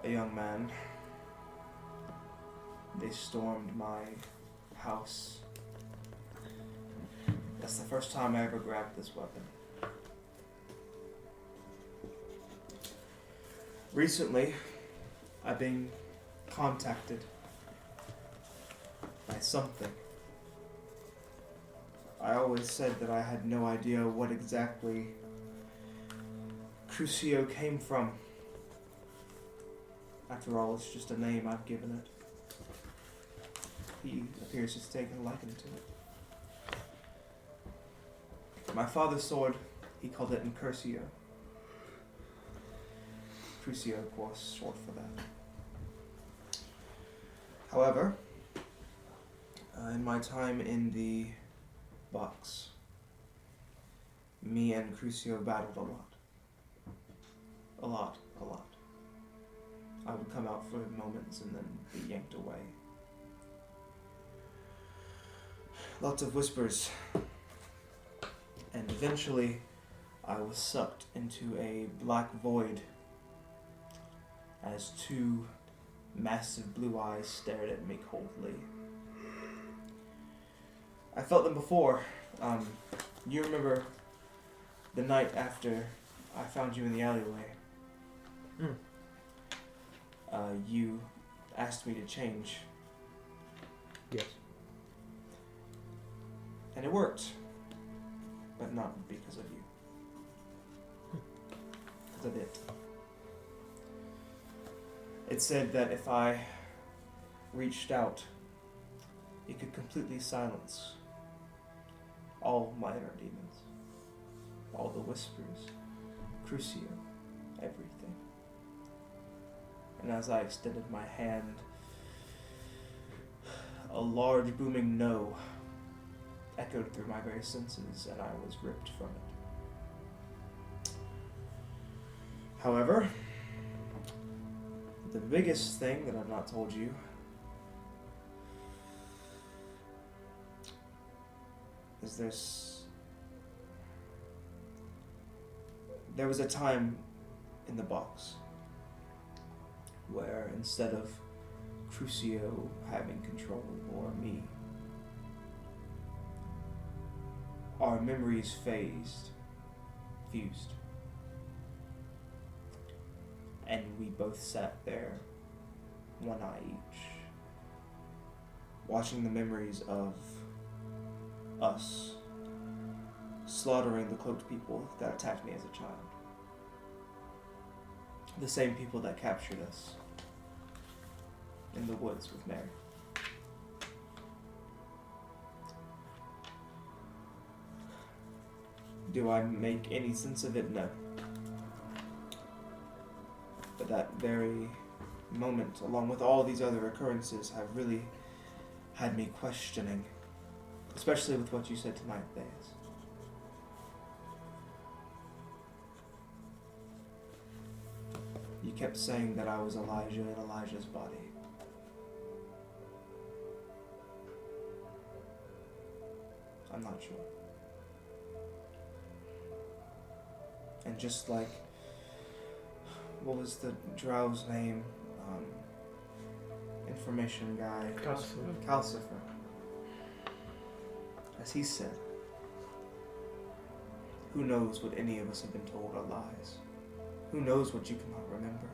a young man, they stormed my house. That's the first time I ever grabbed this weapon. Recently, I've been contacted by something. I always said that I had no idea what exactly Crucio came from. After all, it's just a name I've given it. He appears to have taken a liking to it. My father's sword, he called it Incurcio. Crucio, of course, short for that. However, in my time in the box, me and Crucio battled a lot. A lot. I would come out for moments and then be yanked away. Lots of whispers. And eventually, I was sucked into a black void as two massive blue eyes stared at me coldly. I felt them before. You remember the night after I found you in the alleyway? You asked me to change. Yes. And it worked. But not because of you. Because of it. It said that if I reached out, it could completely silence all my inner demons. All the whispers, Crucio, everything. And as I extended my hand, a large booming no echoed through my very senses, and I was ripped from it. However, the biggest thing that I've not told you is there was a time in the box where instead of Crucio having control or me, our memories fused. And we both sat there, one eye each, watching the memories of us slaughtering the cloaked people that attacked me as a child. The same people that captured us in the woods with Mary. Do I make any sense of it? No. But that very moment, along with all these other occurrences, have really had me questioning, especially with what you said tonight, Thais. You kept saying that I was Elijah in Elijah's body. I'm not sure. And just like, what was the drow's name? Information guy. Calcifer. As he said, who knows what any of us have been told are lies? Who knows what you cannot remember?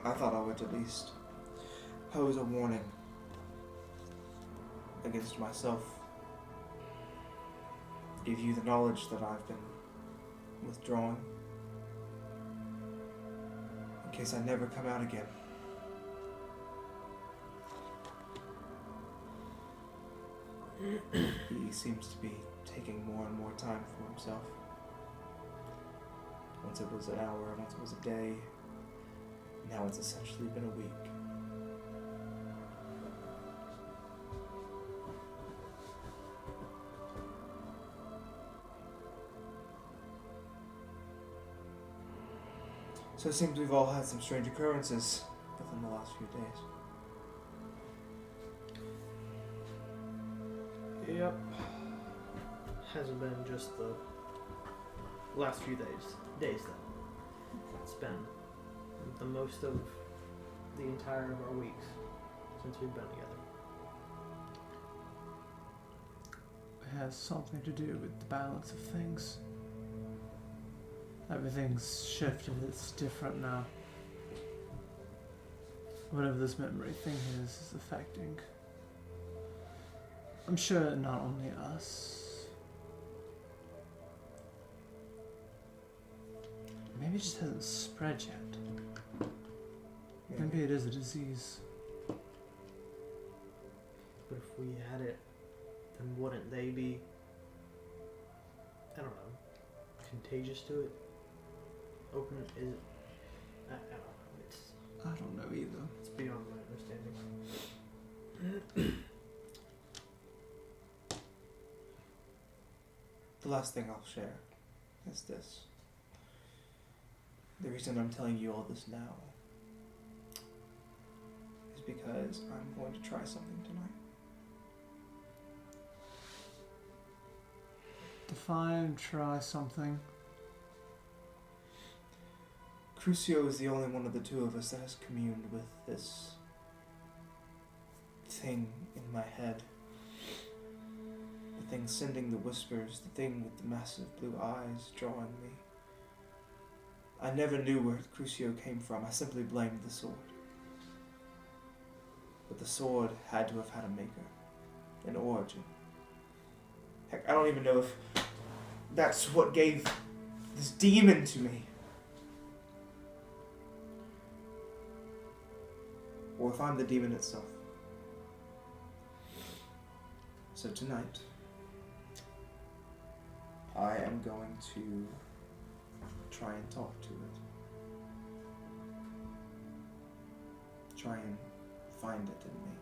I thought I would at least pose a warning against myself. Give you the knowledge that I've been withdrawing, in case I never come out again. He seems to be taking more and more time for himself. Once it was an hour, once it was a day. Now it's essentially been a week. So it seems we've all had some strange occurrences within the last few days. Yep. Hasn't been just the last few days though. It's been the most of the entire of our weeks since we've been together. It has something to do with the balance of things. Everything's shifted, it's different now. Whatever this memory thing is affecting. I'm sure not only us. Maybe it just hasn't spread yet. Maybe it is a disease. But if we had it, then wouldn't they be, I don't know, contagious to it? Open, is it? I don't know. It's I don't know either. It's beyond my understanding. The last thing I'll share is this. The reason I'm telling you all this now is because I'm going to try something tonight. Define, try something. Crucio is the only one of the two of us that has communed with this thing in my head. The thing sending the whispers, the thing with the massive blue eyes drawing me. I never knew where Crucio came from. I simply blamed the sword. But the sword had to have had a maker, an origin. Heck, I don't even know if that's what gave this demon to me. Or if I'm the demon itself. So tonight, I am going to try and talk to it. Try and find it in me.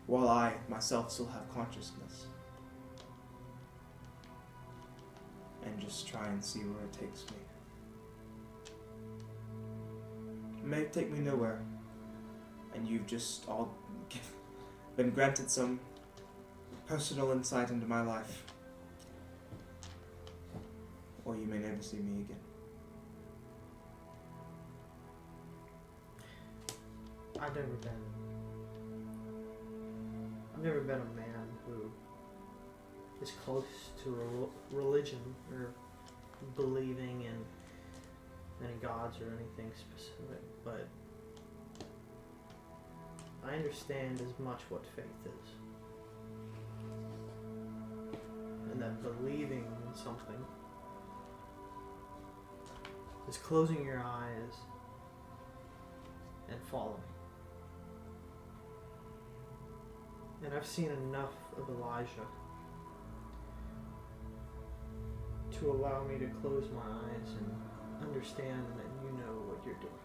While I, myself, still have consciousness. And just try and see where it takes me. It may take me nowhere. And you've just all been granted some personal insight into my life. Or you may never see me again. I've never been a man who is close to religion or believing in any gods or anything specific, but I understand as much what faith is. And that believing in something is closing your eyes and following. And I've seen enough of Elijah to allow me to close my eyes and understand that you know what you're doing.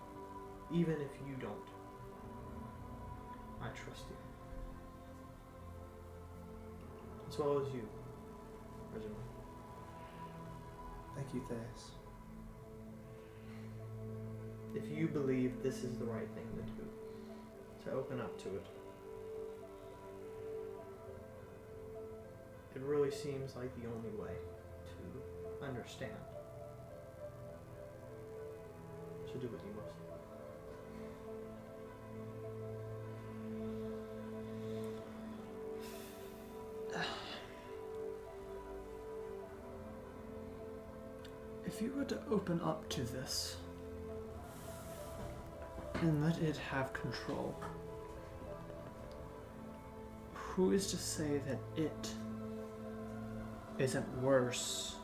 Even if you don't, I trust you. As well as you, Reginald. Thank you, Thais. If you believe this is the right thing to do, to open up to it, it really seems like the only way to understand. So do what you must. If you were to open up to this and let it have control, who is to say that it isn't worse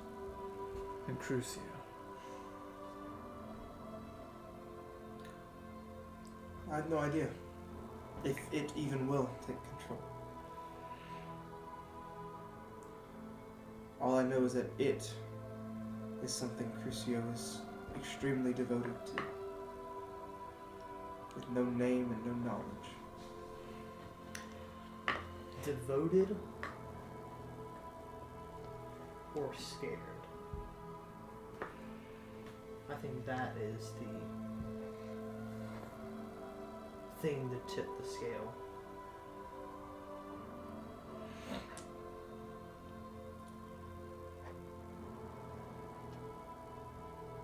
than Crucio? I have no idea if it even will take control. All I know is that it is something Crucio is extremely devoted to, with no name and no knowledge. Devoted or scared? I think that is the thing to tip the scale.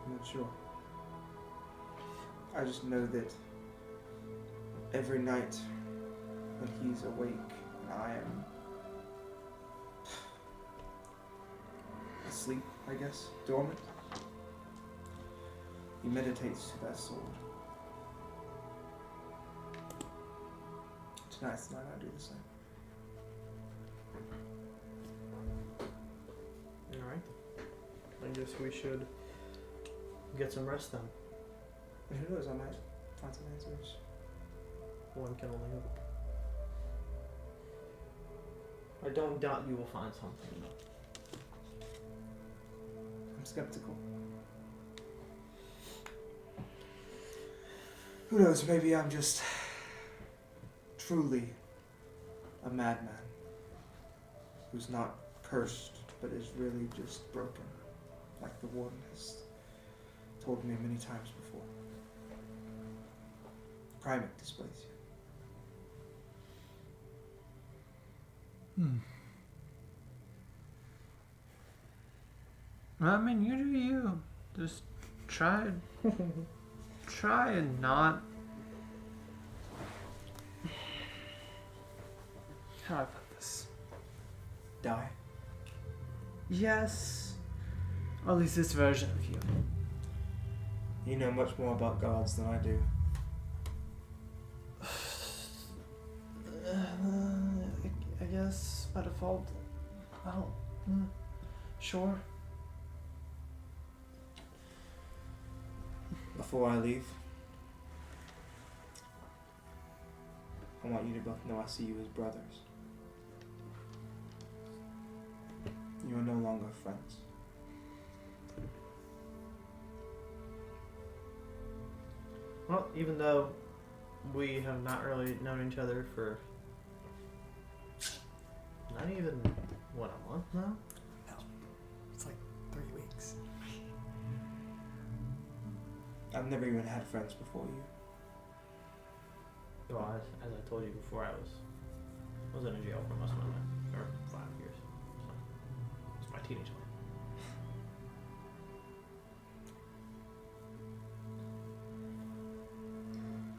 I'm not sure. I just know that every night when he's awake and I am asleep, I guess, dormant, he meditates to that sword. Tonight's the night I do the same. Alright. I guess we should get some rest then. And who knows, I might find some answers. One can only hope. I don't doubt you will find something. I'm skeptical. Who knows, maybe I'm just truly a madman who's not cursed, but is really just broken, like the warden has told me many times before. Primic dysplasia. I mean, you do you. Just try and not. How do I put this? Die. Yes. Or at least this version of you. You know much more about gods than I do. I guess by default. Well, sure. Before I leave, I want you to both know I see you as brothers. You are no longer friends. Well, even though we have not really known each other for not even, what, a month now? It's like 3 weeks. I've never even had friends before you. Well, as I told you before, I was in a jail for most of my life, or 5 years. So, it's my teenage life.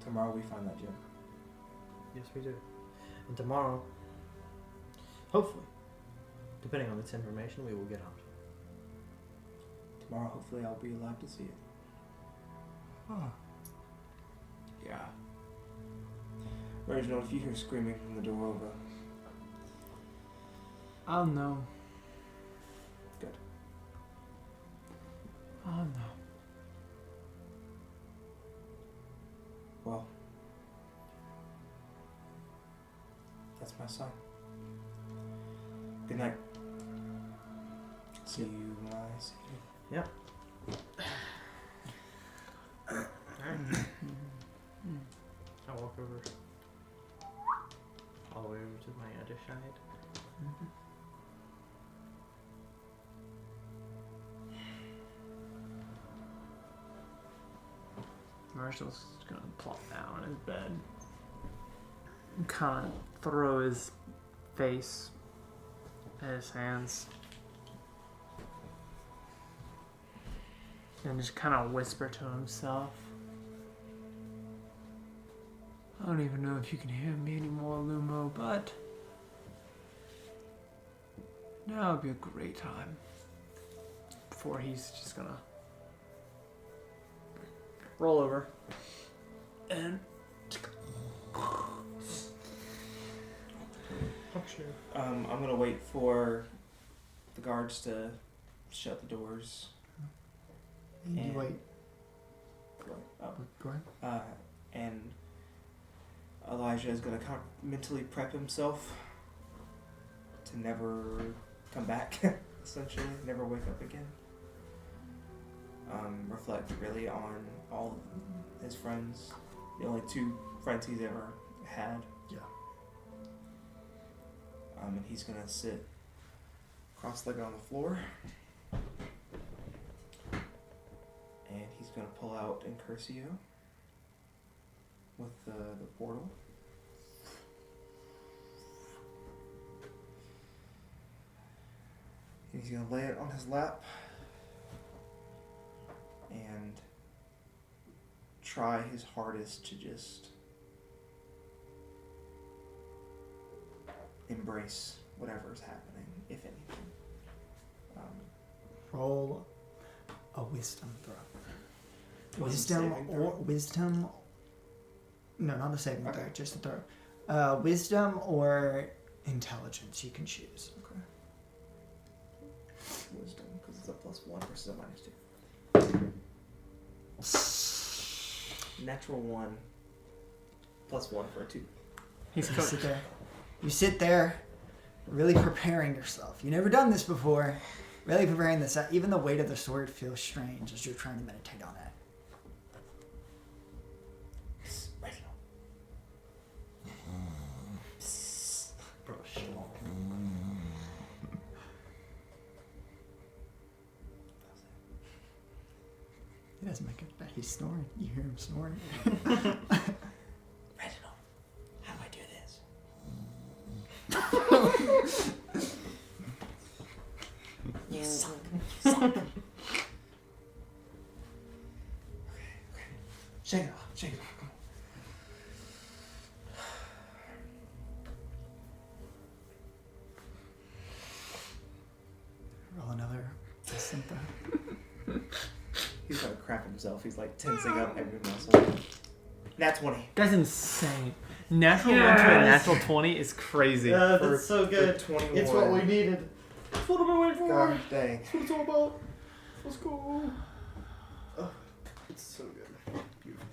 Tomorrow we find that gem. Yes, we do. And tomorrow, hopefully, depending on this information, we will get out. Tomorrow, hopefully, I'll be alive to see it. Oh. Yeah. Reginald, if you hear screaming from the door over, I'll know. good. I'll know. Well, that's my son. Good night. See you when I see you. Yep. Alright. I walk over all the way over to my other side. Marshall's gonna plop down in his bed and kind of throw his face in his hands and just kind of whisper to himself. I don't even know if you can hear me anymore, Lumo, but now would be a great time. Before he's just gonna roll over and I'm gonna wait for the guards to shut the doors. You And- wait. Go ahead. And Elijah is gonna kind of mentally prep himself to never come back, essentially, never wake up again. Reflect really on all of his friends, the only 2 friends he's ever had. Yeah. And he's gonna sit cross-legged on the floor, and he's gonna pull out Incursio with the portal. And he's gonna lay it on his lap and try his hardest to just embrace whatever's happening, if anything. Roll a wisdom throw. Wisdom Wisdom saving or throw? wisdom. No, not a saving Okay. throw, just a throw. Wisdom or intelligence, you can choose. Okay. Wisdom, because it's a +1 versus a -2. Natural 1. +1 for a 2. he's You cooked. sit there. You sit there, really preparing yourself. You've never done this before. Really preparing this. Even the weight of the sword feels strange as you're trying to meditate on it. He doesn't make it. He's snoring. You hear him snoring. Reginald, how do I do this? You suck. You suck. Shake it off. Shake it off. Come on. Roll another placenta. He's gonna crap himself. He's like tensing up every muscle. Nat 20. That's insane. Natural 1 to a natural 20 is crazy. That's so good. For 21. It's what we needed. That's what I've been waiting for. God dang. That's what it's all about. Let's go. It's so good. Beautiful.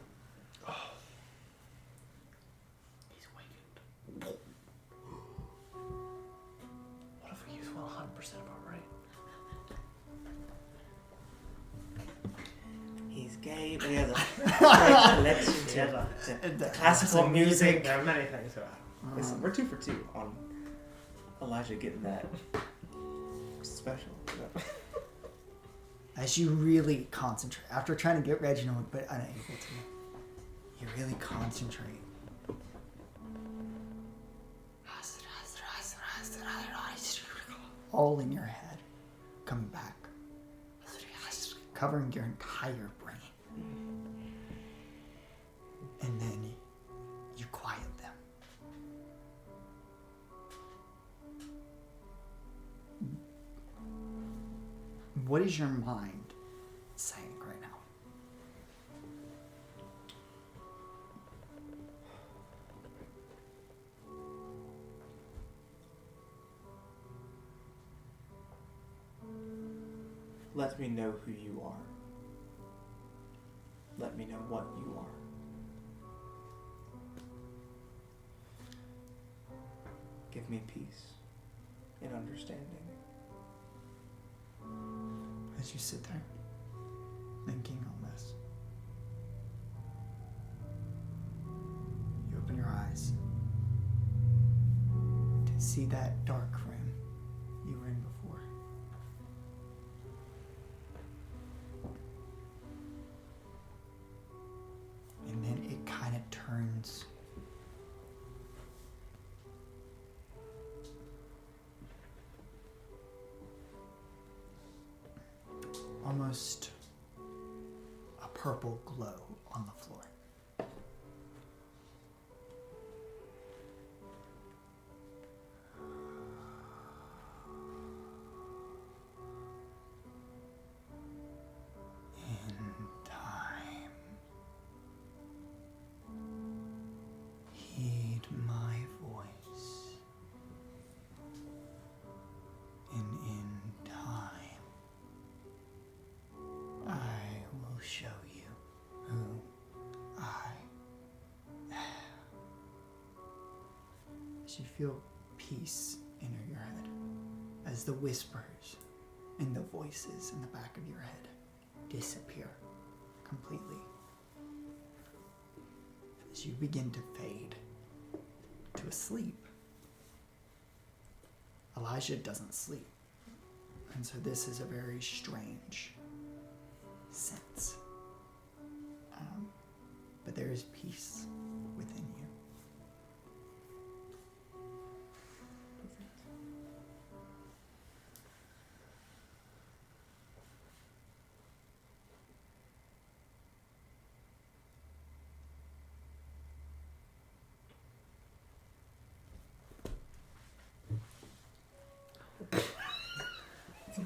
He's awakened. What if we use 100% of our right? He's gay, but he has a great connection He has to classical music. There are many things about it. Listen, we're 2 for 2 on Elijah getting that special. As you really concentrate, after trying to get Reginald but unable to, you really concentrate. All in your head, coming back, covering your entire brain. And then you quiet them. What is your mind saying right now? Let me know who you are. Let me know what you are. Give me peace and understanding. As you sit there, thinking on this, you open your eyes to see that dark room you were in before. And then it kind of turns almost a purple glow on the floor. In time, heed my voice, and in time, I will show you who I am. As you feel peace enter your head, as the whispers and the voices in the back of your head disappear completely, as you begin to fade to a sleep. Elijah doesn't sleep, and so this is a very strange sense. But there is peace within you.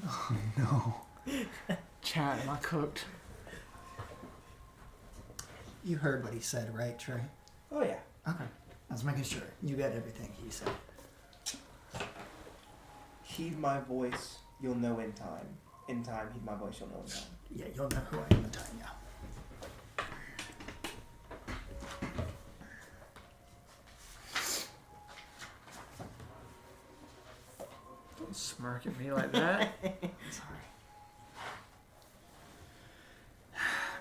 Oh no. Chat, am I cooked? You heard what he said, right, Trey? Oh yeah. Okay. I was making sure you got everything he said. Heed my voice, you'll know in time. In time, heed my voice, you'll know in time. Yeah, you'll know who I am in time, yeah. Don't smirk at me like that. Sorry.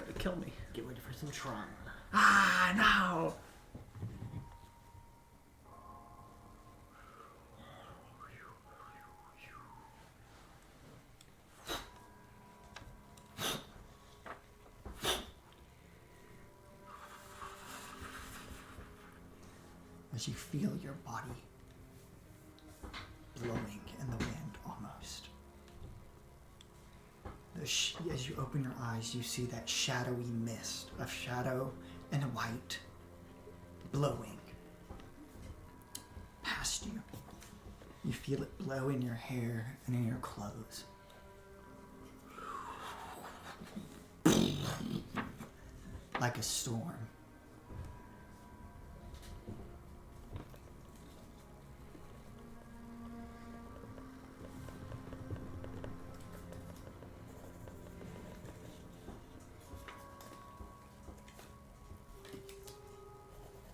It'll kill me. Get ready for some trauma. Ah, no! as you feel your body blowing in the wind almost. As you open your eyes, you see that shadowy mist of shadow and white blowing past you. You feel it blow in your hair and in your clothes. Like a storm.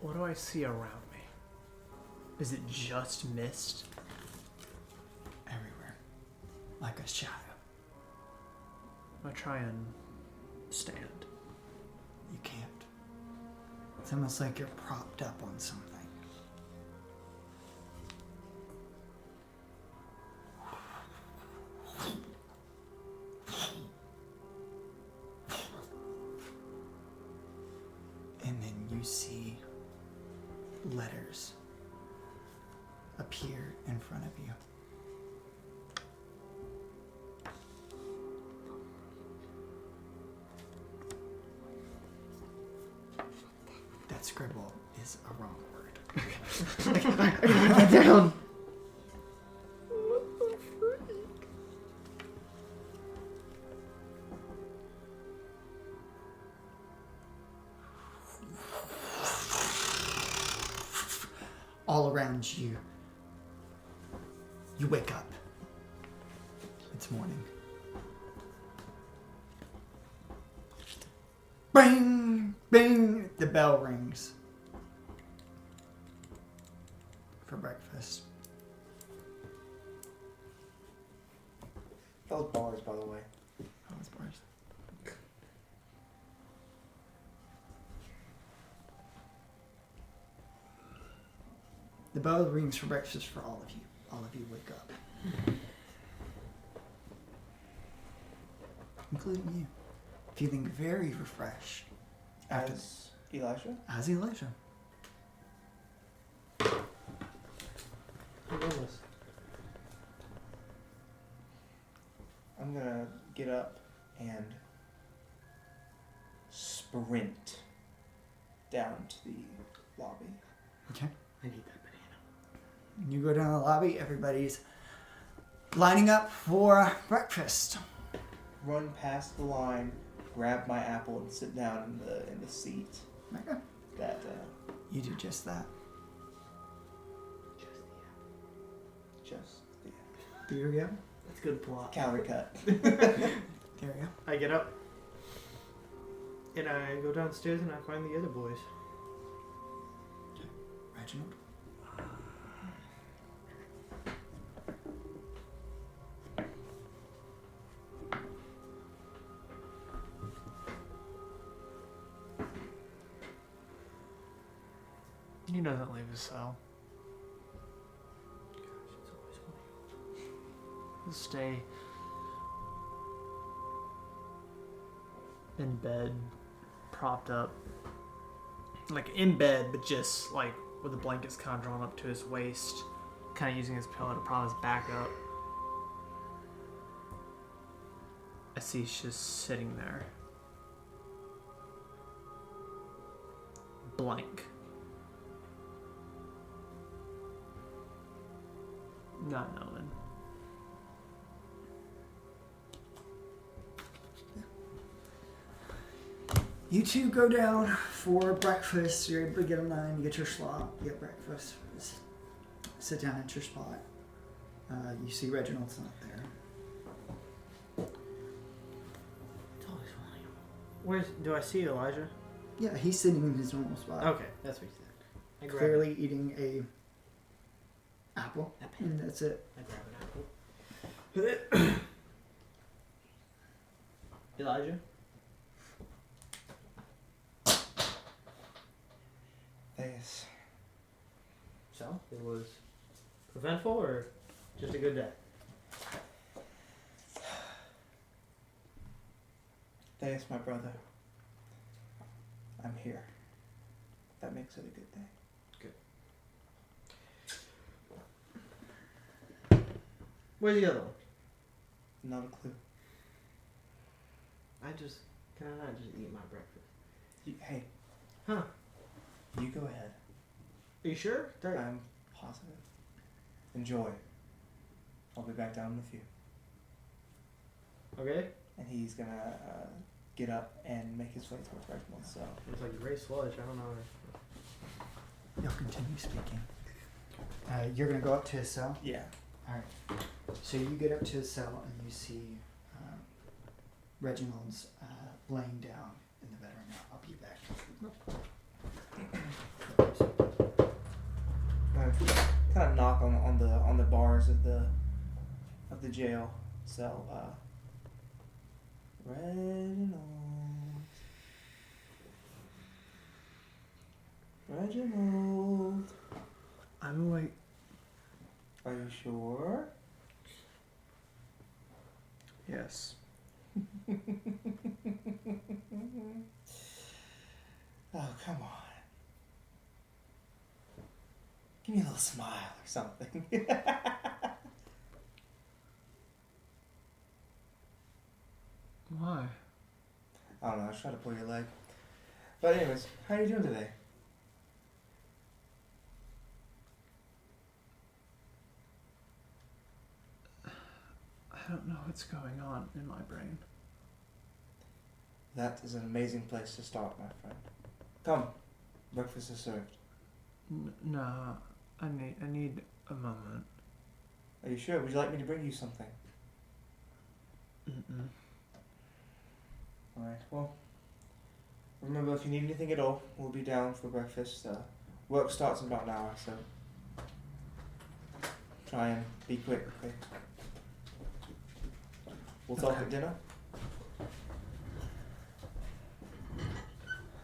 What do I see around me? Is it just mist? Everywhere. Like a shadow. I try and stand. You can't. It's almost like you're propped up on something. And then you see letters appear in front of you. That scribble is a wrong word. I gotta write that down. All around you. You wake up. It's morning. Bing! Bing! The bell rings. For breakfast. Those bars, by the way. Oh, it's bars. The bell rings for breakfast for all of you. All of you wake up. Including you. Feeling very refreshed. As Elijah? As Elijah. I'm gonna get up and sprint down to the lobby. Okay. I need that banana. You go down the lobby, everybody's lining up for breakfast. Run past the line, grab my apple, and sit down in the seat. Okay. That You do just that. just the There you go. That's good plot. calorie cut. There you go. I get up and I go downstairs and I find the other boys. Reginald. He doesn't leave his cell. He'll stay in bed, propped up. Like in bed, but just like with the blankets kind of drawn up to his waist, kind of using his pillow to prop his back up. I see he's just sitting there. Blank. Not knowing. You two go down for breakfast. You're able to get a line, you get your slot, you get breakfast. Sit down at your spot. You see Reginald's not there. It's always funny. Where's do I see Elijah? Yeah, he's sitting in his normal spot. Okay, that's what he said. I grab Clearly eating a apple. Apple. And that's it. I grab an apple. Elijah? Thanks. So, it was eventful or just a good day? Thanks, my brother. I'm here. That makes it a good day. Where's the other one? Not a clue. Can I not just eat my breakfast? Hey. Huh? You go ahead. Are you sure? I'm positive. Enjoy. I'll be back down with you. Okay. And he's gonna get up and make his way towards Reginald. So It's like very sludge. I don't know. You'll continue speaking. You're gonna go up to his cell. yeah. All right. So you get up to his cell and you see Reginald's laying down in the bed right now. I'll be back. Kind of knock on the bars of the jail cell. Reginald. I'm awake. Are you sure? Yes. Oh, come on. Give me a little smile or something. Why? I don't know, I was trying to pull your leg. But anyways, how are you doing today? I don't know what's going on in my brain. That is an amazing place to start, my friend. Come, breakfast is served. No, I need a moment. Are you sure? Would you like me to bring you something? Mm-mm. Alright, well, remember if you need anything at all, we'll be down for breakfast. Work starts in about an hour, so try and be quick, okay? We'll talk Okay. at dinner.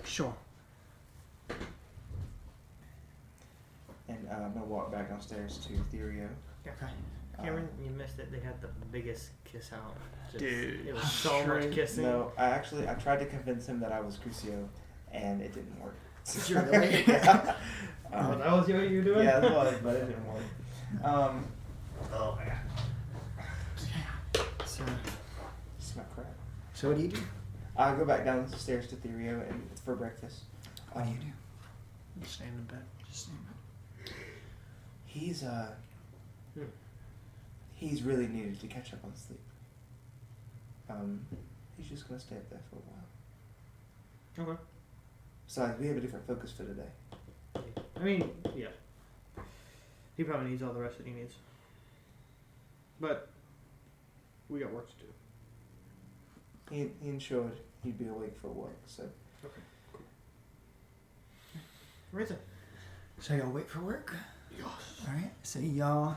Sure. And I'm gonna walk back downstairs to Therio. Okay. Cameron, you missed it. They had the biggest kiss out. Dude, It was so much shrink. kissing. No, I tried to convince him that I was Crucio, and it didn't work. Did you really? Yeah. Oh, that was what you were doing? Yeah, it was, but it didn't work. Oh my god. So, Smell crap. so what do you do? I go back downstairs to Therio and for breakfast. What do you do? Just staying in bed. Just stand up. He's really needed to catch up on sleep. He's just gonna stay up there for a while. Okay. Besides, we have a different focus for today. I mean, yeah. He probably needs all the rest that he needs. But we got work to do. He ensured he'd be awake for work, so. Okay, cool. Right then. So y'all wait for work? Yes. Alright, so y'all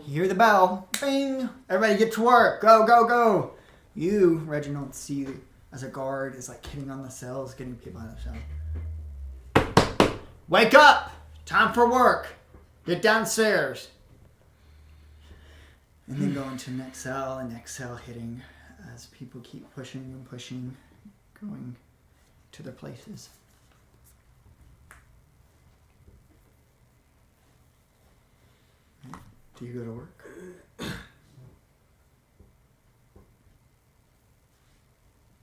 hear the bell. Bing! Everybody get to work. Go, go, go! You, Reginald, see as a guard is like hitting on the cells, getting people out of the cell. Wake up! Time for work! Get downstairs. And then go into the next cell hitting as people keep pushing and pushing, going to their places. Do you go to work?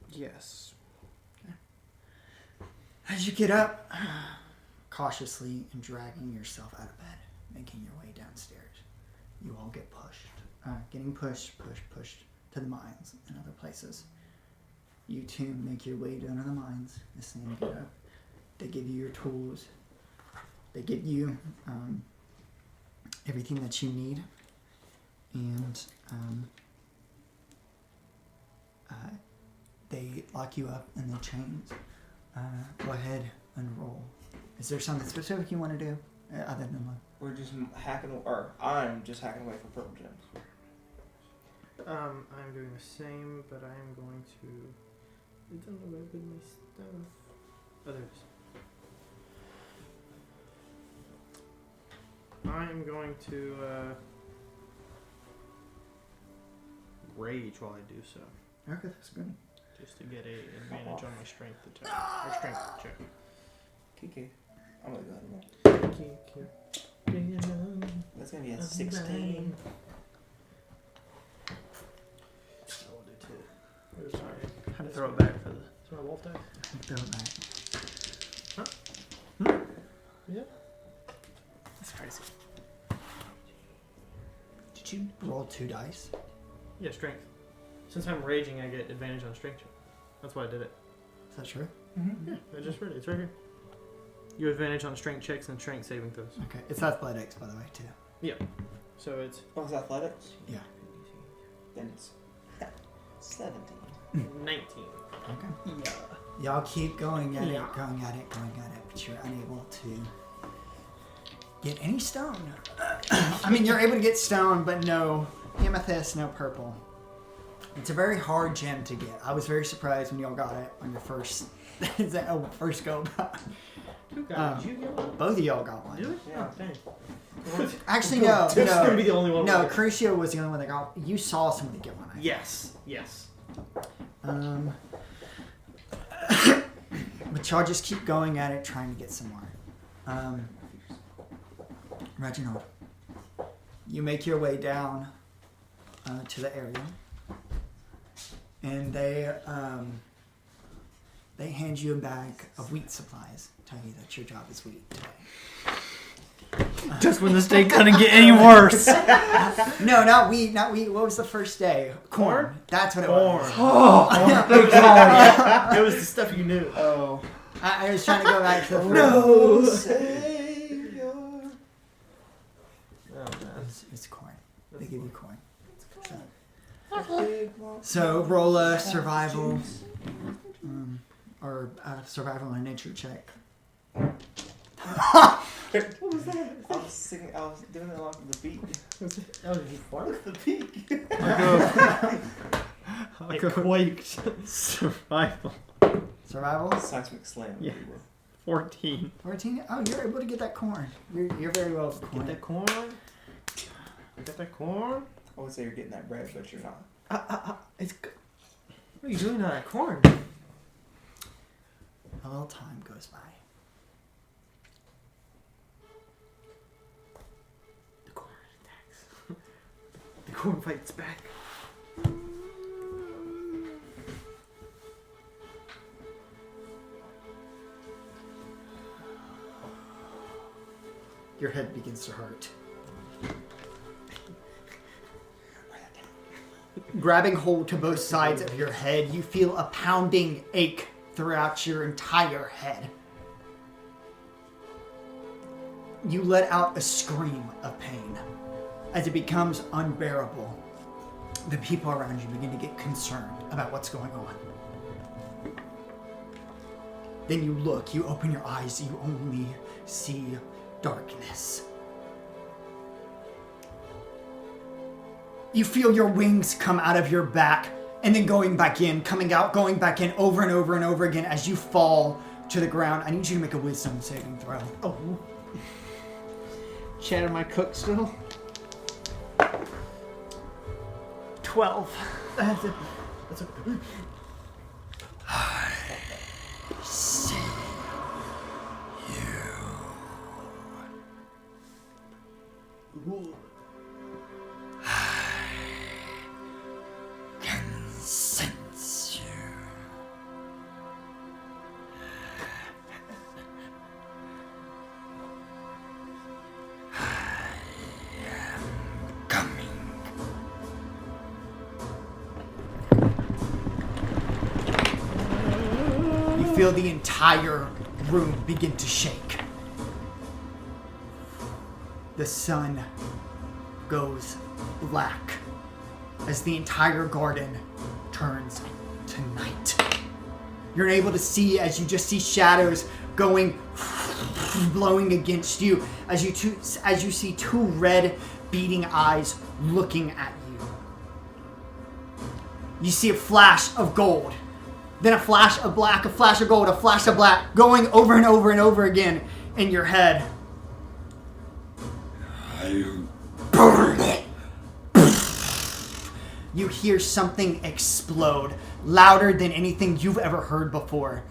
Yes. As you get up, cautiously and dragging yourself out of bed, making your way downstairs, you all get pushed. Getting pushed to the mines and other places. You two make your way down to the mines. The same get up. They give you your tools. They give you everything that you need. And they lock you up in the chains. Go ahead and roll. Is there something specific you want to do other than like? We're just I'm just hacking away for purple gems. I'm doing the same, but I am going to. I don't know where I put my stuff. Oh, there it is. I am going to rage while I do so, Okay, that's good. just to get a advantage on my strength attack or strength check. Kiki. I'm gonna go ahead and roll. Thank you. That's gonna be a 16. throw it back for the. It's my wolf dice. Throw it back. Yeah. That's crazy. Did you? Roll 2 dice. Yeah, strength. Since I'm raging, I get advantage on strength check. That's why I did it. Is that true? Yeah, I just read it. It's right here. You have advantage on strength checks and strength saving throws. Okay. It's athletics, by the way, too. Yeah. So it's Oh, it's athletics? Yeah. Then it's 17. 19. Okay. Yeah. Y'all keep going at Yeah. it, going at it, but you're unable to get any stone. I mean, you're able to get stone, but no amethyst, no purple. It's a very hard gem to get. I was very surprised when y'all got it on your first go about. Who got it? Did you get one? Both of y'all got one. Really? Yeah. Oh, dang. Actually, no. Tiff's gonna be the only one. No, with it. Crucio was the only one that got. You saw somebody get one. I think. Yes. Yes. But y'all just keep going at it, trying to get some more. Reginald, you make your way down to the area, and they hand you a bag of wheat supplies, telling you that your job is wheat today. Just when this day couldn't get any worse. No, not wheat, not wheat. What was the first day? Corn. That's what it was. It was the stuff you knew. Oh. I was trying to go back to the first. No, Savior. Oh man. It's corn. They give you corn. Big lump So roll a survival, or survival and nature check. What was that? I was doing it along with the beat. Oh, did you fart? The beat. I'll go quaked. Survival. Survival? Seismic slam. Yeah. if you will. 14. 14? Oh, you're able to get that corn. You're very well with Get corn. that corn. You got that corn? I would say you're getting that bread, but you're not. It's good. What are you doing to that corn? A little time goes by. The corn attacks. The corn fights back. Your head begins to hurt. Grabbing hold to both sides of your head, you feel a pounding ache throughout your entire head. You let out a scream of pain. As it becomes unbearable, the people around you begin to get concerned about what's going on. Then you look, you open your eyes, you only see darkness. You feel your wings come out of your back and then going back in, coming out, going back in over and over and over again as you fall to the ground. I need you to make a wisdom saving throw. Oh. Shadow my cook still? 12. That's a... See Ooh. can sense you. I am coming. You feel the entire room begin to shake. The sun goes black as the entire garden turns to night. You're able to see as you just see shadows going, blowing against you, as you see two red beating eyes looking at you. You see a flash of gold, then a flash of black, a flash of gold, a flash of black, going over and over and over again in your head. You hear something explode, louder than anything you've ever heard before,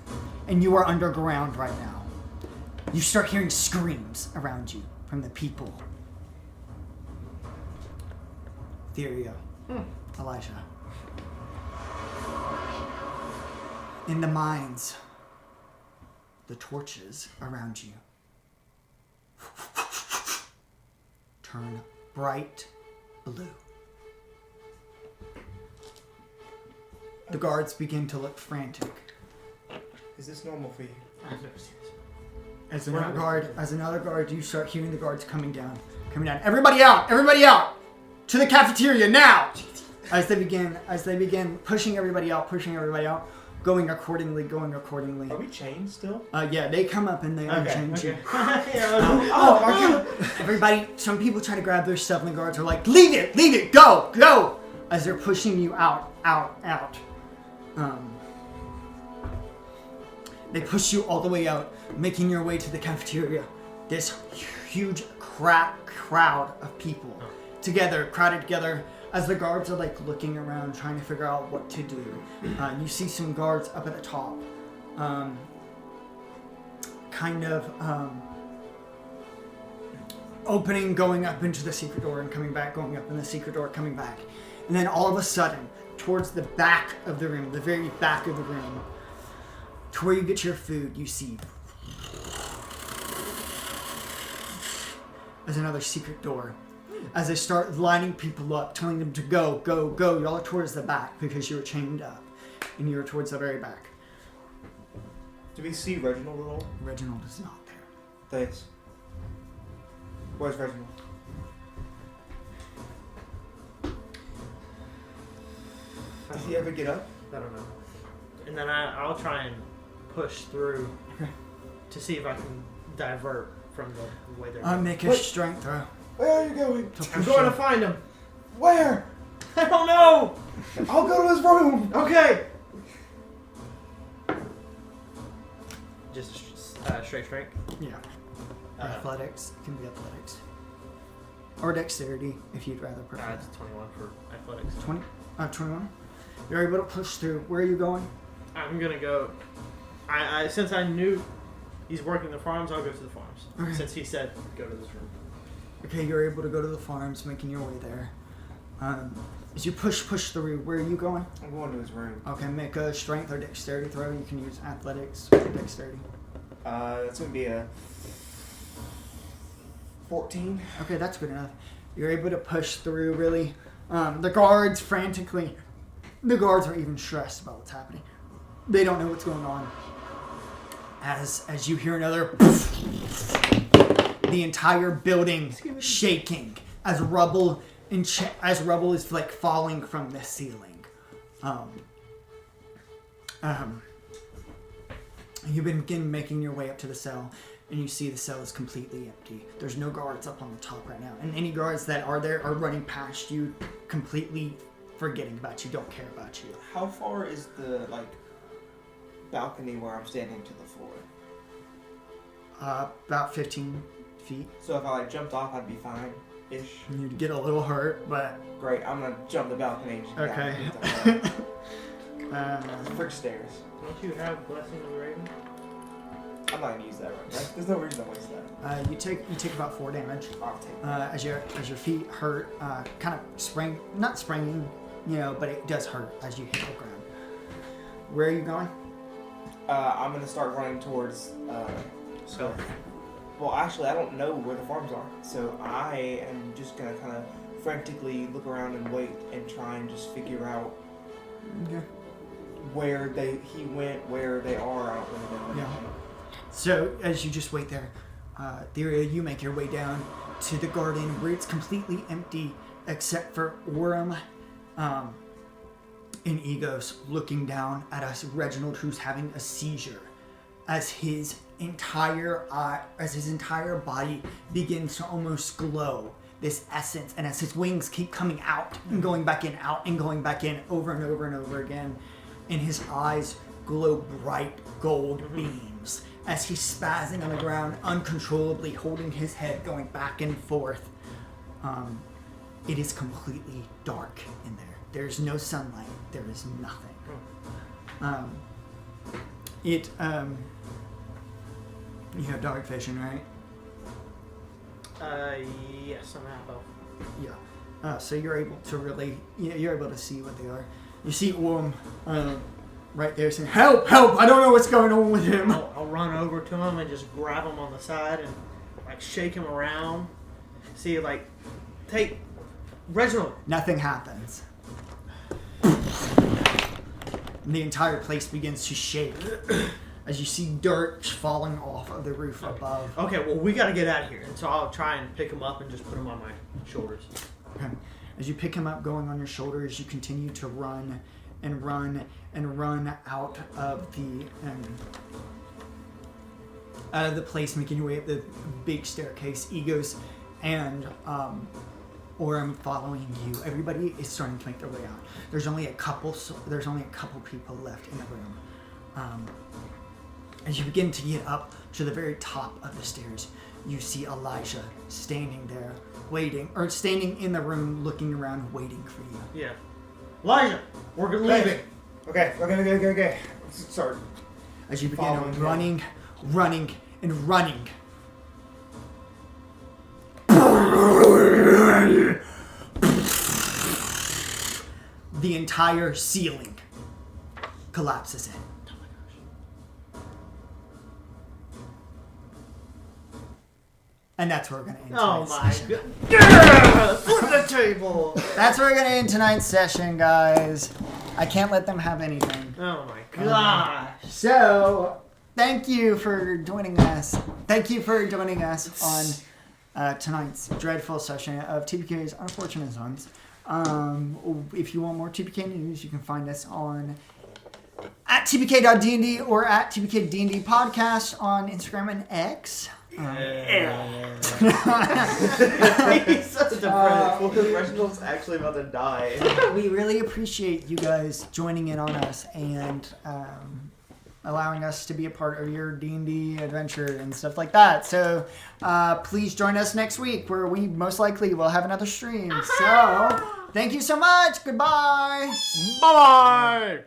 and you are underground right now. You start hearing screams around you from the people. Theria, Elijah. In the mines, the torches around you turn bright blue. The guards begin to look frantic. Is this normal for you? I've never seen this. As another guard, you start hearing the guards coming down. Everybody out! Everybody out! To the cafeteria now! As they begin pushing everybody out, going accordingly. Are we chained still? Yeah, they come up and they unchain you. Yeah, Everybody, some people try to grab their stuff and the guards are like, leave it, go! As they're pushing you out. They push you all the way out, making your way to the cafeteria. This huge crowd of people crowded together, as the guards are like looking around, trying to figure out what to do. You see some guards up at the top, opening, going up into the secret door and coming back, going up in the secret door, coming back. And then all of a sudden, towards the back of the room, the very back of the room, to where you get your food, you see there's another secret door. As they start lining people up, telling them to go. Y'all are towards the back because you were chained up. And you were towards the very back. Do we see Reginald at all? Reginald is not there. Thanks. Where's Reginald? Does he ever get up? I don't know. And then I'll try and push through to see if I can divert from the way they're Make a strength throw. Where are you going? I'm going to find him. Where? I don't know. I'll go to his room. Okay. Just straight strength. Yeah. Athletics. It can be athletics. Or dexterity, if you'd rather prefer. It's 21 for athletics. 21. You're able to push through. Where are you going? I'm gonna go. I since I knew he's working the farms, I'll go to the farms. Okay. Since he said go to this room. Okay, you're able to go to the farms, making your way there. As you push through, where are you going? I'm going to his room. Okay, make a strength or dexterity throw. You can use athletics or dexterity. That's going to be a 14. Okay, that's good enough. You're able to push through, really. The guards frantically... The guards are even stressed about what's happening. They don't know what's going on. As you hear another... The entire building shaking as rubble is like falling from the ceiling. You begin making your way up to the cell, and you see the cell is completely empty. There's no guards up on the top right now, and any guards that are there are running past you, completely forgetting about you, don't care about you. How far is the balcony where I'm standing to the floor? About 15 feet. So if I jumped off, I'd be fine-ish. You'd get a little hurt, but... Great, I'm gonna jump the balcony and just Okay. Frick stairs. Don't you have Blessing of the Raven? I'm not gonna use that right now. There's no reason to waste that. You take about 4 damage. I'll take that. As your feet hurt, kind of not springing, but it does hurt as you hit the ground. Where are you going? I'm gonna start running towards. Well, actually, I don't know where the farms are, so I am just gonna kind of frantically look around and wait and try and just figure out where he went, where they are. I don't really know. Yeah. So as you just wait there, Theria, you make your way down to the garden where it's completely empty except for Orem and Egos looking down at us. Reginald, who's having a seizure, as his entire body begins to almost glow this essence, and as his wings keep coming out and going back in, out and going back in, over and over and over again, and his eyes glow bright gold beams as he's spazzing on the ground uncontrollably, holding his head, going back and forth. It is completely dark in there. There's no sunlight. There is nothing. You have dark vision, right? Yes, I'm half elf. Yeah. So you're able to really, you're able to see what they are. You see Orm right there saying, "Help! Help! I don't know what's going on with him." I'll run over to him and just grab him on the side and like shake him around. See, like, take Reginald. Nothing happens. And the entire place begins to shake as you see dirt falling off of the roof above. Okay, well, we got to get out of here. And so I'll try and pick him up and just put him on my shoulders. Okay. As you pick him up, going on your shoulders, you continue to run and run and run out of the place, making your way up the big staircase. Egos and Orem following you. Everybody is starting to make their way out. There's only a couple people left in the room. As you begin to get up to the very top of the stairs, you see Elijah standing there, standing in the room, looking around, waiting for you. Yeah. Elijah, we're leaving. Okay. Sorry. As you begin Following running, and running. The entire ceiling collapses in. And that's where we're going to end tonight's session. Yeah! Flip the table! That's where we're going to end tonight's session, guys. I can't let them have anything. Oh my gosh. So, thank you for joining us. Thank you for joining us on tonight's dreadful session of TPK's Unfortunate Sons. If you want more TPK news, you can find us on at tpk.dnd or at tpkdnd podcast on Instagram and X. He's such a depressed. Well, because Reginald's actually about to die. We really appreciate you guys joining in on us and allowing us to be a part of your D&D adventure and stuff like that. So please join us next week where we most likely will have another stream. So thank you so much. Goodbye. Bye-bye!